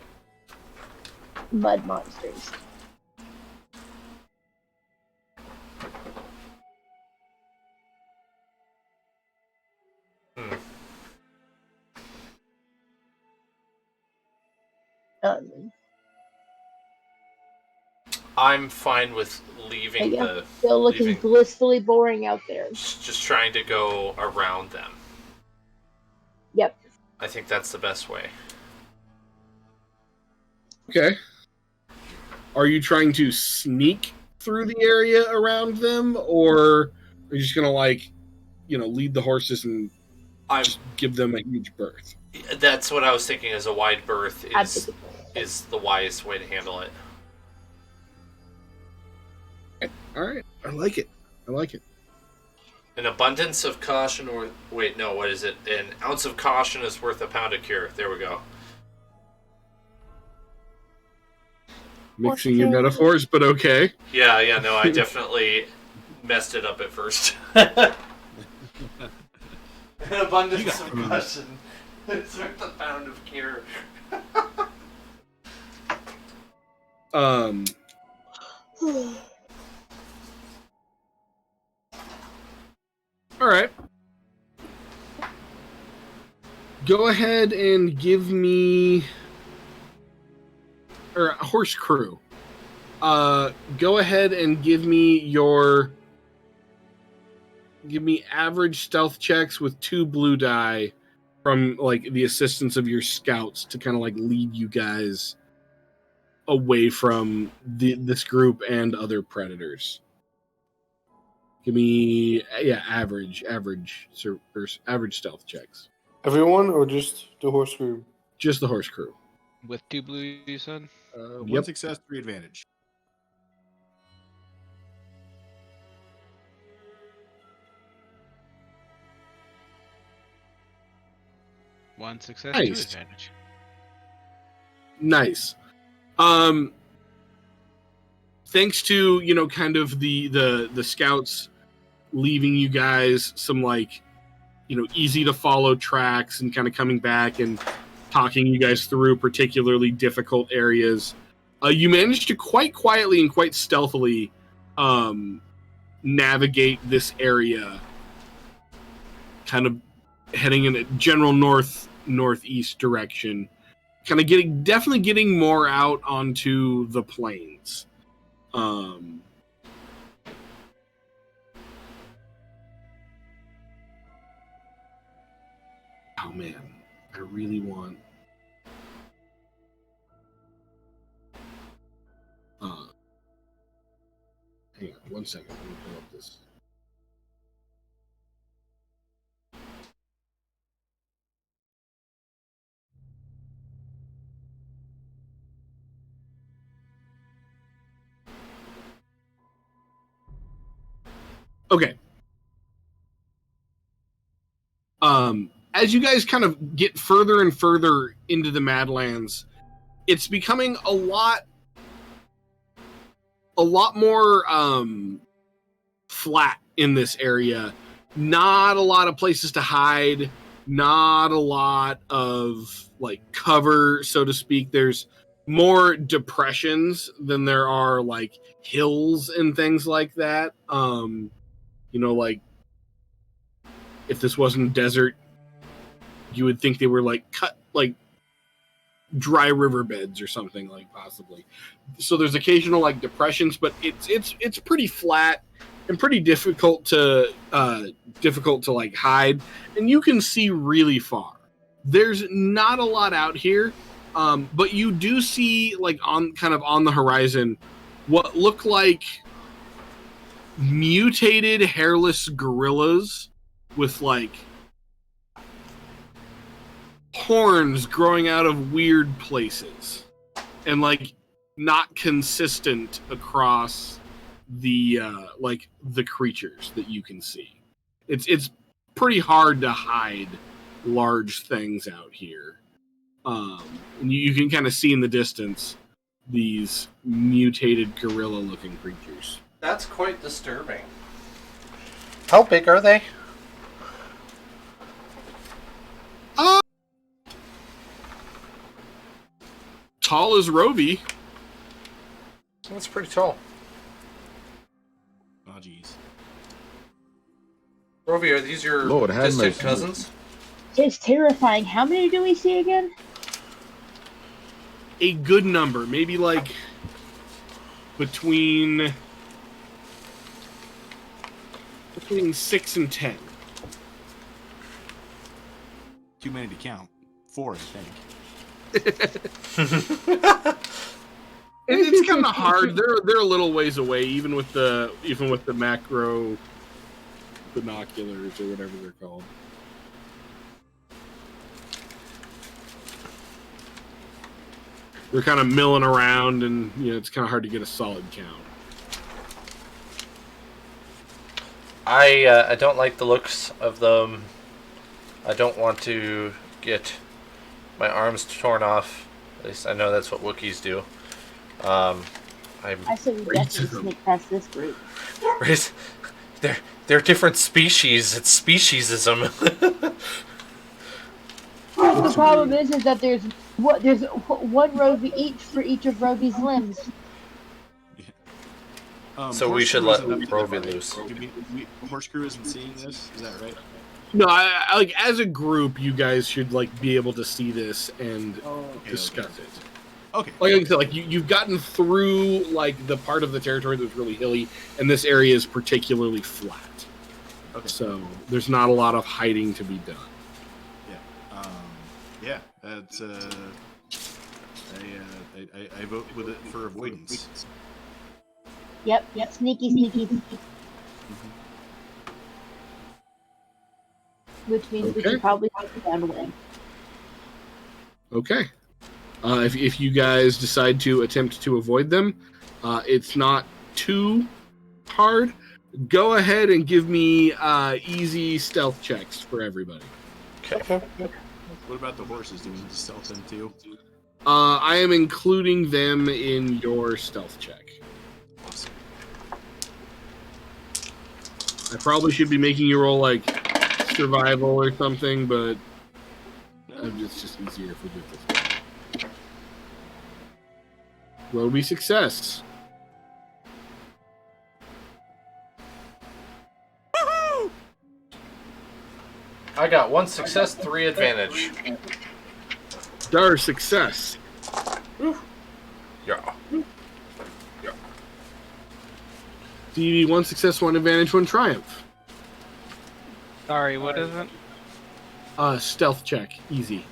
mud monsters. I'm fine with leaving the. Still looking blissfully boring out there. Just trying to go around them. Yep. I think that's the best way. Okay. Are you trying to sneak through the area around them, or are you just gonna lead the – horses and just give them a huge berth? That's what I was thinking. Is a wide berth is the wisest way to handle it. All right, I like it. An abundance of caution, or wait, no, what is it? An ounce of caution is worth a pound of cure. There we go. Mixing your metaphors, but okay. Yeah, no, I definitely messed it up at first. An abundance of caution is worth a pound of cure. All right. Go ahead and give me, or horse crew. Go ahead and give me average stealth checks with 2 blue die from like the assistance of your scouts to kind of like lead you guys away from this group and other predators. Give me average stealth checks. Everyone or just the horse crew? Just the horse crew. With 2 blue, you said? 1 success, 3 advantage. One success, Nice. 2 advantage. Nice. Thanks to kind of the scouts leaving you guys some easy to follow tracks and kind of coming back and talking you guys through particularly difficult areas. You managed to quite quietly and quite stealthily navigate this area, kind of heading in a general northeast direction, kind of definitely getting more out onto the plains. Oh man, I really want. Hang on 1 second. Let me pull up this. Okay. As you guys kind of get further and further into the Madlands, it's becoming a lot more flat in this area. Not a lot of places to hide, not a lot of cover, so to speak. There's more depressions than there are hills and things like that. If this wasn't a desert, you would think they were cut dry riverbeds or something, like, possibly. So there's occasional like depressions, but it's pretty flat and pretty difficult to like hide, and you can see really far. There's not a lot out here, but you do see, like, on the horizon, what look like mutated hairless gorillas with like horns growing out of weird places and like not consistent across the the creatures that you can see. It's pretty hard to hide large things out here. And you can kind of see in the distance these mutated gorilla looking creatures. That's quite disturbing. How big are they? Tall as Roby. That's pretty tall. Oh, jeez. Roby, are these your distant cousins? It's terrifying. How many do we see again? A good number, maybe like between 6 and 10. Too many to count. 4, I think. It's kind of hard. They're a little ways away, even with the macro binoculars or whatever they're called. They're kind of milling around, and it's kind of hard to get a solid count. I don't like the looks of them. I don't want to get my arms torn off. At least I know that's what Wookiees do. I said we definitely sneak past this group. They're different species. It's speciesism. The problem is that there's one Roby each for each of Roby's limbs. So we should let Roby loose. Horse Crew isn't seeing this, is that right? No, I like, as a group, you guys should like be able to see this and discuss it. Okay. Like I said, like you've gotten through like the part of the territory that was really hilly, and this area is particularly flat. Okay. So there's not a lot of hiding to be done. Yeah. That's I vote with it for avoidance. Yep. Sneaky. Mm-hmm. Which means we should probably take it down away. Okay. If you guys decide to attempt to avoid them, it's not too hard. Go ahead and give me easy stealth checks for everybody. Okay. What about the horses? Do we need to stealth them too? I am including them in your stealth check. Awesome. I probably should be making you roll like survival or something, but it's just easier if we do it this way. Roby success. I got 1 success, 3 advantage. Star success. Yeah. DV 1 success, 1 advantage, 1 triumph. Sorry, what is it? Stealth check, easy.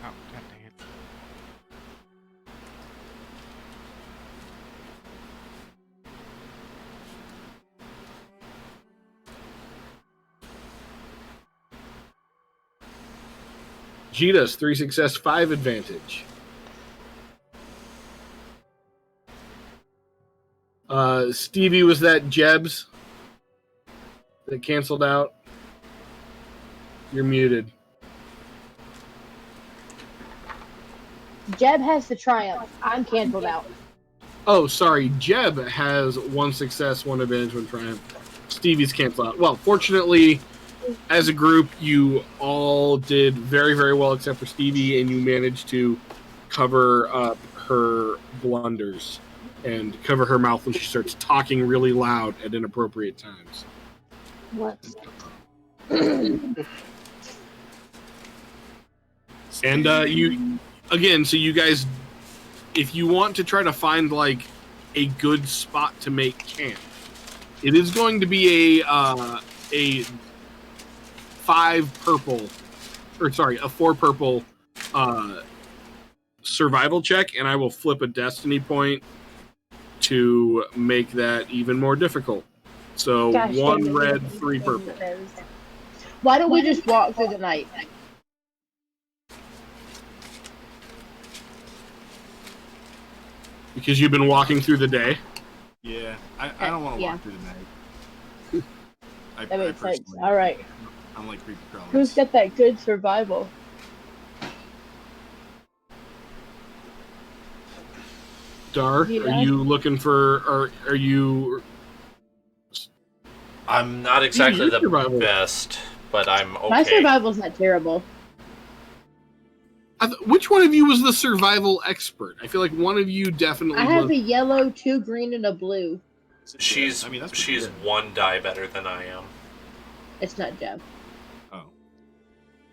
Oh, god dang it. Jitas 3 success, 5 advantage. Stevie, was that Jebs that canceled out? You're muted. Jeb has the triumph. I'm canceled out. Oh, sorry. Jeb has 1 success, 1 advantage, 1 triumph. Stevie's canceled out. Well, fortunately, as a group, you all did very, very well except for Stevie, and you managed to cover up her blunders and cover her mouth when she starts talking really loud at inappropriate times. What? And you again, so you guys, if you want to try to find like a good spot to make camp, it is going to be a 4 purple survival check, and I will flip a destiny point to make that even more difficult. So Gosh, 1 dang it. red, 3 purple. Why don't we just walk through the night? Because you've been walking through the day. Yeah, I don't want to Yeah. walk through the night. That makes sense. personally- All right. I'm like creepy crawlers. Who's got that good survival? Dar, Yeah. are you looking for? Are you? I'm not exactly your the survival. best, but I'm okay. My survival's not terrible. Which one of you was the survival expert? I feel like one of you definitely. I have was. a yellow, 2 green, and a blue. She's that's pretty she's good. 1 die better than I am. It's not Jeb. Oh,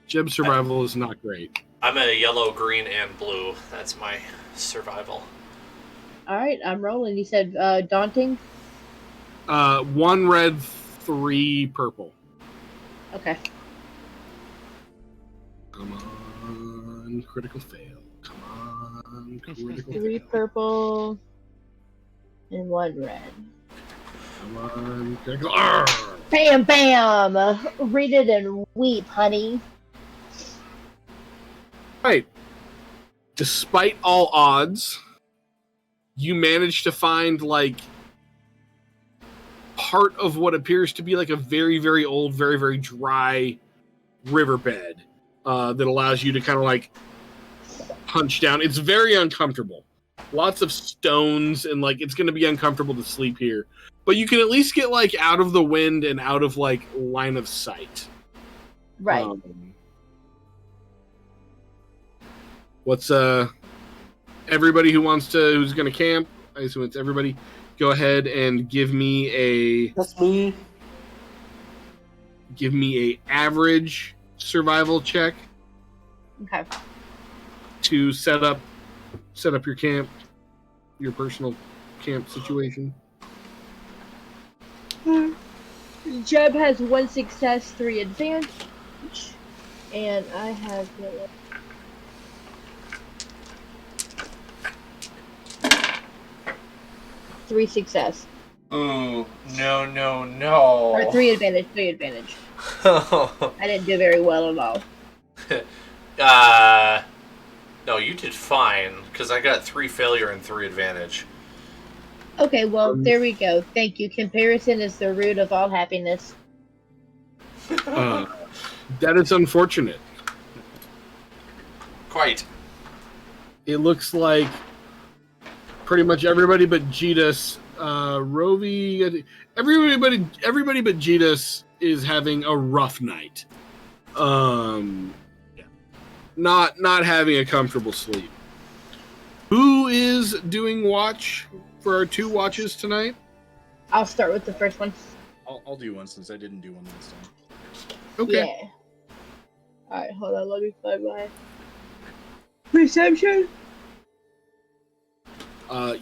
Jeb's survival is not great. I'm a yellow, green, and blue. That's my survival. All right, I'm rolling. You said daunting? 1 red, 3 purple. Okay. Come on, critical fail. Come on, critical 3 fail. purple and 1 red. Come on, critical. Arrgh! Bam, bam! Read it and weep, honey. Right. Despite all odds, you manage to find like part of what appears to be like a very, very old, very, very dry riverbed that allows you to kind of like punch down. It's very uncomfortable. Lots of stones, and like it's going to be uncomfortable to sleep here. But you can at least get like out of the wind and out of like line of sight. Right. What's everybody who's going to camp? I assume it's everybody. Go ahead and give me a That's me. average survival check Okay. to set up your camp, your personal camp situation. Jeb has 1 success, 3 advantage, and I have yellow. Three success. Ooh, no. Or 3 advantage, 3 advantage. I didn't do very well at all. No, you did fine, because I got 3 failure and 3 advantage. Okay, well, there we go. Thank you. Comparison is the root of all happiness. That is unfortunate. Quite. It looks like pretty much everybody but Jetus, Rovi, everybody but Jetus is having a rough night. Not having a comfortable sleep. Who is doing watch for our 2 watches tonight? I'll start with the first one. I'll do one since I didn't do one last time. Okay. Yeah. Alright, hold on. Let me find my perception. Oh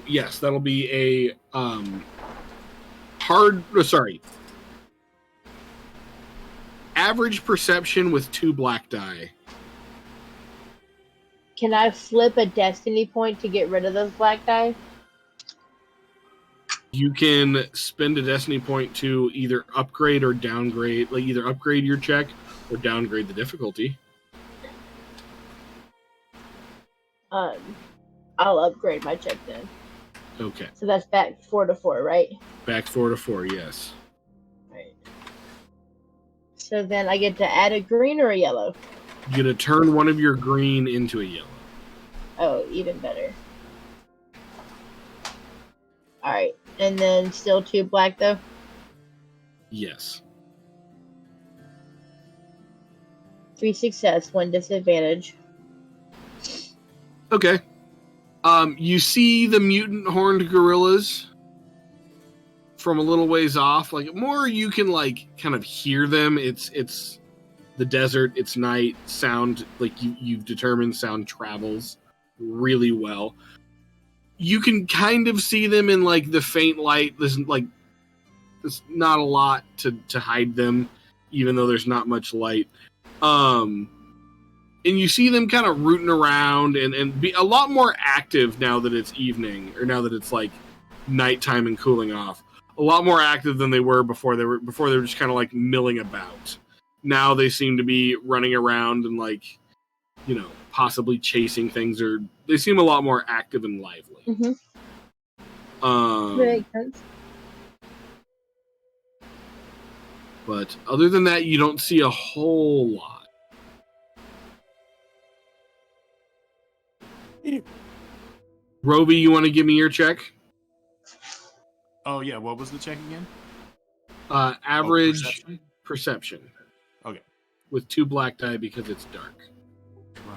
yes, that'll be a average perception with 2 black die. Can I flip a destiny point to get rid of those black die? You can spend a destiny point to either upgrade or downgrade, like either upgrade your check or downgrade the difficulty. I'll upgrade my check then. Okay. So that's back 4 to 4, right? Back 4 to 4, yes. Right. So then I get to add a green or a yellow? You get to turn one of your green into a yellow. Oh, even better. Alright. And then still 2 black though? Yes. 3 success, 1 disadvantage. Okay. You see the mutant horned gorillas from a little ways off. Like more, you can like kind of hear them. It's the desert. It's night. Sound like you've determined sound travels really well. You can kind of see them in like the faint light. There's not a lot to hide them, even though there's not much light. And you see them kind of rooting around and be a lot more active now that it's evening, or now that it's like nighttime and cooling off. A lot more active than they were before. They were just kind of like milling about. Now they seem to be running around and like, possibly chasing things, or they seem a lot more active and lively. Makes sense. But other than that, you don't see a whole lot. Roby, you want to give me your check? Oh yeah, what was the check again? Average perception. Okay. With 2 black die because it's dark. Right.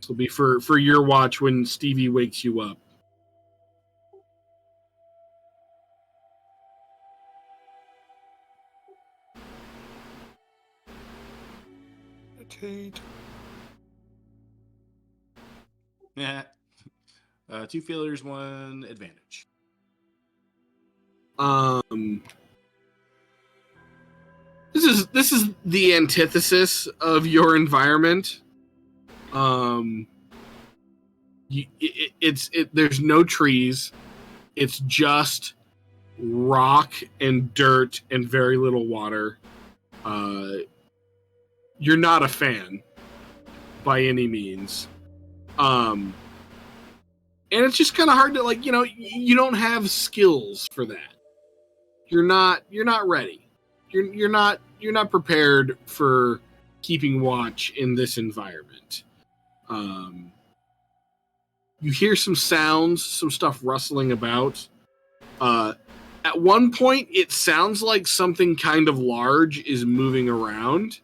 This will be for your watch when Stevie wakes you up. Yeah. 2 failures, 1 advantage. This is the antithesis of your environment. There's no trees. It's just rock and dirt and very little water. You're not a fan by any means. And it's just kind of hard to you don't have skills for that. You're not ready. You're not prepared for keeping watch in this environment. You hear some sounds, some stuff rustling about. At one point, it sounds like something kind of large is moving around,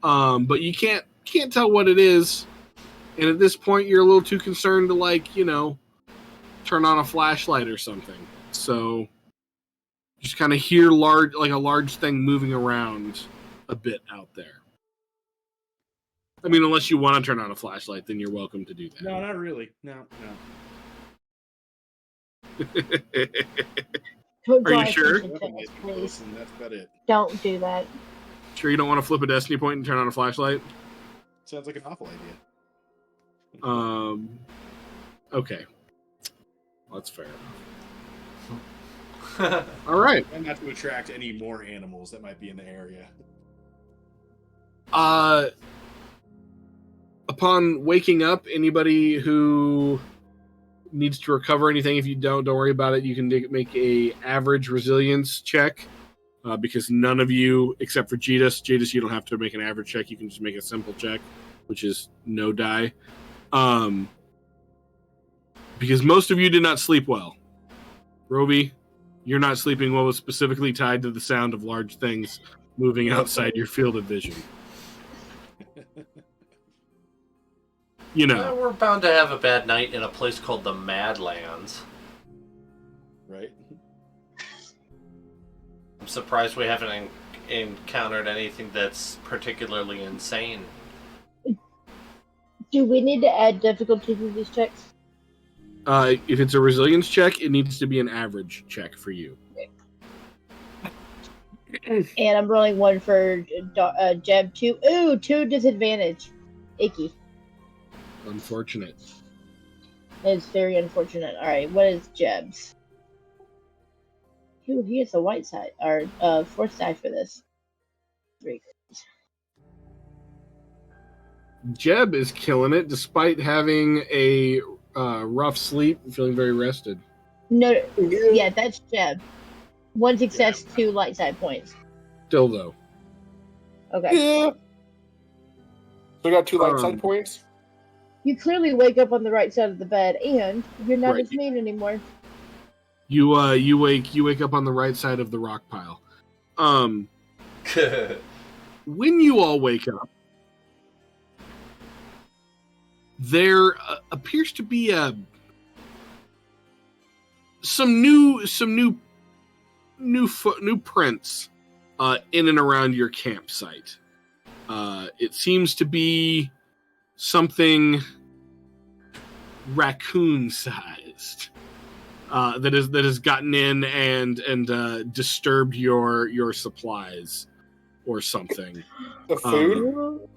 but you can't tell what it is. And at this point, you're a little too concerned to turn on a flashlight or something. So just kind of hear a large thing moving around a bit out there. I mean, unless you want to turn on a flashlight, then you're welcome to do that. No, not really. No. Are you sure? Please. And that's about it. Don't do that. Sure you don't want to flip a destiny point and turn on a flashlight? Sounds like an awful idea. Okay. Well, that's fair enough. All right. And not to attract any more animals that might be in the area. Upon waking up, anybody who needs to recover anything, if you don't worry about it. You can make a average resilience check, because none of you, except for Jedus, you don't have to make an average check. You can just make a simple check, which is no die. Because most of you did not sleep well. Roby, you're not sleeping well, was specifically tied to the sound of large things moving outside your field of vision. Well, we're bound to have a bad night in a place called the Madlands. Right. I'm surprised we haven't encountered anything that's particularly insane. Do we need to add difficulty to these checks? If it's a resilience check, it needs to be an average check for you. And I'm rolling 1 for Jeb 2. Ooh, 2 disadvantage. Icky. Unfortunate. It's very unfortunate. Alright, what is Jeb's? Ooh, he has a white side, or 4th die for this. 3. Jeb is killing it despite having a rough sleep and feeling very rested. No, yeah, that's Jeb. 1 success, 2 light side points. Still though. Okay. Yeah. So I got 2 light side points. You clearly wake up on the right side of the bed, and you're not Right. as mean anymore. You wake up on the right side of the rock pile. When you all wake up, there appears to be some new new prints in and around your campsite. It seems to be something raccoon-sized that has gotten in and disturbed your supplies or something. The food?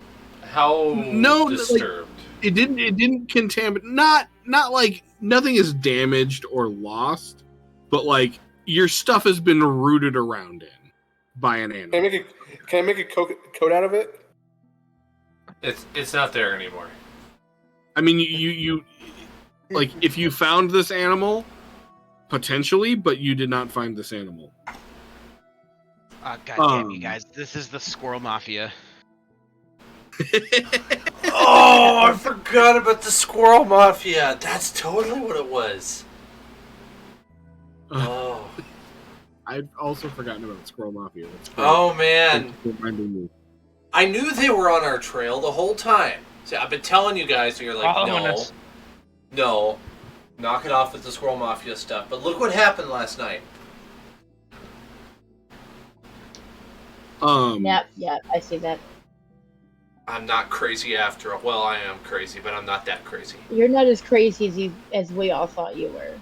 How No, disturbed? It didn't contaminate. Not like nothing is damaged or lost, but like your stuff has been rooted around in by an animal. Can I make a coat out of it? It's not there anymore. I mean, you like if you found this animal, potentially, but you did not find this animal. God damn you guys! This is the Squirrel Mafia. Oh, I forgot about the Squirrel Mafia. That's totally what it was. Oh. I've also forgotten about Squirrel Mafia. That's great. Oh, man. Thanks for reminding me. I knew they were on our trail the whole time. See, I've been telling you guys, and you're like, no, knock it off with the Squirrel Mafia stuff. But look what happened last night. Yep, I see that. I'm not crazy after all. Well, I am crazy, but I'm not that crazy. You're not as crazy as we all thought you were.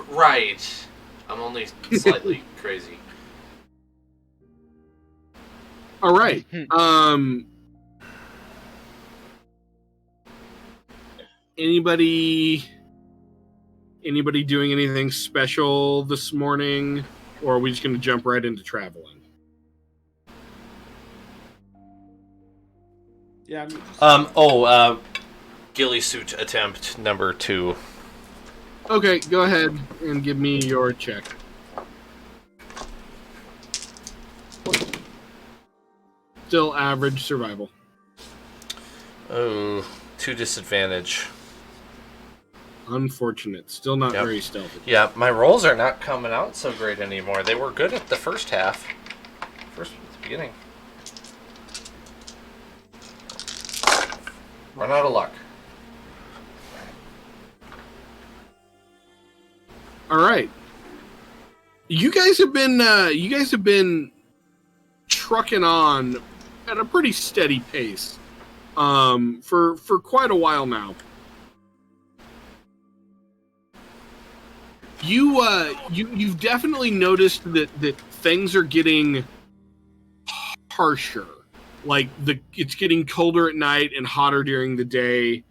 Right. I'm only slightly crazy. All right. Anybody doing anything special this morning, or are we just going to jump right into traveling? Yeah. Ghillie suit attempt number 2. Okay, go ahead and give me your check. Still average survival. Oh, 2 disadvantage. Unfortunate. Still not very stealthy. Yeah, my rolls are not coming out so great anymore. They were good at the first half. At the beginning. Run out of luck. All right. You guys have been trucking on at a pretty steady pace for quite a while now. You've definitely noticed that things are getting harsher. Like it's getting colder at night and hotter during the day.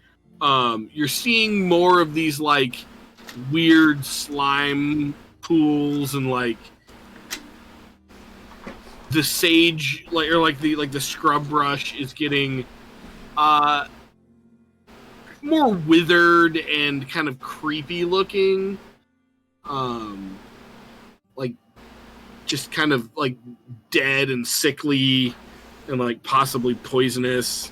You're seeing more of these like weird slime pools and like the sage the scrub brush is getting more withered and kind of creepy looking. Like just kind of like dead and sickly and like possibly poisonous.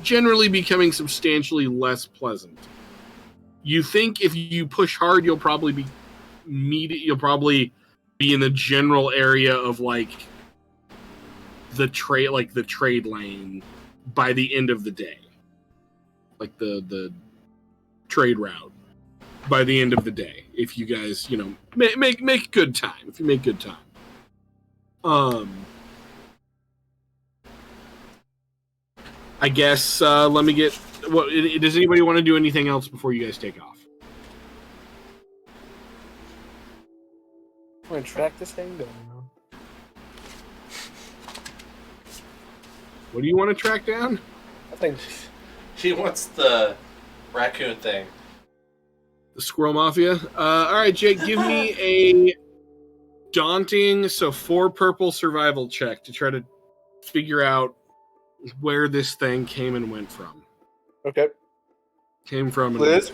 Generally becoming substantially less pleasant. You think if you push hard, you'll probably be in the general area of like the trade lane by the end of the day, like the trade route by the end of the day. If you guys, make good time. If you make good time. I guess let me get. Does anybody want to do anything else before you guys take off? I'm gonna track this thing down. What do you want to track down? I think He wants the raccoon thing. The Squirrel Mafia. All right, Jake, give me a daunting 4 purple survival check to try to figure out where this thing came and went from. Okay. Came from Liz.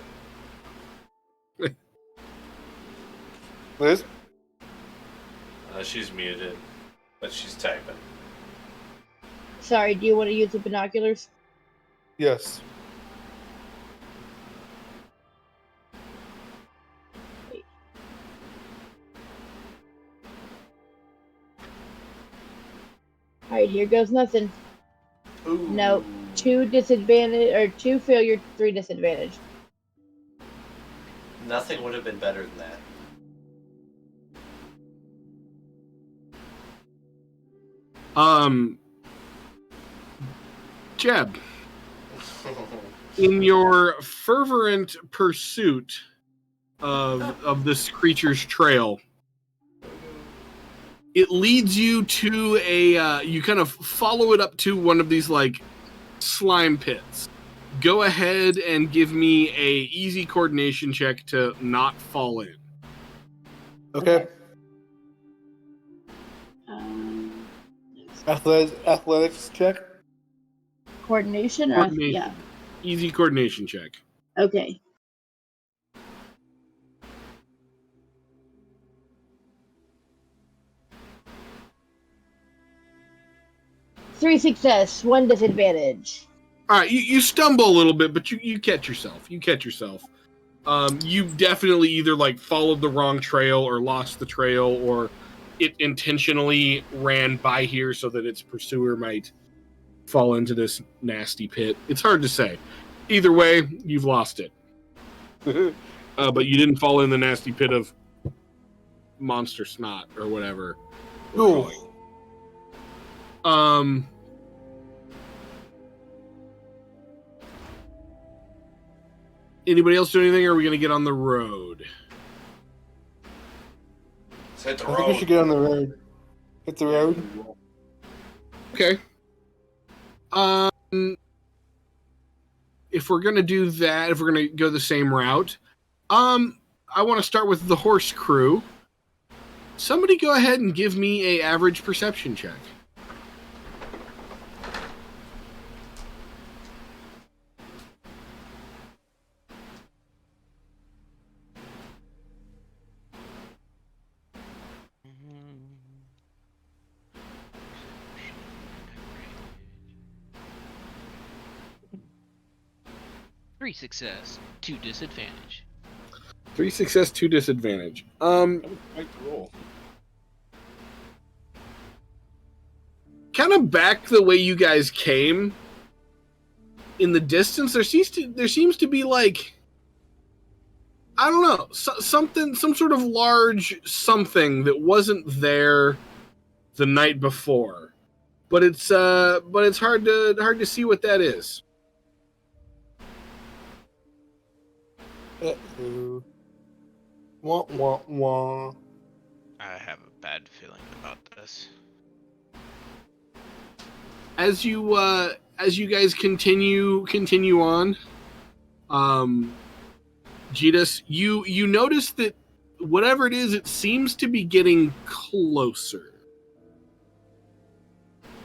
Liz. She's muted, but she's typing. Sorry, do you want to use the binoculars? Yes. Alright, here goes nothing. Ooh. Nope. 2 disadvantage, or 2 failure, 3 disadvantage. Nothing would have been better than that. Jeb, in your fervent pursuit of this creature's trail, it leads you to you kind of follow it up to one of these like slime pits. Go ahead and give me a easy coordination check to not fall in. Okay. Athletics check. Coordination? Yeah. Easy coordination check. Okay. Three success, one disadvantage. All right, you stumble a little bit, but you catch yourself. You definitely either like followed the wrong trail or lost the trail, or it intentionally ran by here so that its pursuer might fall into this nasty pit. It's hard to say. Either way, you've lost it. But you didn't fall in the nasty pit of monster snot or whatever. Ooh. Anybody else do anything, or are we going to get on the road? Let's hit the I think we road. should get on the road. Hit the road. Okay. If we're going to do that, if we're going to go the same route, I want to start with the horse crew. Somebody go ahead and give me a average perception check. Three success, 2 disadvantage. 3 success, 2 disadvantage. Quite the roll. Kind of back the way you guys came. In the distance, there seems to be like, I don't know, some sort of large something that wasn't there the night before, but it's hard to see what that is. Wah, wah, wah. I have a bad feeling about this. As you guys continue on, Jitas, you notice that whatever it is, it seems to be getting closer.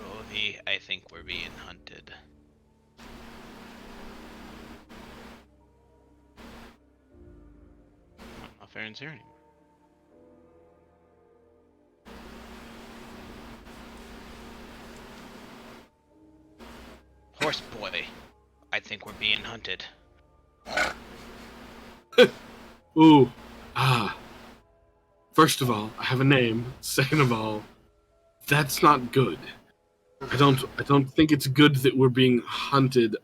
Rovi, I think we're being hunted. Not fair and here anymore. Horse boy, I think we're being hunted. Ooh, First of all, I have a name. Second of all, that's not good. I don't think it's good that we're being hunted.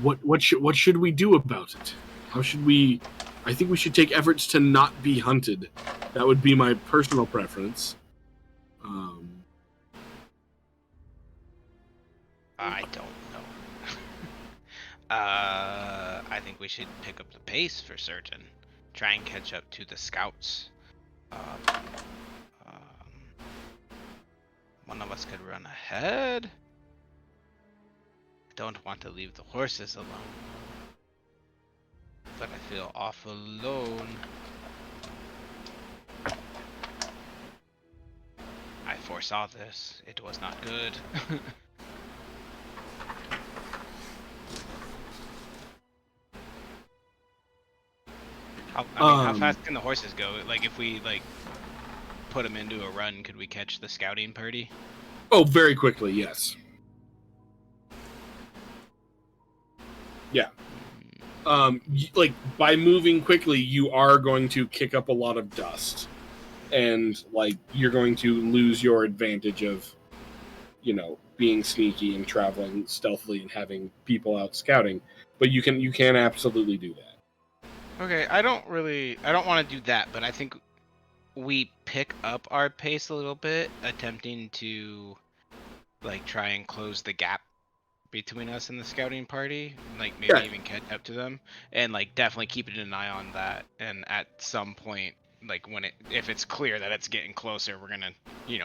What should we do about it? How should we? I think we should take efforts to not be hunted. That would be my personal preference. I don't know. I think we should pick up the pace for certain. Try and catch up to the scouts. One of us could run ahead. I don't want to leave the horses alone. But I feel awful alone. I foresaw this. It was not good. How fast can the horses go? Like, if we put them into a run, could we catch the scouting party? Oh, very quickly, yes. Yeah. Like, by moving quickly, you are going to kick up a lot of dust, and like you're going to lose your advantage of, being sneaky and traveling stealthily and having people out scouting. But you can absolutely do that. Okay, I don't want to do that, but I think we pick up our pace a little bit, attempting to like try and close the gap between us and the scouting party, like maybe even catch up to them, and like definitely keeping an eye on that. And at some point, like if it's clear that it's getting closer, we're gonna,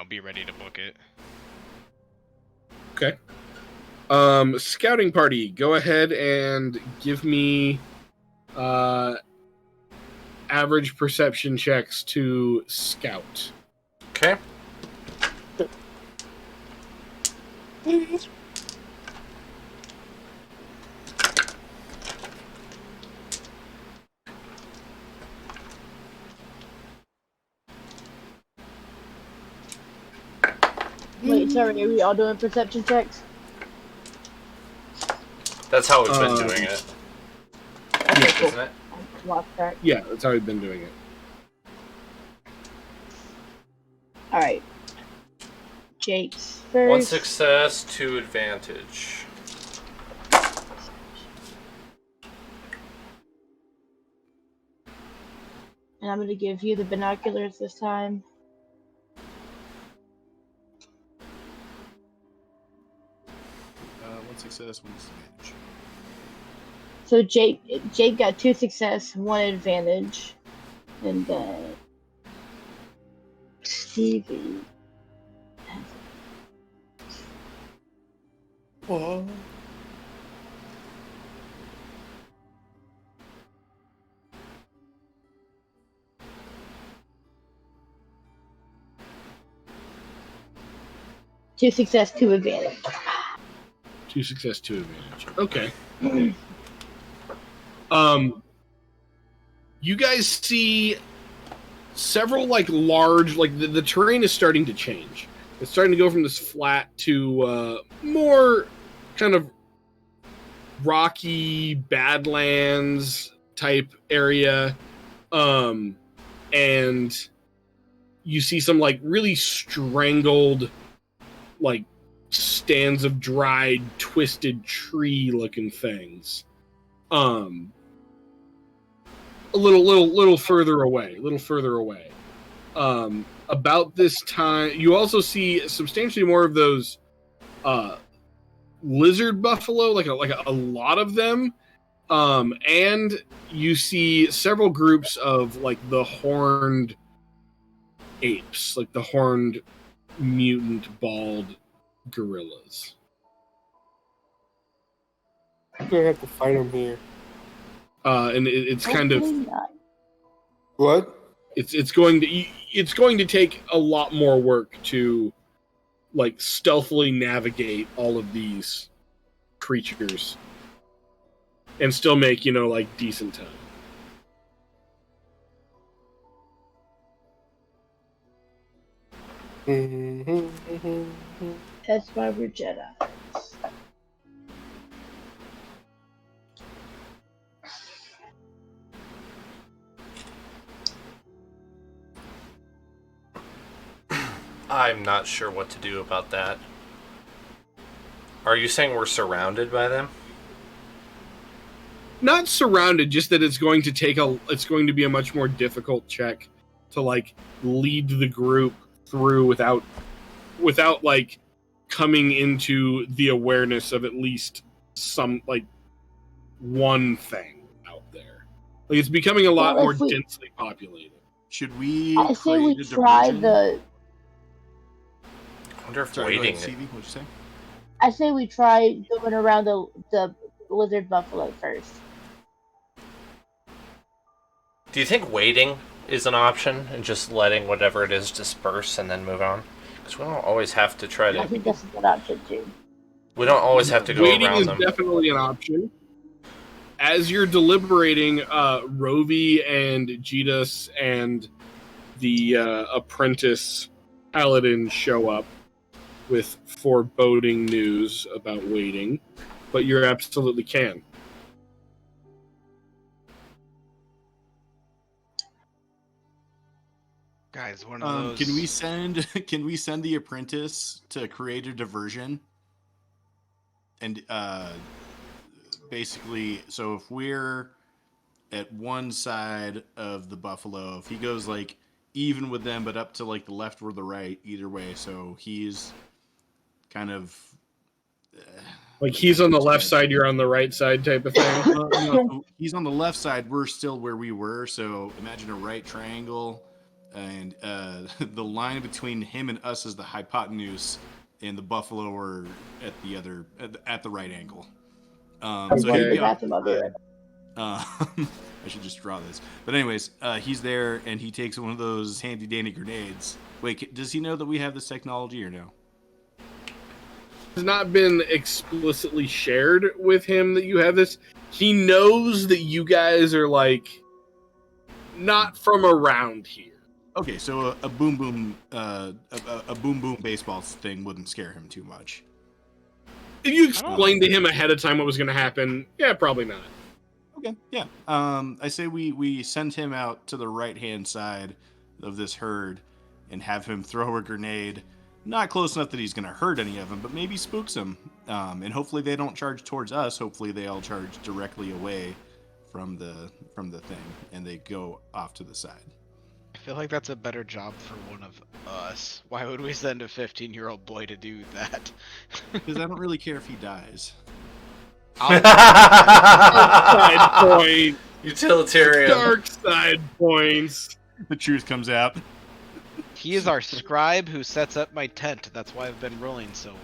be ready to book it. Okay. Scouting party, go ahead and give me average perception checks to scout. Okay. Wait, sorry, are we all doing perception checks? That's how we've been doing it. Okay, cool. Isn't it? Lost track. Yeah, that's how we've been doing it. Alright. Jake's first. 1 success, 2 advantage. And I'm gonna give you the binoculars this time. One success, 1 disadvantage. So Jake got 2 success, 1 advantage. And then Stevie. Whoa. Two success, 2 advantage. 2 success, 2 advantage. Okay. You guys see several large the terrain is starting to change. It's starting to go from this flat to more kind of rocky Badlands type area. And you see some really strangled stands of dried, twisted tree looking things. A little further away. About this time, you also see substantially more of those lizard buffalo, like a lot of them. And you see several groups of the horned apes, the horned mutant bald gorillas. I'm gonna have to fight them here. And it's kind of What? it's going to take a lot more work to stealthily navigate all of these creatures and still make decent time. That's why we're Jedi. I'm not sure what to do about that. Are you saying we're surrounded by them? Not surrounded, just that it's going to be a much more difficult check to lead the group through without coming into the awareness of at least some one thing out there. It's becoming a lot more densely populated. Should we? I say we try the. I wonder if Sorry, waiting. Stevie, what'd you say? I say we try going around the lizard buffalo first. Do you think waiting is an option and just letting whatever it is disperse and then move on? Because we don't always have to try to. I think that's a good option too. We don't always have to go Waiting around is them. definitely an option. As you're deliberating, Rovi and Jitas and the apprentice Paladin show up with foreboding news about waiting, but you absolutely can. Guys, one of those. Can we send the apprentice to create a diversion? And basically, so if we're at one side of the buffalo, if he goes even with them, but up to like the left or the right, either way. So he's kind of like he's on the left side, you're on the right side, type of thing. so he's on the left side. We're still where we were. So imagine a right triangle, and the line between him and us is the hypotenuse, and the buffalo are at the other at the right angle. So he'd be off to the side. I should just draw this. But anyways, he's there, and he takes one of those handy dandy grenades. Wait, does he know that we have this technology or no? Has not been explicitly shared with him that you have this. He knows that you guys are like not from around here. Okay, so a boom boom a boom boom baseball thing wouldn't scare him too much. If you explained to him ahead of time what was going to happen, yeah, probably not. Okay, yeah. I say we send him out to the right-hand side of this herd and have him throw a grenade. Not close enough that he's going to hurt any of them, but maybe spooks them. And hopefully they don't charge towards us. Hopefully they all charge directly away from the thing, and they go off to the side. I feel like that's a better job for one of us. Why would we send a 15-year-old boy to do that? Because I don't really care if he dies. Side point. Utilitarian. Dark side points. The truth comes out. He is our scribe who sets up my tent. That's why I've been rolling so well.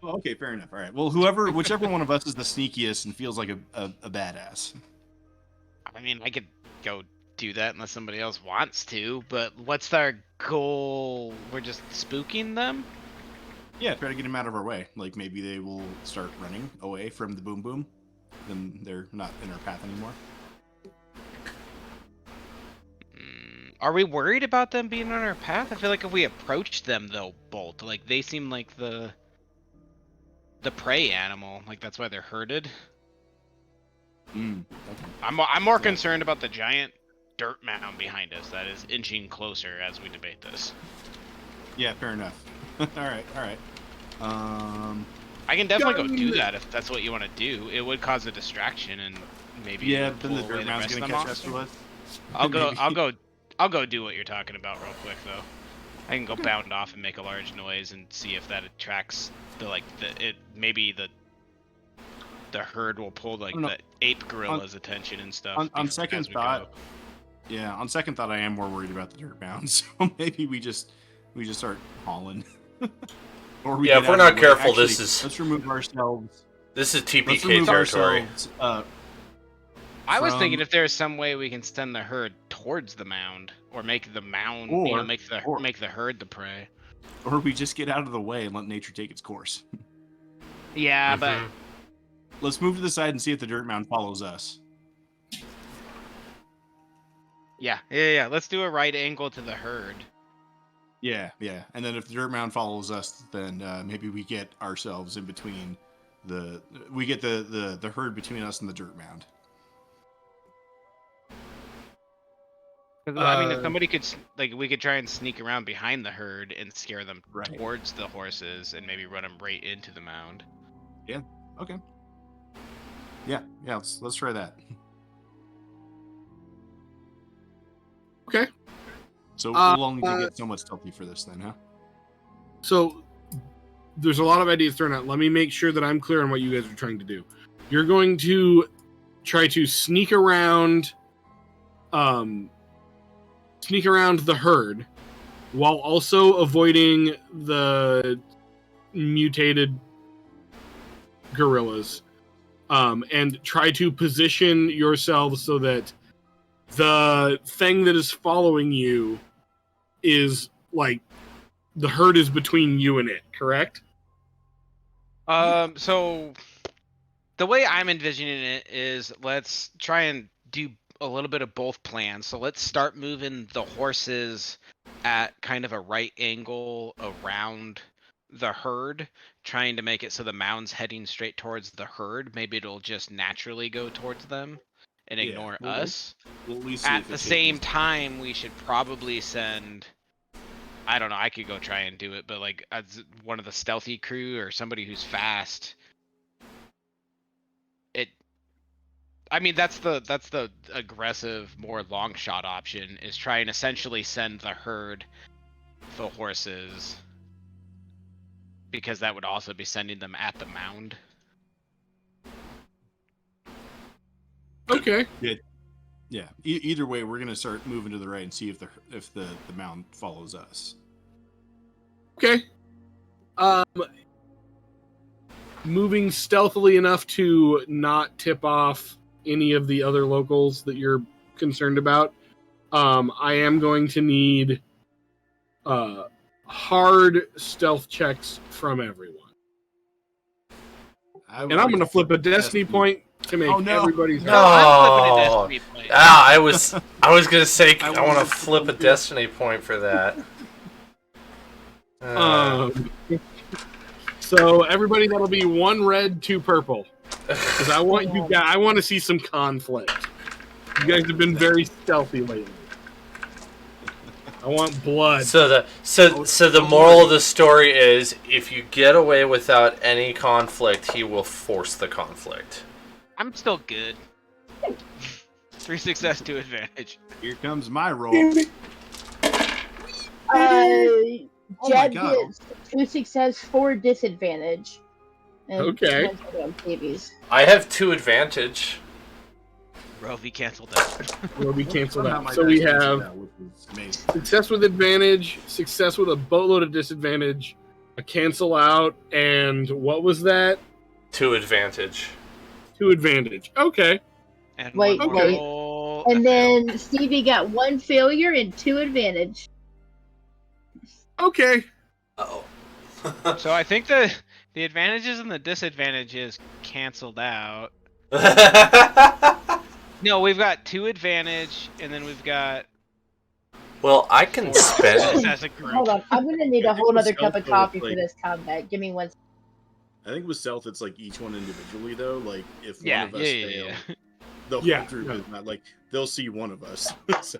Well, okay, fair enough. All right. Well, whichever one of us is the sneakiest and feels like a badass. I mean, I could go do that unless somebody else wants to, but what's our goal? We're just spooking them? Yeah, try to get them out of our way. Like maybe they will start running away from the boom boom. Then they're not in our path anymore. Are we worried about them being on our path? I feel like if we approach them, they'll bolt. Like they seem like the prey animal. Like that's why they're herded. Okay. I'm more concerned about the giant dirt mound behind us that is inching closer as we debate this. Yeah, fair enough. all right. I can definitely go do that if that's what you want to do. It would cause a distraction and maybe yeah, pull then the away dirt mound's rest gonna of them catch us off. with. I'll go do what you're talking about real quick though. I can go bound off and make a large noise and see if that attracts maybe the herd will pull like the ape gorilla's attention and stuff. On second thought, on second thought, I am more worried about the dirt mound. So maybe we just start hauling. Or if we're not careful, actually, let's remove ourselves. This is TPK territory. I was thinking if there's some way we can send the herd towards the mound, or make the mound, make the herd the prey. Or we just get out of the way and let nature take its course. Yeah, but let's move to the side and see if the dirt mound follows us. Yeah. Let's do a right angle to the herd. Yeah. And then if the dirt mound follows us, then maybe we get ourselves in between the herd between us and the dirt mound. I mean, if somebody could, we could try and sneak around behind the herd and scare them towards the horses, and maybe run them right into the mound. Yeah. Okay. Yeah. Let's try that. Okay. So we'll only get so much stealthy for this, then, huh? So there's a lot of ideas thrown out. Let me make sure that I'm clear on what you guys are trying to do. You're going to try to sneak around the herd while also avoiding the mutated gorillas, and try to position yourselves so that the thing that is following you is like the herd is between you and it, correct? So the way I'm envisioning it is let's try and do a little bit of both plans. So let's start moving the horses at kind of a right angle around the herd, trying to make it so the mound's heading straight towards the herd. Maybe it'll just naturally go towards them and ignore us. At the same time, we should probably send, I don't know, I could go try and do it, but like as one of the stealthy crew or somebody who's fast, I mean, that's the aggressive, more long shot option, is try and essentially send the herd, the horses, because that would also be sending them at the mound. Okay. Yeah. Either way, we're gonna start moving to the right and see if the mound follows us. Okay. Moving stealthily enough to not tip off any of the other locals that you're concerned about. I am going to need hard stealth checks from everyone. And I'm going to flip a destiny point to make everybody's. No. I'm flipping a destiny point. I was gonna say I want to flip a destiny point for that. So everybody, that'll be 1 red, 2 purple. Because I want you guys. I want to see some conflict. You guys have been very stealthy lately. I want blood. So the moral of the story is, if you get away without any conflict, he will force the conflict. I'm still good. 3 success, 2 advantage. Here comes my roll. Jed gets 2 success, 4 disadvantage. And Okay. I have 2 advantage. Rovi canceled out. Rovi canceled Somehow out. my So dice we canceled have out, which is amazing. success with advantage, success with a boatload of disadvantage, a cancel out, and what was that? 2 advantage. 2 advantage. Okay. And Wait, one more wait. roll. And then Stevie got 1 failure and 2 advantage. Okay. Uh-oh. So I think the advantages and the disadvantages canceled out. No, we've got 2 advantage, and then we've got. Well, I can spend. As a group. Hold on, I'm gonna need a whole other cup of Stealth, coffee for like- this combat. Give me 1 second. I think with stealth, it's like each one individually though. Like if Yeah, one of us yeah. fail, the Yeah, whole group yeah. is not like they'll see one of us. So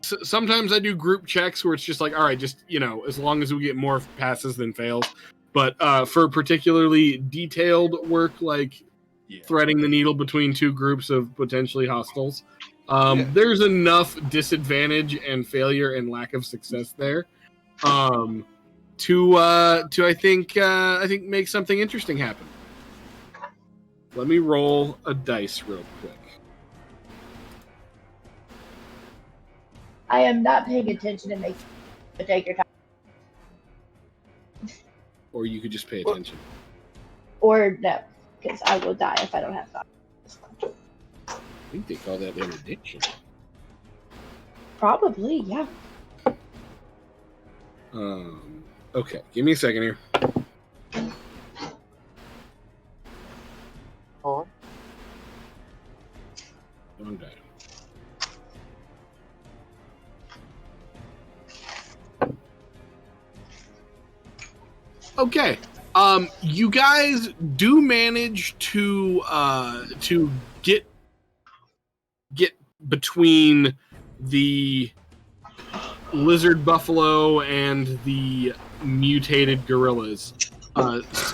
Sometimes I do group checks where it's just like, all right, just, as long as we get more passes than fails. But for particularly detailed work, like yeah. threading the needle between 2 groups of potentially hostiles, there's enough disadvantage and failure and lack of success there to I think make something interesting happen. Let me roll a dice real quick. I am not paying attention to make. But take your time. Or you could just pay attention. Or no, because I will die if I don't have time. I think they call that interdiction. Probably, yeah. Okay, give me a second here. Oh. One die. Okay. You guys do manage to get between the lizard buffalo and the mutated gorillas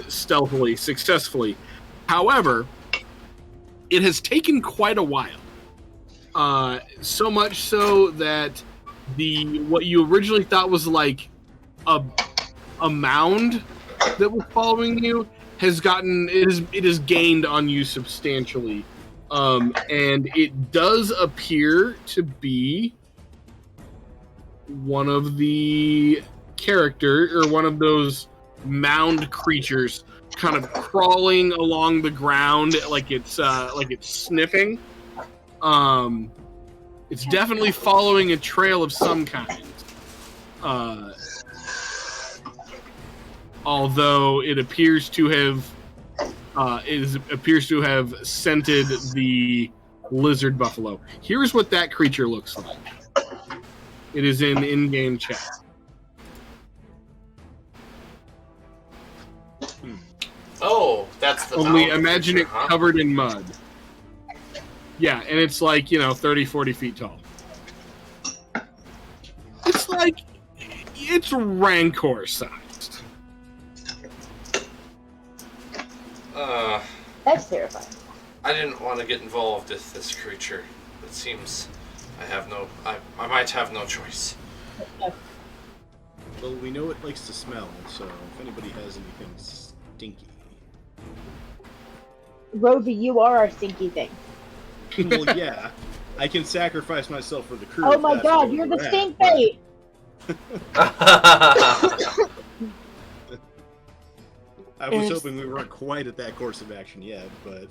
stealthily, successfully. However, it has taken quite a while. So much so that what you originally thought was like a mound that was following you has gained on you substantially, and it does appear to be one of the one of those mound creatures kind of crawling along the ground like it's sniffing. It's definitely following a trail of some kind. Although it appears to have scented the lizard buffalo. Here's what that creature looks like. It is in-game chat. Oh, that's the Only mound imagine creature, it huh? covered in mud. Yeah, and it's like, 30, 40 feet tall. It's Rancor sized. That's terrifying. I didn't want to get involved with this creature. It seems I might have no choice. Well, we know it likes to smell, so if anybody has anything stinky. Roby, you are our stinky thing. Well, yeah. I can sacrifice myself for the crew. Oh if my that's god, where you're the we're at, stink but- bait! I was hoping we weren't quite at that course of action yet, but...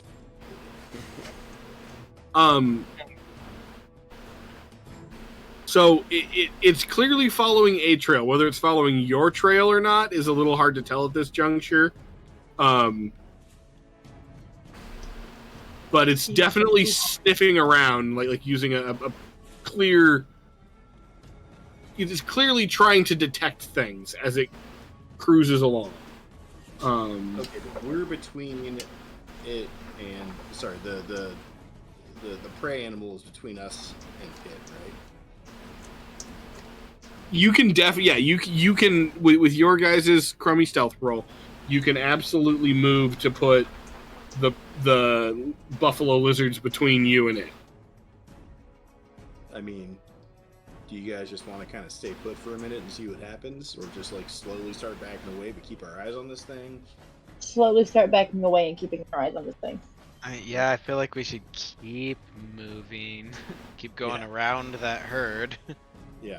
So it's clearly following a trail. Whether it's following your trail or not is a little hard to tell at this juncture. But it's definitely sniffing around, like using a clear. It is clearly trying to detect things as it cruises along. Okay, but we're between it and the prey animal is between us and it, right? You can you can with your guys' crummy stealth roll, you can absolutely move to put the buffalo lizards between you and it. I mean, do you guys just want to kind of stay put for a minute and see what happens, or just like slowly start backing away but keep our eyes on this thing? Slowly start backing away and keeping our eyes on this thing. Yeah, I feel like we should keep moving. Keep going around that herd. Yeah.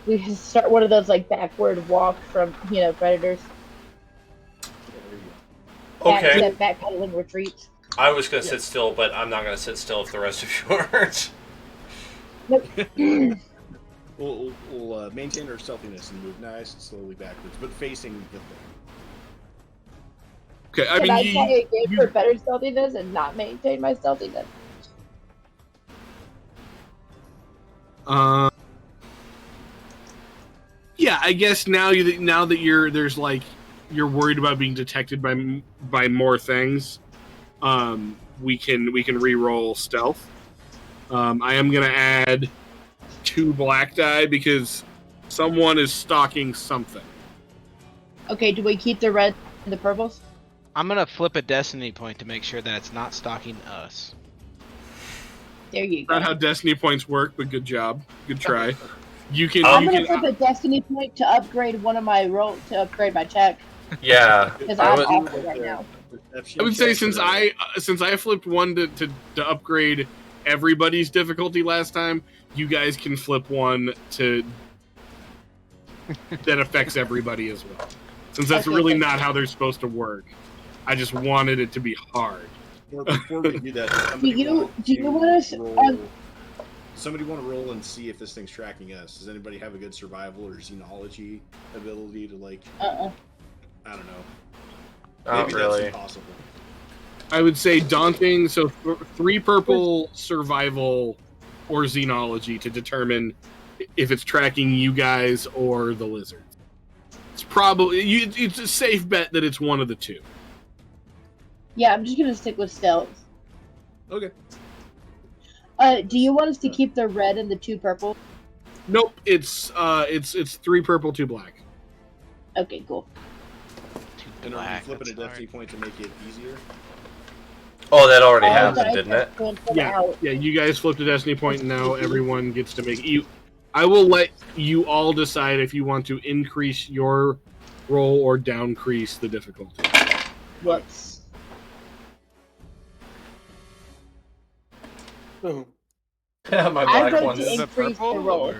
We can start one of those like backward walk from predators. Okay. Backpedaling retreats. I was gonna sit still, but I'm not gonna sit still if the rest of you aren't. Nope. We'll maintain our stealthiness and move nice and slowly backwards, but facing the thing. Okay, I Can mean, I play a game for better stealthiness and not maintain my stealthiness? Yeah, I guess now that you're worried about being detected by more things, we can re-roll stealth. I am gonna add 2 black die because someone is stalking something. Okay, do we keep the red and the purples? I'm gonna flip a destiny point to make sure that it's not stalking us. There you go. Not how destiny points work, but good job, good try. You can. I'm gonna flip a destiny point to upgrade one of my to upgrade my check Yeah. because I'm awful right now. I would say since I flipped one to upgrade everybody's difficulty last time, you guys can flip one to that affects everybody as well. Since that's really not how they're supposed to work. I just wanted it to be hard. Before we do that, somebody want to roll and see if this thing's tracking us? Does anybody have a good survival or xenology ability to I don't know. Not Maybe really. that's impossible. I would say daunting. So 3 purple survival or xenology to determine if it's tracking you guys or the lizard. It's probably it's a safe bet that it's one of the 2. Yeah, I'm just gonna stick with stealth. Okay. Do you want us to keep the red and the 2 purple? Nope. It's 3 purple, 2 black. Okay, cool. And are you flipping a destiny point to make it easier? Oh, that already happened, didn't it? Yeah. You guys flipped a destiny point, and now everyone gets to make you. I will let you all decide if you want to increase your roll or downcrease the difficulty. Whoops. Yeah, my I'm black going ones. to increase the roll.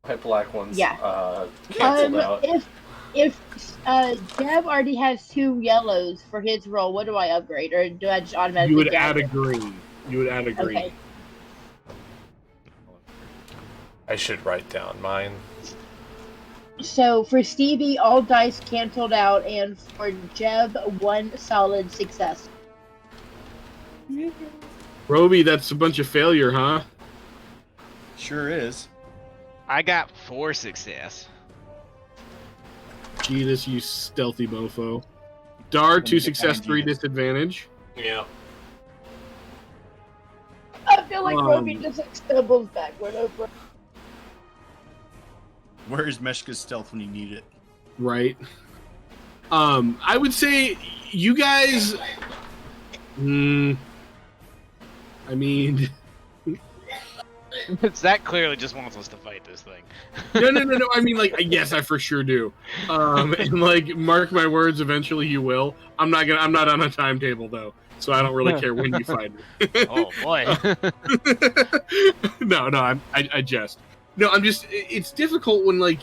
My black ones. Yeah. Canceled out. If Deb already has 2 yellows for his roll, what do I upgrade, or do I just automatically? You would add a green. Okay. I should write down mine. So for Stevie, all dice canceled out, and for Jeb, 1 solid success. Roby, that's a bunch of failure, huh? Sure is. I got 4 success. Jesus, you stealthy mofo. Dar, 2 success, 3 disadvantage. Yeah. I feel like Roby just like stumbles backward over. Where is Meshka's stealth when you need it? Right. I would say you guys. I mean, Zach clearly just wants us to fight this thing. no. I mean, like, yes, I for sure do. And like, mark my words, eventually you will. I'm not on a timetable though, so I don't really care when you fight me. Oh boy. No, I jest. No, I'm just. It's difficult when like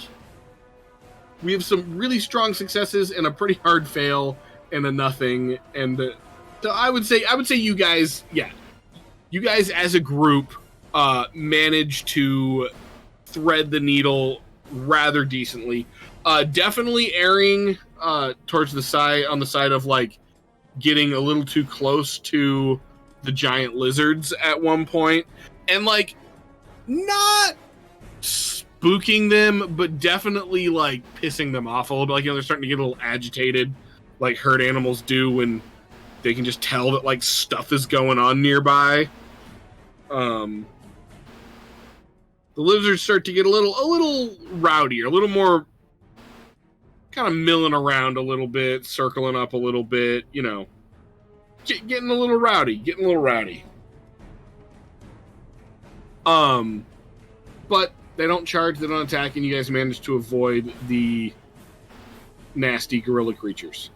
we have some really strong successes and a pretty hard fail and a nothing, and so I would say you guys, you guys as a group manage to thread the needle rather decently. Definitely erring towards the side of like getting a little too close to the giant lizards at one point, and like not spooking them, but definitely like pissing them off a little bit. Like, they're starting to get a little agitated, like herd animals do when they can just tell that like stuff is going on nearby. The lizards start to get a little rowdier, a little more kind of milling around a little bit, circling up a little bit, getting a little rowdy. But they don't charge, they don't attack, and you guys manage to avoid the nasty gorilla creatures.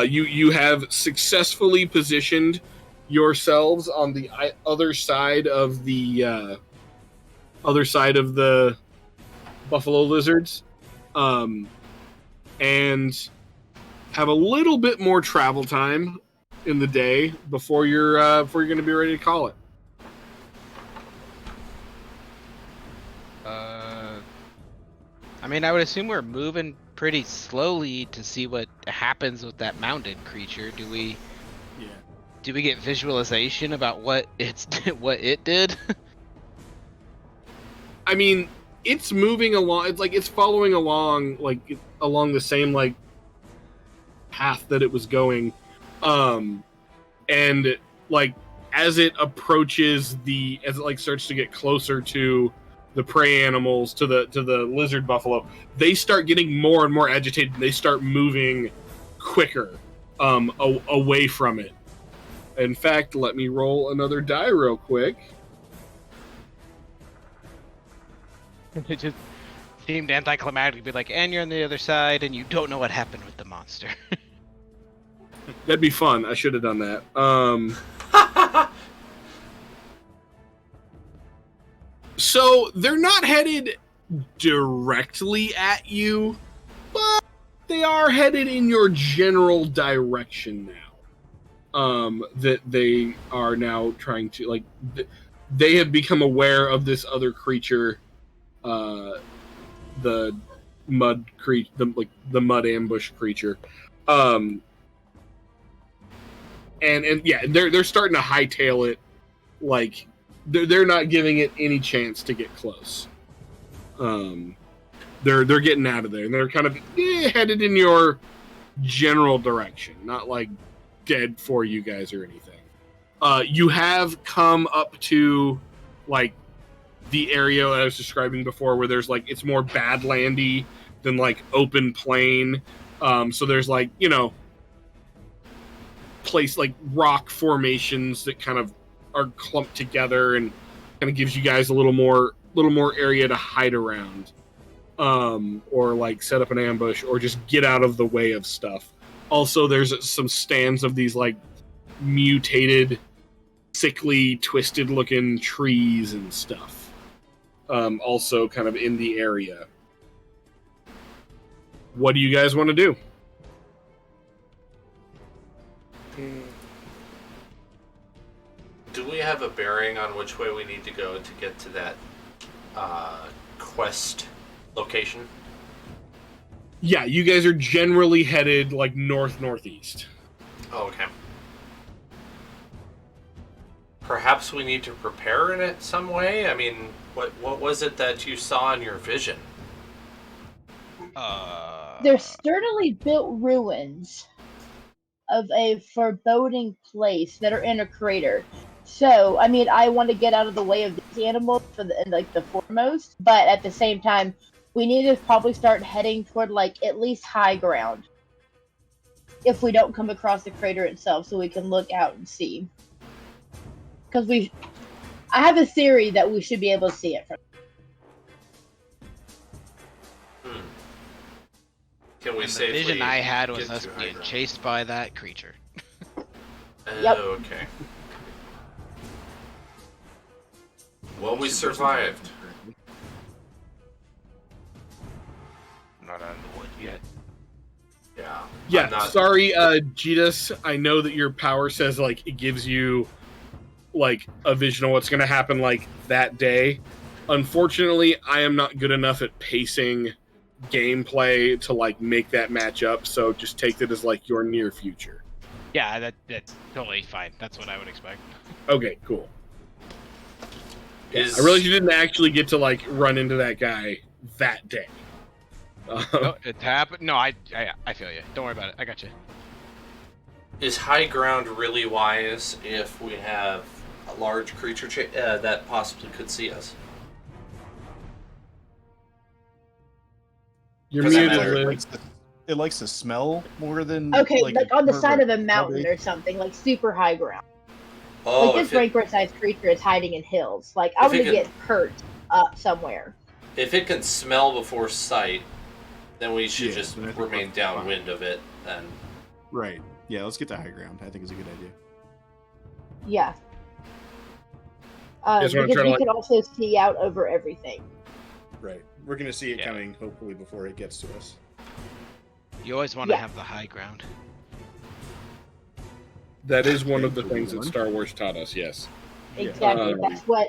You have successfully positioned yourselves on the other side of the buffalo lizards, and have a little bit more travel time in the day before you're going to be ready to call it. I mean, I would assume we're moving pretty slowly to see what happens with that mounted creature. Do we get visualization about what it did? I mean, it's moving along. It's like it's following along, like along the same like path that it was going, and like as it approaches as it like starts to get closer to the prey animals, to the lizard buffalo, they start getting more and more agitated. And they start moving quicker away from it. In fact, let me roll another die real quick. It just seemed anticlimactic to be like, and you're on the other side, and you don't know what happened with the monster. That'd be fun. I should have done that. So they're not headed directly at you, but they are headed in your general direction now. That they are now trying to, like, they have become aware of this other creature, the mud ambush creature, and yeah, they're starting to hightail it, like they're not giving it any chance to get close. They're getting out of there, and they're kind of headed in your general direction, not like dead for you guys or anything. You have come up to like the area I was describing before, where there's like, it's more badlandy than like open plain. So there's like, place like rock formations that kind of are clumped together and kind of gives you guys a little more area to hide around, or like set up an ambush or just get out of the way of stuff. Also, there's some stands of these like mutated, sickly, twisted looking trees and stuff, also kind of in the area. What do you guys want to do? Do we have a bearing on which way we need to go to get to that quest location? Yeah, you guys are generally headed like northeast. Oh, okay. Perhaps we need to prepare in it some way? I mean, what was it that you saw in your vision? They're sturdily built ruins of a foreboding place that are in a crater. So, I mean, I want to get out of the way of these animals for the foremost, but at the same time, we need to probably start heading toward like at least high ground. if we don't come across the crater itself, so we can look out and see. Because I have a theory that we should be able to see it from. Can we And the safely vision I had was get us to high being ground? chased by that creature. Yep. Oh, okay. Well, we survived. I'm not out of the woods yet. Yeah. Yeah, I'm not- sorry, Jitas. I know that your power says like it gives you like a vision of what's going to happen like that day. Unfortunately, I am not good enough at pacing gameplay to like make that match up. So just take that as like your near future. Yeah, that's totally fine. That's what I would expect. Okay, cool. Is I realize you didn't actually get to like run into that guy that day. No, it happened. No, I feel you. Don't worry about it. I got you. is high ground really wise if we have a large creature that possibly could see us? You're Does that muted, matter? Liz. It likes to smell more than Okay, like on the more side of a how mountain big- or something, like super high ground. Oh, Like this if it, rainbow-sized creature is hiding in hills. Like I'm If it gonna can- get hurt up somewhere. if it can smell before sight, then we should Yeah, just then I think remain we're downwind of it. And Right. Yeah, let's get to high ground. I think is a good idea. Yeah. Just wanna Because try to, we like- can also see out over everything. Right. We're gonna see it Yeah. coming hopefully before it gets to us. You always want to Yeah. have the high ground. That is one of the Okay, things that one. Star Wars taught us. Yes. Yeah. Exactly. Um, That's what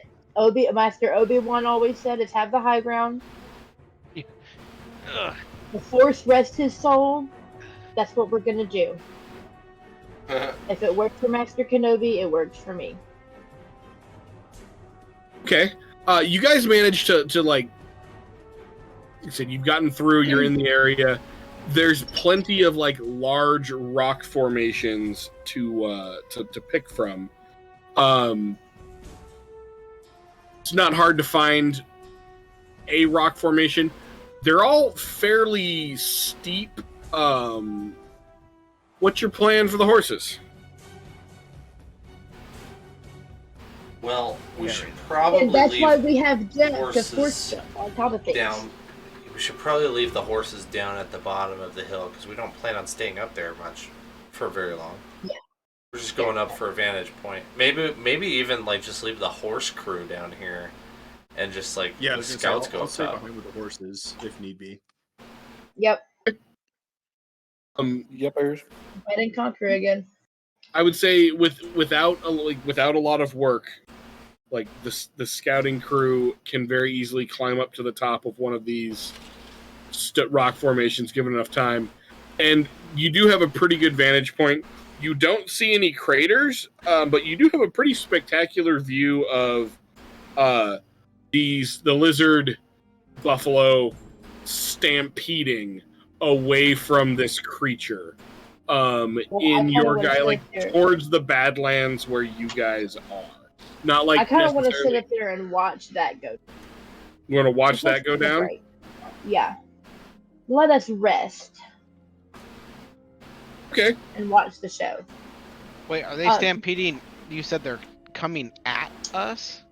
Master Obi-Wan always said: is have the high ground. Ugh. The Force rest his soul. That's what we're gonna do. If it worked for Master Kenobi, it works for me. Okay. You guys managed to like you said, you've gotten through, you're in the area. There's plenty of like large rock formations to pick from. It's not hard to find a rock formation. They're all fairly steep. What's your plan for the horses? well, we Yeah, should right. probably And that's leave why we have Jet to horses force them on top of things. down. We should probably leave the horses down at the bottom of the hill because we don't plan on staying up there much for very long. Yeah. We're just going up for a vantage point. Maybe even like just leave the horse crew down here, and just like Yeah, I the was gonna say, scouts I'll go up stay top. behind with the horses if need be. Yep. Yep, Irish. Fight and conquer again. I would say without a lot of work, like the scouting crew can very easily climb up to the top of one of these rock formations given enough time, and you do have a pretty good vantage point. You don't see any craters, but you do have a pretty spectacular view of the lizard buffalo stampeding away from this creature. I In kinda your wanna guy, sit like there. towards the Badlands where you guys are. Not like I kind of want to sit necessarily- up there and watch that go. You want to watch Let's that go do it down? right. Yeah. Let us rest Okay. and watch the show. Wait, are they Um, stampeding? You said they're coming at us?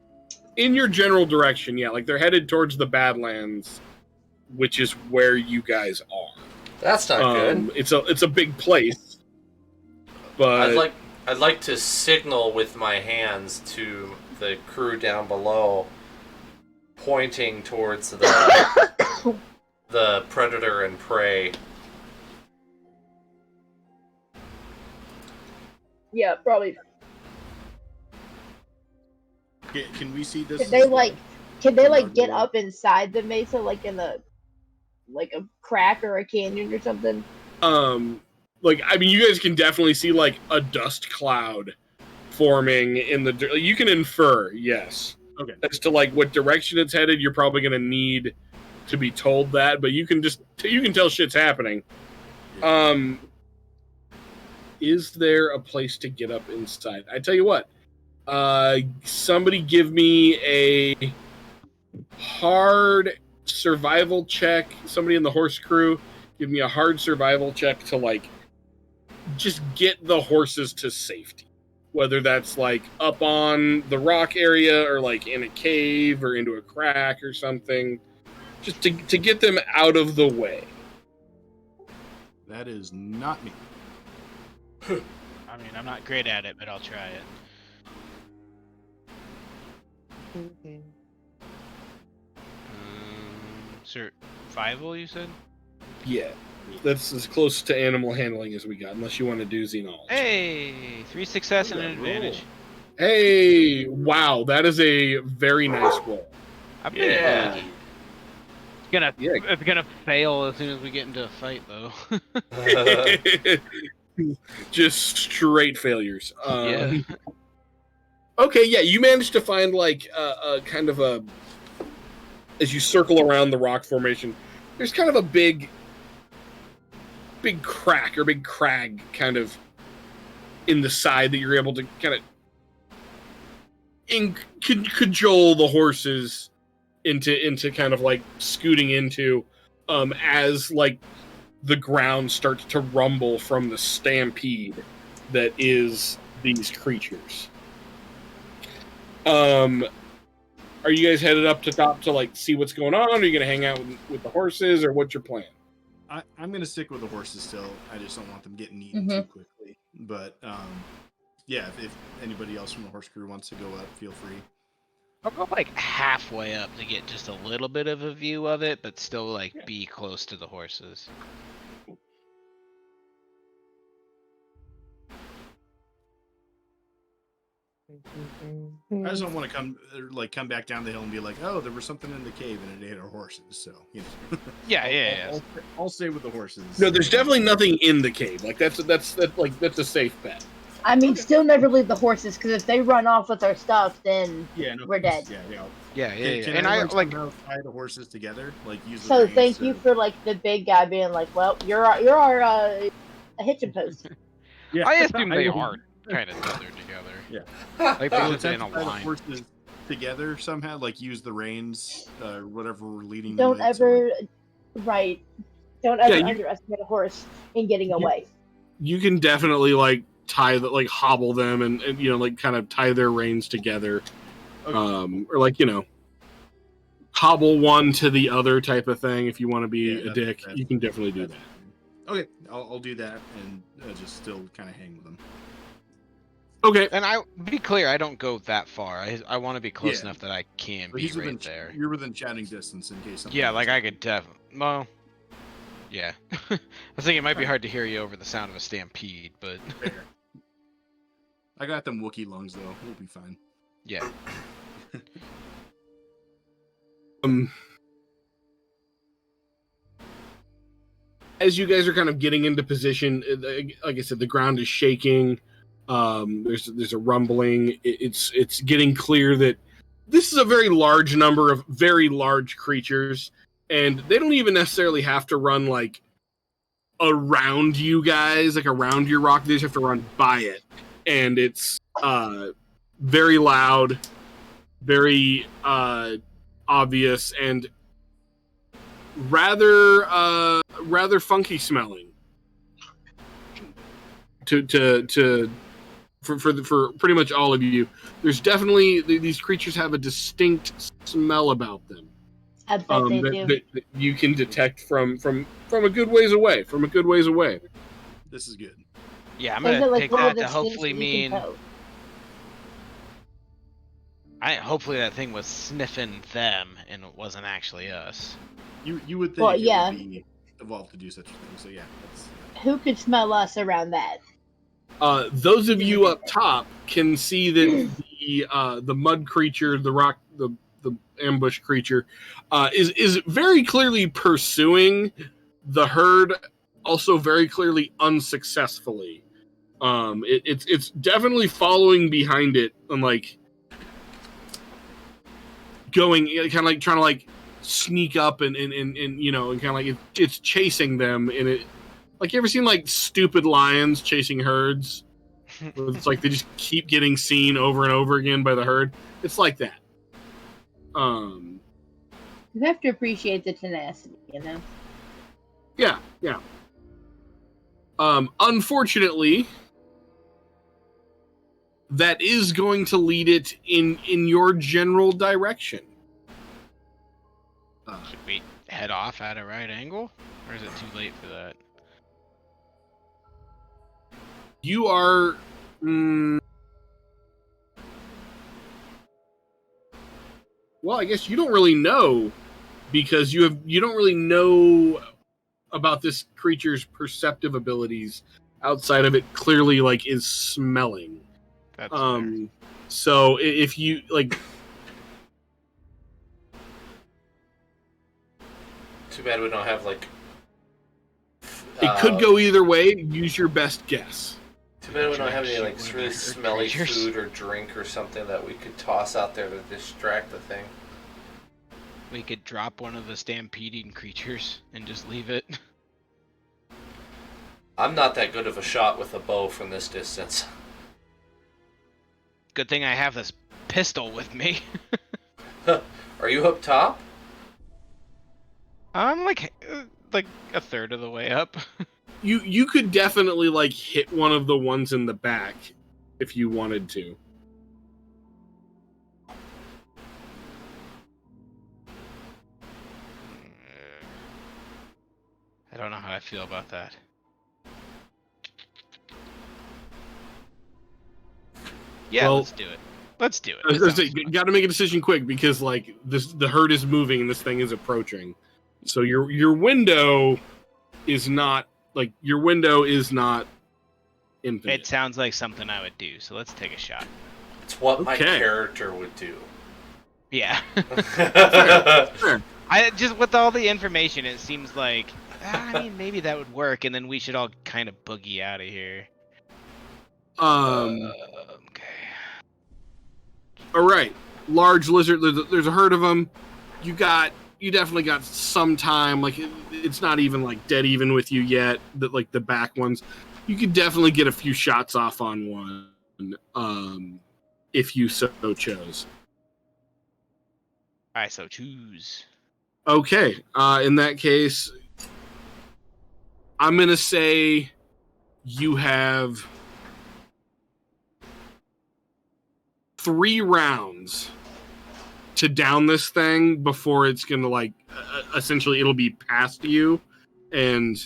In your general direction, yeah. Like they're headed towards the Badlands, which is where you guys are. That's not good. It's a big place, but I'd like to signal with my hands to the crew down below, pointing towards the predator and prey. Yeah, probably. Can we see this? Can they Bernard get Moore. up inside the mesa, like in a crack or a canyon or something? like I mean, you guys can definitely see like a dust cloud forming in the. You can infer, yes. Okay. As to like what direction it's headed, you're probably going to need to be told that, but you can tell shit's happening. Is there a place to get up inside? I tell you what, somebody give me a hard survival check. Somebody in the horse crew, give me a hard survival check to like just get the horses to safety. Whether that's like up on the rock area or like in a cave or into a crack or something. Just to get them out of the way. That is not me. I mean, I'm not great at it, but I'll try it. Survival, you said? Yeah. That's as close to animal handling as we got, unless you want to do xenology. Hey! 3 success and an advantage. Hey! Wow, that is a very nice roll. I've been lucky. Yeah. It's gonna fail as soon as we get into a fight, though. Just straight failures. Yeah. Okay, yeah, you managed to find like a kind of a, as you circle around the rock formation, there's kind of a big crack or big crag kind of in the side that you're able to kind of cajole the horses into kind of like scooting into as like the ground starts to rumble from the stampede that is these creatures. Are you guys headed up to top to like see what's going on? Are you gonna hang out with the horses, or what's your plan? I'm gonna stick with the horses still. I just don't want them getting eaten too quickly. But yeah, if anybody else from the horse crew wants to go up, feel free. I'll go like halfway up to get just a little bit of a view of it, but still like be close to the horses. I just don't want to come back down the hill and be like, oh, there was something in the cave and it ate our horses. So you know. Yeah. I'll stay with the horses. No, there's definitely nothing in the cave. Like that's a safe bet. I mean, still never leave the horses, because if they run off with our stuff, then we're dead. Yeah. Can I like tie the horses together? Like use. So thank you for like the big guy being like, well, you're our hitching post. Yeah, I assume they are kind of tethered together. Yeah, like they just in a line. The horses together somehow, like use the reins, whatever we're leading. Don't ever underestimate a horse in getting away. You can definitely like hobble them and you know like kind of tie their reins together, or like hobble one to the other type of thing. If you want to be a dick, you can definitely do that. Okay, I'll do that and just still kind of hang with them. Okay, and I be clear, I don't go that far. I want to be close enough that I can be right there. You're within chatting distance in case. Yeah, like I could definitely. Well, yeah. I was thinking it might be hard to hear you over the sound of a stampede, but. I got them Wookiee lungs though. We'll be fine. Yeah. As you guys are kind of getting into position, like I said, the ground is shaking. There's a rumbling. It's getting clear that this is a very large number of very large creatures, and they don't even necessarily have to run like around you guys, like around your rock. They just have to run by it, and it's very loud, very obvious, and rather funky smelling. For pretty much all of you, there's definitely these creatures have a distinct smell about them. I bet they do. That you can detect from a good ways away. This is good. Yeah, I'm gonna take that to hopefully mean. Hopefully that thing was sniffing them and it wasn't actually us. You would think it would be evolved to do such a thing. So yeah. Who could smell us around that? Those of you up top can see that the mud creature, the rock, the ambush creature, is very clearly pursuing the herd, also very clearly unsuccessfully. It's definitely following behind it and like going kind of like trying to like sneak up and you know and kind of like it's chasing them and it. Like, you ever seen, like, stupid lions chasing herds? It's like they just keep getting seen over and over again by the herd. It's like that. You have to appreciate the tenacity, you know? Yeah. Unfortunately, that is going to lead it in your general direction. Should we head off at a right angle? Or is it too late for that? You are... well, I guess you don't really know, because you don't really know about this creature's perceptive abilities outside of it clearly like is smelling. That's fair. So if you like, Too bad we don't have like. it could go either way. Use your best guess. Too bad we don't have any like Shoot one of really the smelly creatures. food or drink or something that we could toss out there to distract the thing. We could drop one of the stampeding creatures and just leave it. I'm not that good of a shot with a bow from this distance. Good thing I have this pistol with me. Are you up top? I'm like a third of the way up. You could definitely like hit one of the ones in the back if you wanted to. I don't know how I feel about that. Yeah, Well, let's do it. Let's do it. That sounds fun. Got to make a decision quick, because like the herd is moving and this thing is approaching. So your window is not infinite. It sounds like something I would do, so let's take a shot. It's what my Okay. character would do. Yeah. Sure. I just, with all the information, it seems like, I mean, maybe that would work, and then we should all kind of boogie out of here. Okay. Okay. All right. Large lizard. There's a herd of them. You definitely got some time. Like it's not even like dead even with you yet. That like the back ones, you could definitely get a few shots off on one, if you so chose. I so choose. Okay. In that case, I'm gonna say you have 3 rounds to down this thing before it's gonna like essentially it'll be past you and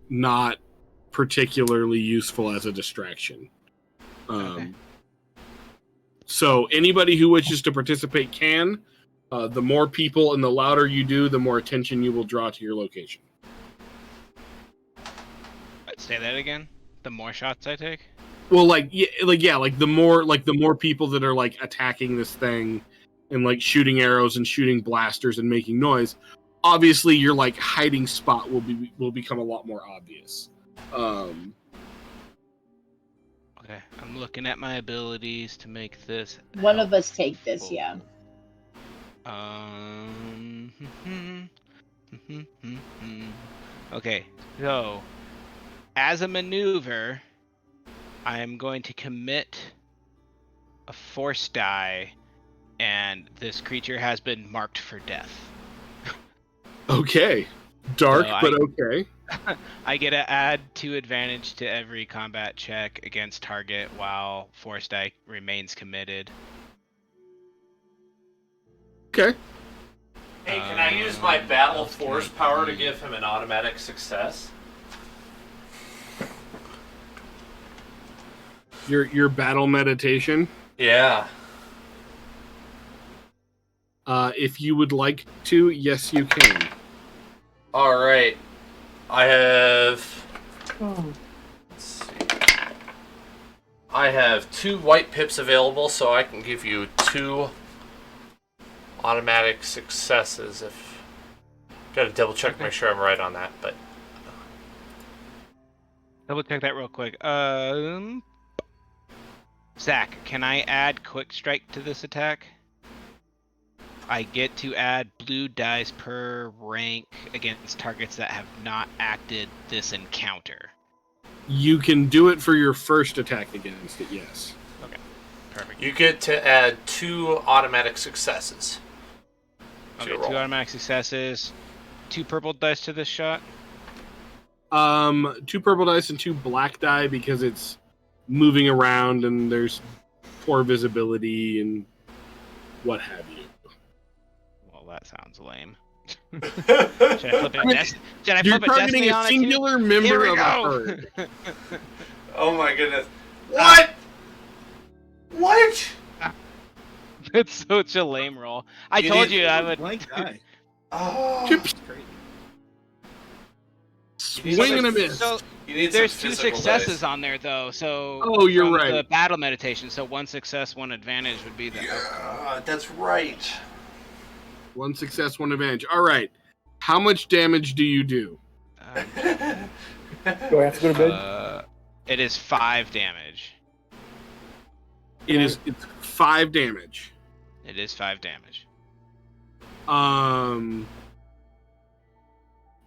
not particularly useful as a distraction. Okay. So anybody who wishes to participate can. The more people and the louder you do, the more attention you will draw to your location. Say that again. The more shots I take. Well, the more people that are like attacking this thing and like shooting arrows and shooting blasters and making noise, obviously your like hiding spot will become a lot more obvious. Okay, I'm looking at my abilities to make this. One of us take this, yeah. Okay, so as a maneuver, I am going to commit a force die, and this creature has been marked for death. Okay. Dark, So but okay. I get to add 2 advantage to every combat check against target while force die remains committed. Okay. Hey, can I use my battle force power to give him an automatic success? Your battle meditation. Yeah. If you would like to, yes, you can. All right. I have. Let's see. I have 2 white pips available, so I can give you 2 automatic successes. If got to double check, make sure I'm right on that. But Double check that real quick. Zach, can I add quick strike to this attack? I get to add blue dice per rank against targets that have not acted this encounter. You can do it for your first attack against it, yes. Okay, perfect. you get to add 2 automatic successes. to Okay, your 2 roll. automatic successes, 2 purple dice to this shot. 2 purple dice and 2 black die because it's moving around and there's poor visibility and what have you. Well, that sounds lame. Should I flip it? You're targeting a singular member of a go. herd. Oh my goodness! What? What? It's such a lame roll. I told you I would. Blank die. Oh, Chips. Crazy. Swing and a miss. So you need there's some 2 physical successes dice. on there though. So Oh, you're from right. The battle meditation. So 1 success, 1 advantage would be the. Yeah, that's right. 1 success, 1 advantage. All right. How much damage do you do? Do I have to go to bed? It is 5 damage. It's 5 damage. It is 5 damage.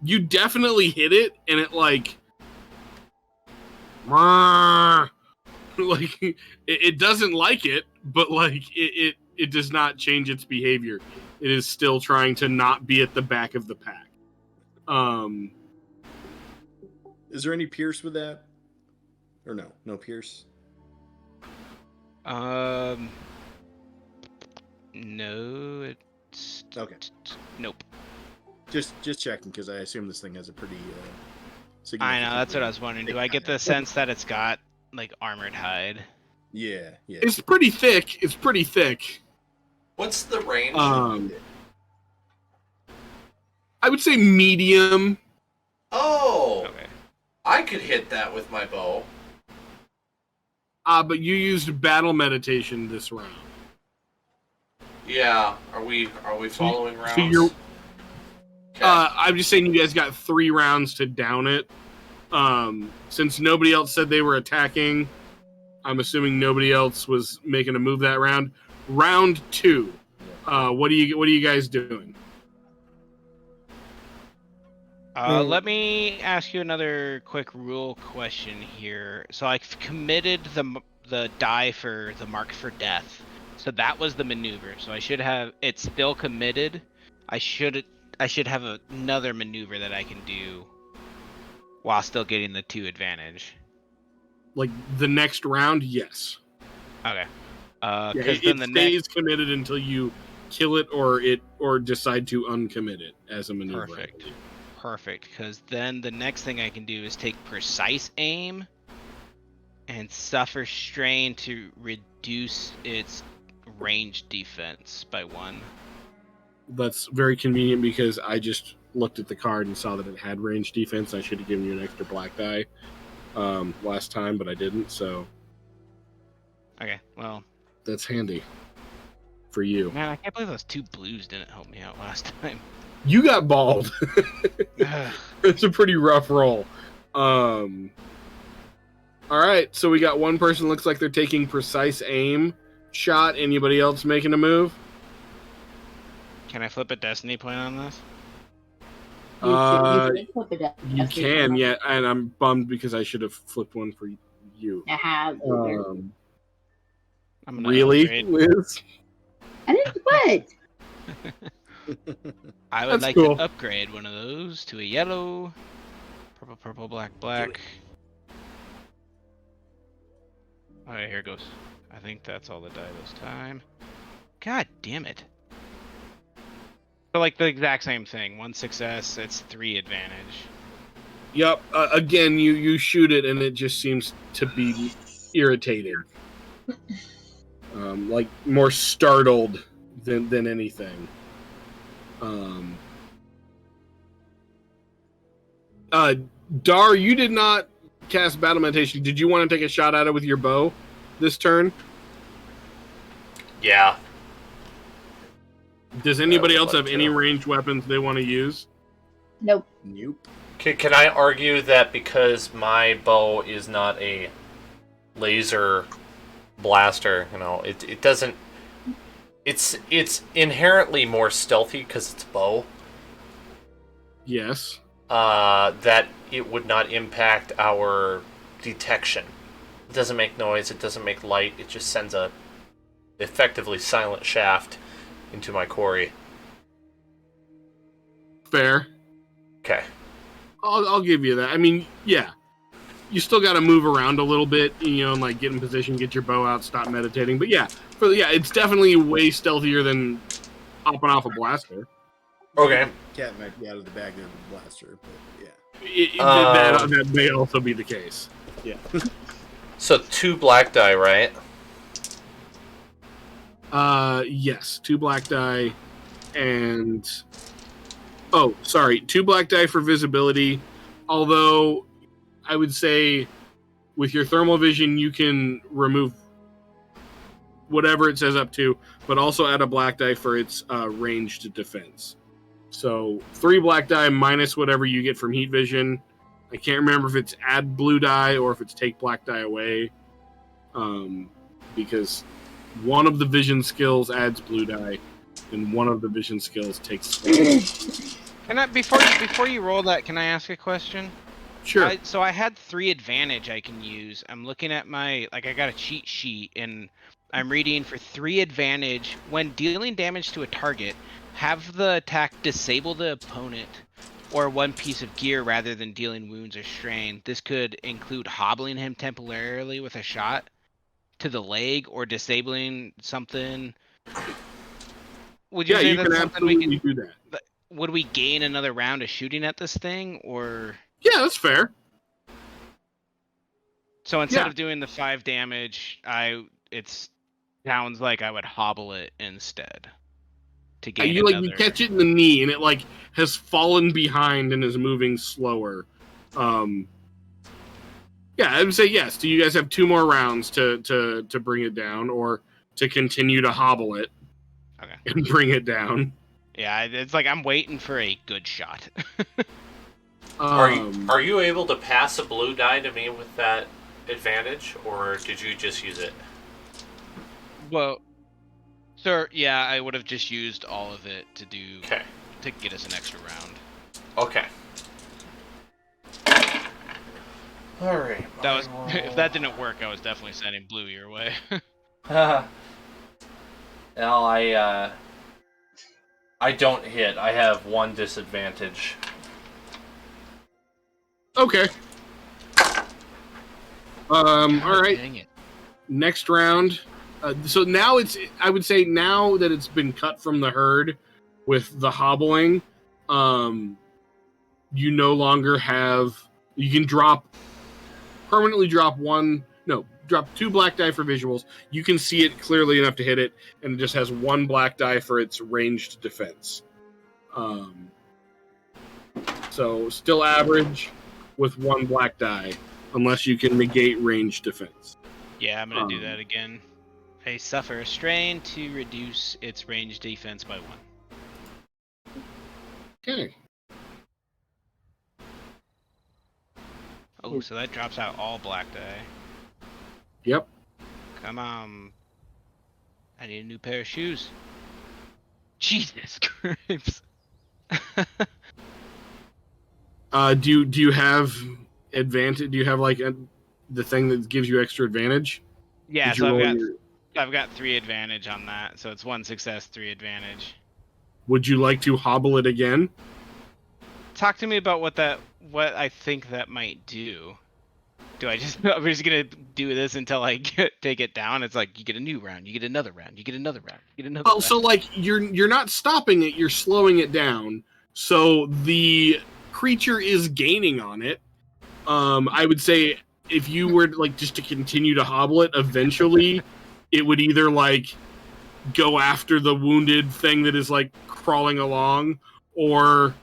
You definitely hit it, and it like it doesn't like it, but like it does not change its behavior. It is still trying to not be at the back of the pack. Is there any pierce with that? Or no? No pierce? No, it's Okay. Nope. Just checking, because I assume this thing has a pretty I know, that's what I was wondering. Do I get the sense that it's got like armored hide? Yeah. It's pretty thick. It's pretty thick. What's the range? I would say medium. Oh, Okay. I could hit that with my bow. But you used battle meditation this round. Yeah. Are we following rounds? So you're. Okay. I'm just saying you guys got 3 rounds to down it. Since nobody else said they were attacking, I'm assuming nobody else was making a move that round. Round 2. What are you guys doing? Let me ask you another quick rule question here. So I committed the die for the mark for death. So that was the maneuver. So I should have it's still committed. I should have another maneuver that I can do while still getting the 2 advantage. Like the next round, yes. Okay. It stays committed until you kill it or decide to uncommit it as a maneuver. Perfect. Because then the next thing I can do is take precise aim and suffer strain to reduce its range defense by 1. That's very convenient because I just looked at the card and saw that it had range defense. I should have given you an extra black die last time, but I didn't. So Okay, well, that's handy for you. Man, I can't believe those 2 blues didn't help me out last time. You got balled. It's a pretty rough roll. All right, so we got 1 person looks like they're taking precise aim shot. Anybody else making a move? Can I flip a destiny point on this? You can, yeah, and I'm bummed because I should have flipped one for you. I'm I'm gonna Really, upgrade. Liz? I didn't what? I would That's like cool. to upgrade one of those to a yellow. Purple, purple, black, black. Alright, here it goes. I think that's all the die this time. God damn it. So like the exact same thing. 1 success, it's 3 advantage. Yep. Again, you shoot it, and it just seems to be irritated, like more startled than anything. Dar, you did not cast battle meditation. Did you want to take a shot at it with your bow this turn? Yeah. Does anybody I would else like have any to. ranged weapons they want to use? Nope. Nope. Can I argue that because my bow is not a laser blaster, it doesn't. It's inherently more stealthy because it's bow. Yes. That it would not impact our detection. It doesn't make noise. It doesn't make light. It just sends a effectively silent shaft into my quarry. Fair. Okay. I'll give you that. I mean, yeah, you still got to move around a little bit, and like get in position, get your bow out, stop meditating. But yeah, it's definitely way stealthier than hopping off a blaster. Okay. Cat might be out of the bag of the blaster, but That may also be the case. yeah. So 2 black die, right? Yes, 2 black die, and 2 black die for visibility. Although I would say with your thermal vision, you can remove whatever it says up to, but also add a black die for its ranged defense. So 3 black die minus whatever you get from heat vision. I can't remember if it's add blue die or if it's take black die away, because one of the vision skills adds blue die, and one of the vision skills takes. Can I before you roll that? Can I ask a question? Sure. So I had 3 advantage I can use. I'm looking at I got a cheat sheet, and I'm reading for 3 advantage. When dealing damage to a target, have the attack disable the opponent or one piece of gear rather than dealing wounds or strain. This could include hobbling him temporarily with a shot to the leg or disabling something. Would you say you that's can something we absolutely can do that. Would we gain another round of shooting at this thing, or? Yeah, that's fair. So instead of doing the 5 damage, it sounds like I would hobble it instead to gain You another. you catch it in the knee, and it has fallen behind and is moving slower. Yeah, I would say yes. Do you guys have 2 more rounds to bring it down, or to continue to hobble it? Okay. And bring it down. Yeah, it's like I'm waiting for a good shot. Are you able to pass a blue die to me with that advantage, or did you just use it? Well, sir, yeah, I would have just used all of it to get us an extra round. Okay. All right. That was if that didn't work, I was definitely sending blue your way. Well, I don't hit. I have 1 disadvantage. Okay. All right. Dang it. Next round. So now I would say now that it's been cut from the herd with the hobbling, you no longer have. You can permanently drop 2 black die for visuals. You can see it clearly enough to hit it, and it just has 1 black die for its ranged defense. So still average with 1 black die, unless you can negate ranged defense. Yeah, I'm gonna do that again. They suffer a strain to reduce its range defense by 1. Okay. Oh, so that drops out all black die. Yep. Come on. I need a new pair of shoes. Jesus Christ. Do you have advantage? Do you have the thing that gives you extra advantage? Yeah, so I've got 3 advantage on that. So it's 1 success, 3 advantage. Would you like to hobble it again? Talk to me about what I think that might do. I'm just gonna do this until I take it down. It's like you get a new round, you get another round, you get another round, you get another round. So you're not stopping it, you're slowing it down. So the creature is gaining on it. I would say if you were just to continue to hobble it, eventually it would either go after the wounded thing that is crawling along, or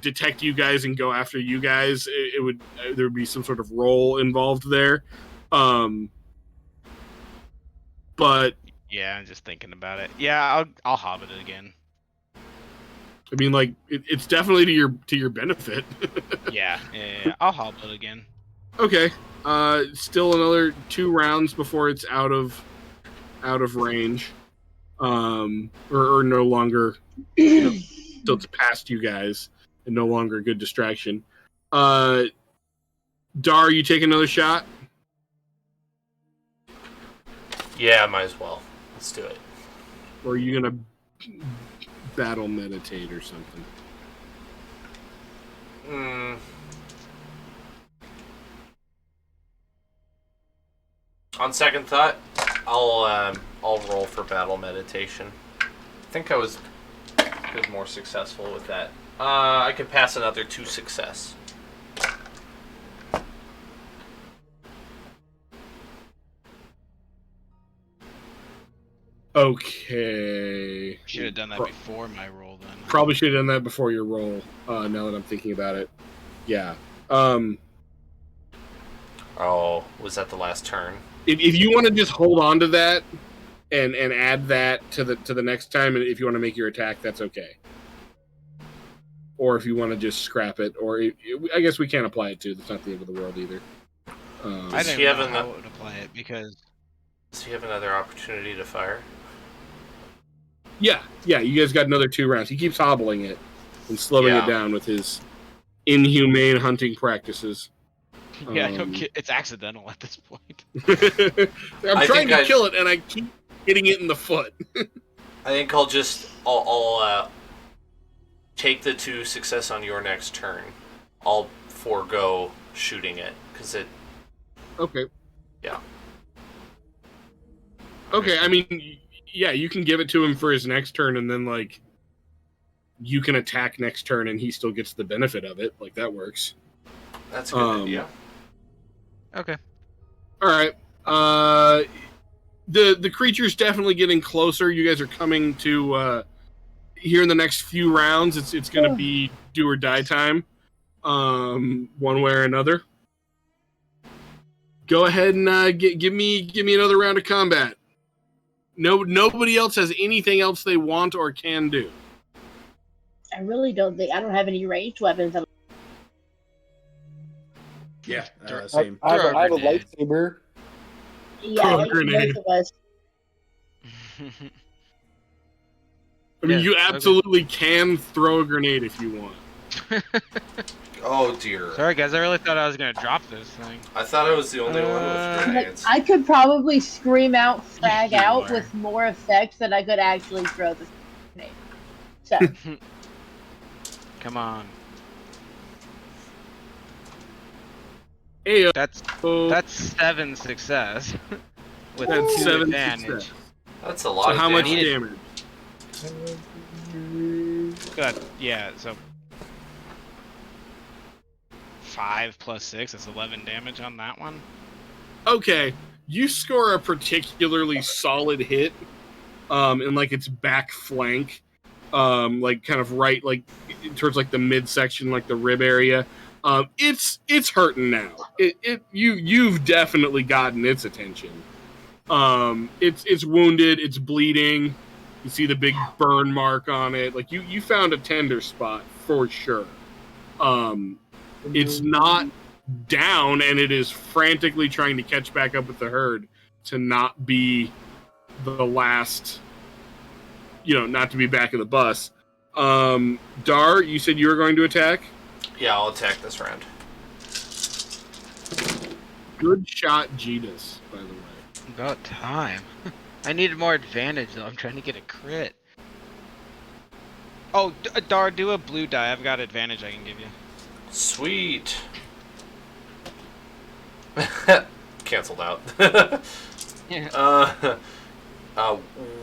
detect you guys and go after you guys. There would be some sort of roll involved there. But yeah, I'm just thinking about it. Yeah, I'll hobbit it again. I mean, it's definitely to your benefit. yeah, I'll hobble it again. Okay. Still another 2 rounds before it's out of range. Or no longer. So it's past you guys and no longer a good distraction. Dar, you take another shot? Yeah, might as well. Let's do it. Or are you gonna battle meditate or something? On second thought, I'll roll for battle meditation. I think I was good, more successful with that. I could pass another 2 success. Okay. Should have done that before my roll then. Probably should have done that before your roll. Now that I'm thinking about it. Yeah. Oh, was that the last turn? If you want to just hold on to that and add that to the next time, and if you want to make your attack, that's okay. Or if you want to just scrap it, or I guess we can't apply it to. That's not the end of the world either. I didn't know how to apply it because. Does he have another opportunity to fire? Yeah. You guys got another 2 rounds. He keeps hobbling it and slowing it down with his inhumane hunting practices. Yeah, it's accidental at this point. I'm trying to kill it, and I keep hitting it in the foot. I think I'll take the 2 success on your next turn. I'll forego shooting it because it. Okay. Yeah. Okay, I mean, yeah, you can give it to him for his next turn, and then like you can attack next turn, and he still gets the benefit of it. Like that works. That's a good idea. Okay. All right. The creature's definitely getting closer. You guys are coming to here in the next few rounds. It's going to be do or die time, one way or another. Go ahead and give me another round of combat. Nobody else has anything else they want or can do. I really don't think I don't have any ranged weapons. Yeah, same. I have a lightsaber. Yeah, a grenade. Both of us. I mean, you absolutely can throw a grenade if you want. Oh dear. Sorry guys, I really thought I was gonna drop this thing. I thought I was the only one with grenades. I could probably scream out, frag out with more effects than I could actually throw this grenade. So. Come on. Hey, that's 7 success with that's 2 7 advantage. Success. That's a lot. So how much damage? Good. Yeah. So 5 plus 6. That's 11 damage on that one. Okay, you score a particularly solid hit, in like its back flank, like kind of right, like towards like the midsection, like the rib area. It's hurting now. You've definitely gotten its attention. It's wounded. It's bleeding. You see the big burn mark on it. Like you found a tender spot for sure. It's not down, and it is frantically trying to catch back up with the herd to not be the last. Not to be back of the bus. Dar, you said you were going to attack? Yeah, I'll attack this round. Good shot, Jetus, by the way. About time. I needed more advantage, though. I'm trying to get a crit. Oh, Dar, do a blue die. I've got advantage I can give you. Sweet. Cancelled out. Yeah.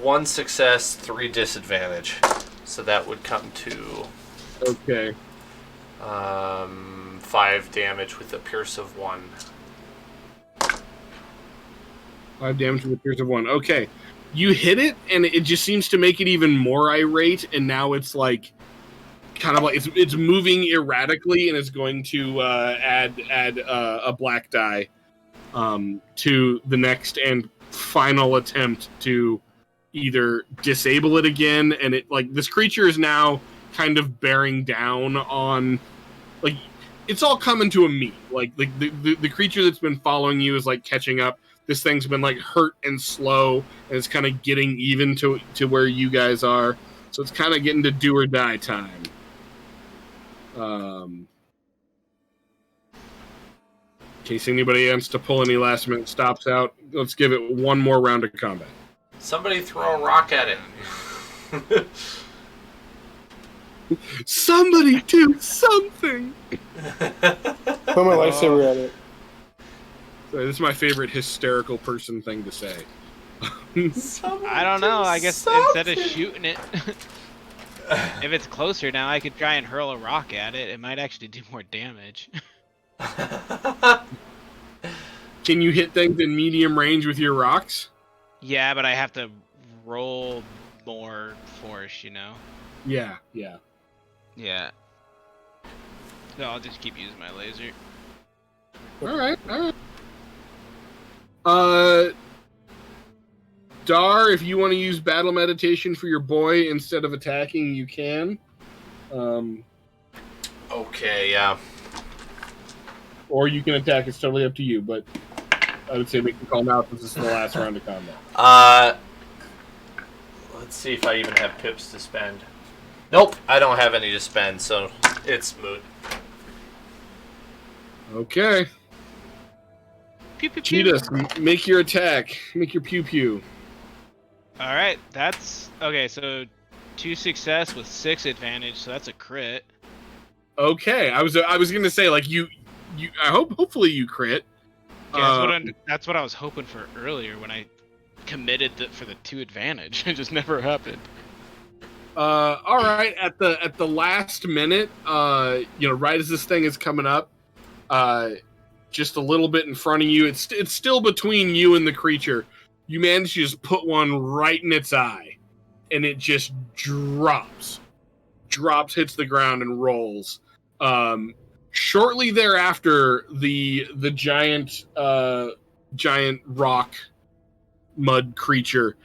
1 success, 3 disadvantage. So that would come to... Okay. 5 damage with a pierce of 1. 5 damage with a pierce of 1. Okay. You hit it, and it just seems to make it even more irate, and now it's like... kind of like... It's moving erratically, and it's going to add a black die to the next and final attempt to either disable it again, and it like this creature is now kind of bearing down on, like, it's all coming to a me. Like the creature that's been following you is like catching up. This thing's been like hurt and slow, and it's kind of getting even to where you guys are. So it's kind of getting to do or die time. In case anybody wants to pull any last minute stops out, let's give it one more round of combat. Somebody throw a rock at it. Somebody do something. Put my lightsaber at it. Sorry, this is my favorite hysterical person thing to say. I don't know. I guess instead of shooting it, if it's closer now, I could try and hurl a rock at it. It might actually do more damage. Can you hit things in medium range with your rocks? Yeah, but I have to roll more force, you know? Yeah. Yeah. So I'll just keep using my laser. All right. Dar, if you want to use battle meditation for your boy instead of attacking, you can. Okay, yeah. Or you can attack. It's totally up to you, but I would say make the call now since this is the last round of combat. Let's see if I even have pips to spend. Nope, I don't have any to spend, so it's moot. Okay. Pew pew pew. Cheetah, make your attack. Make your pew pew. All right, that's okay. So 2 success with 6 advantage, so that's a crit. Okay, I was gonna say like you. Hopefully you crit. Yeah, that's what I was hoping for earlier when I committed for the 2 advantage. It just never happened. All right. At the last minute, right as this thing is coming up, just a little bit in front of you. It's still between you and the creature. You manage to just put one right in its eye, and it just drops, hits the ground, and rolls. Shortly thereafter, the giant rock mud creature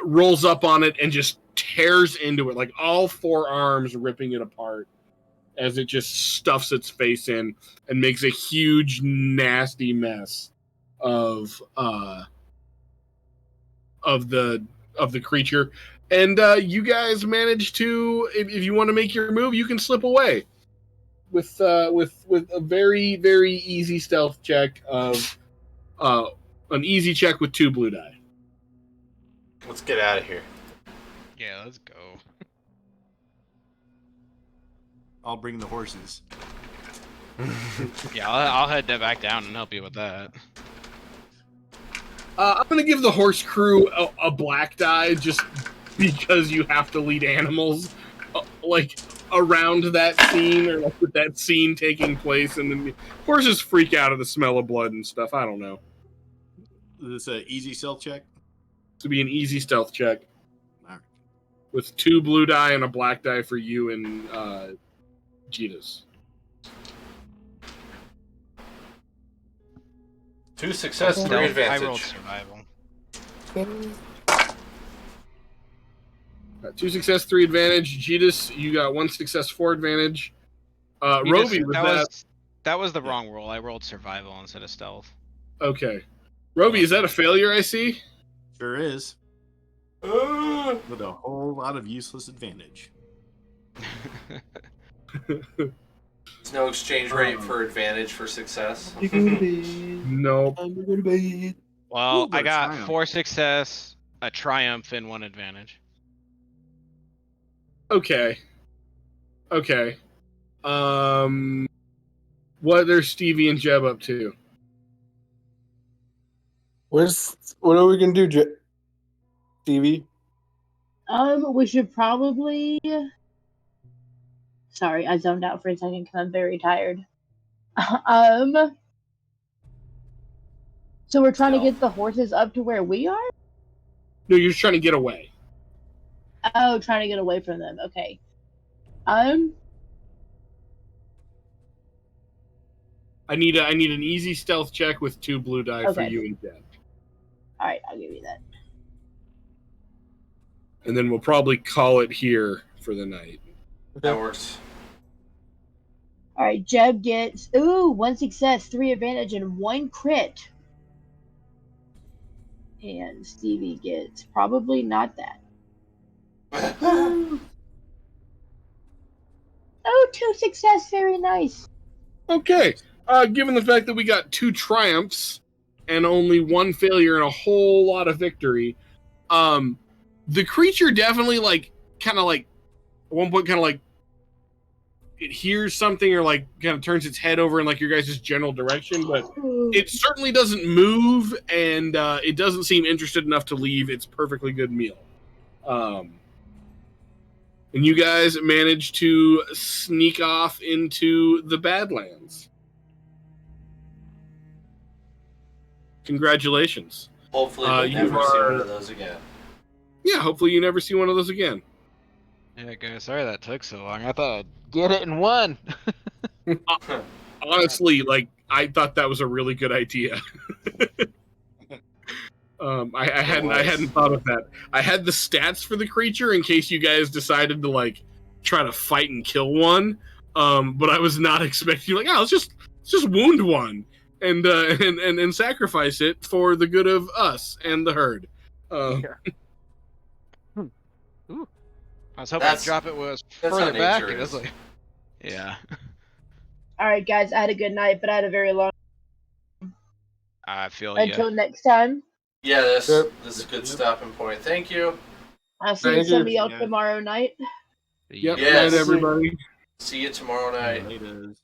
rolls up on it and just tears into it, like all 4 arms ripping it apart as it just stuffs its face in and makes a huge, nasty mess of the creature. And you guys manage to, if you want to make your move, you can slip away with a very, very easy stealth check of an easy check with 2 blue die. Let's get out of here. Yeah, let's go. I'll bring the horses. Yeah, I'll head back down and help you with that. I'm going to give the horse crew a black die just because you have to lead animals like around that scene, or like with that scene taking place, and then horses freak out of the smell of blood and stuff. I don't know. Is this an easy stealth check? This would be an easy stealth check All right. with 2 blue die and a black die for you and Cheetahs. 2 success, 3 advantage. I rolled survival. 2 success, 3 advantage. Cheetahs, you got 1 success, 4 advantage. Roby, that was the wrong roll. I rolled survival instead of stealth. Okay. Roby, is that a failure I see? Sure is. With a whole lot of useless advantage. There's no exchange rate for advantage for success. Nope. Well, Ooh, I got triumph. 4 success, a triumph, and 1 advantage. Okay. What are Stevie and Jeb up to? What are we gonna do, Stevie? We should probably. Sorry, I zoned out for a second because I'm very tired. So we're trying to get the horses up to where we are? No, you're just trying to get away. Oh, trying to get away from them. Okay. I need an easy stealth check with 2 blue die for Okay. you and Jeb. All right, I'll give you that. And then we'll probably call it here for the night. That works. All right, Jeb gets 1 success, 3 advantage, and 1 crit. And Stevie gets probably not that. Oh, 2 success, very nice. Okay. Given the fact that we got 2 triumphs and only 1 failure and a whole lot of victory, the creature definitely at one point it hears something or like kind of turns its head over in like your guys' general direction, but it certainly doesn't move, and it doesn't seem interested enough to leave its perfectly good meal. And you guys manage to sneak off into the Badlands. Congratulations. Hopefully we'll never see one of those again. Yeah, hopefully you never see one of those again. Yeah, guys, sorry that took so long. I thought I'd get it in one. Honestly, like, I thought that was a really good idea. I hadn't thought of that. I had the stats for the creature in case you guys decided to like try to fight and kill one. But I was not expecting like, let's just wound one and sacrifice it for the good of us and the herd. Ooh. I was hoping to drop it was further back. It was like, yeah. All right, guys. I had a good night, but I had a very long. I feel Until next time. Yeah, this is a good stopping point. Thank you. I'll see some of y'all tomorrow night. Yep. Yes. Night, everybody. See you tomorrow night. Later.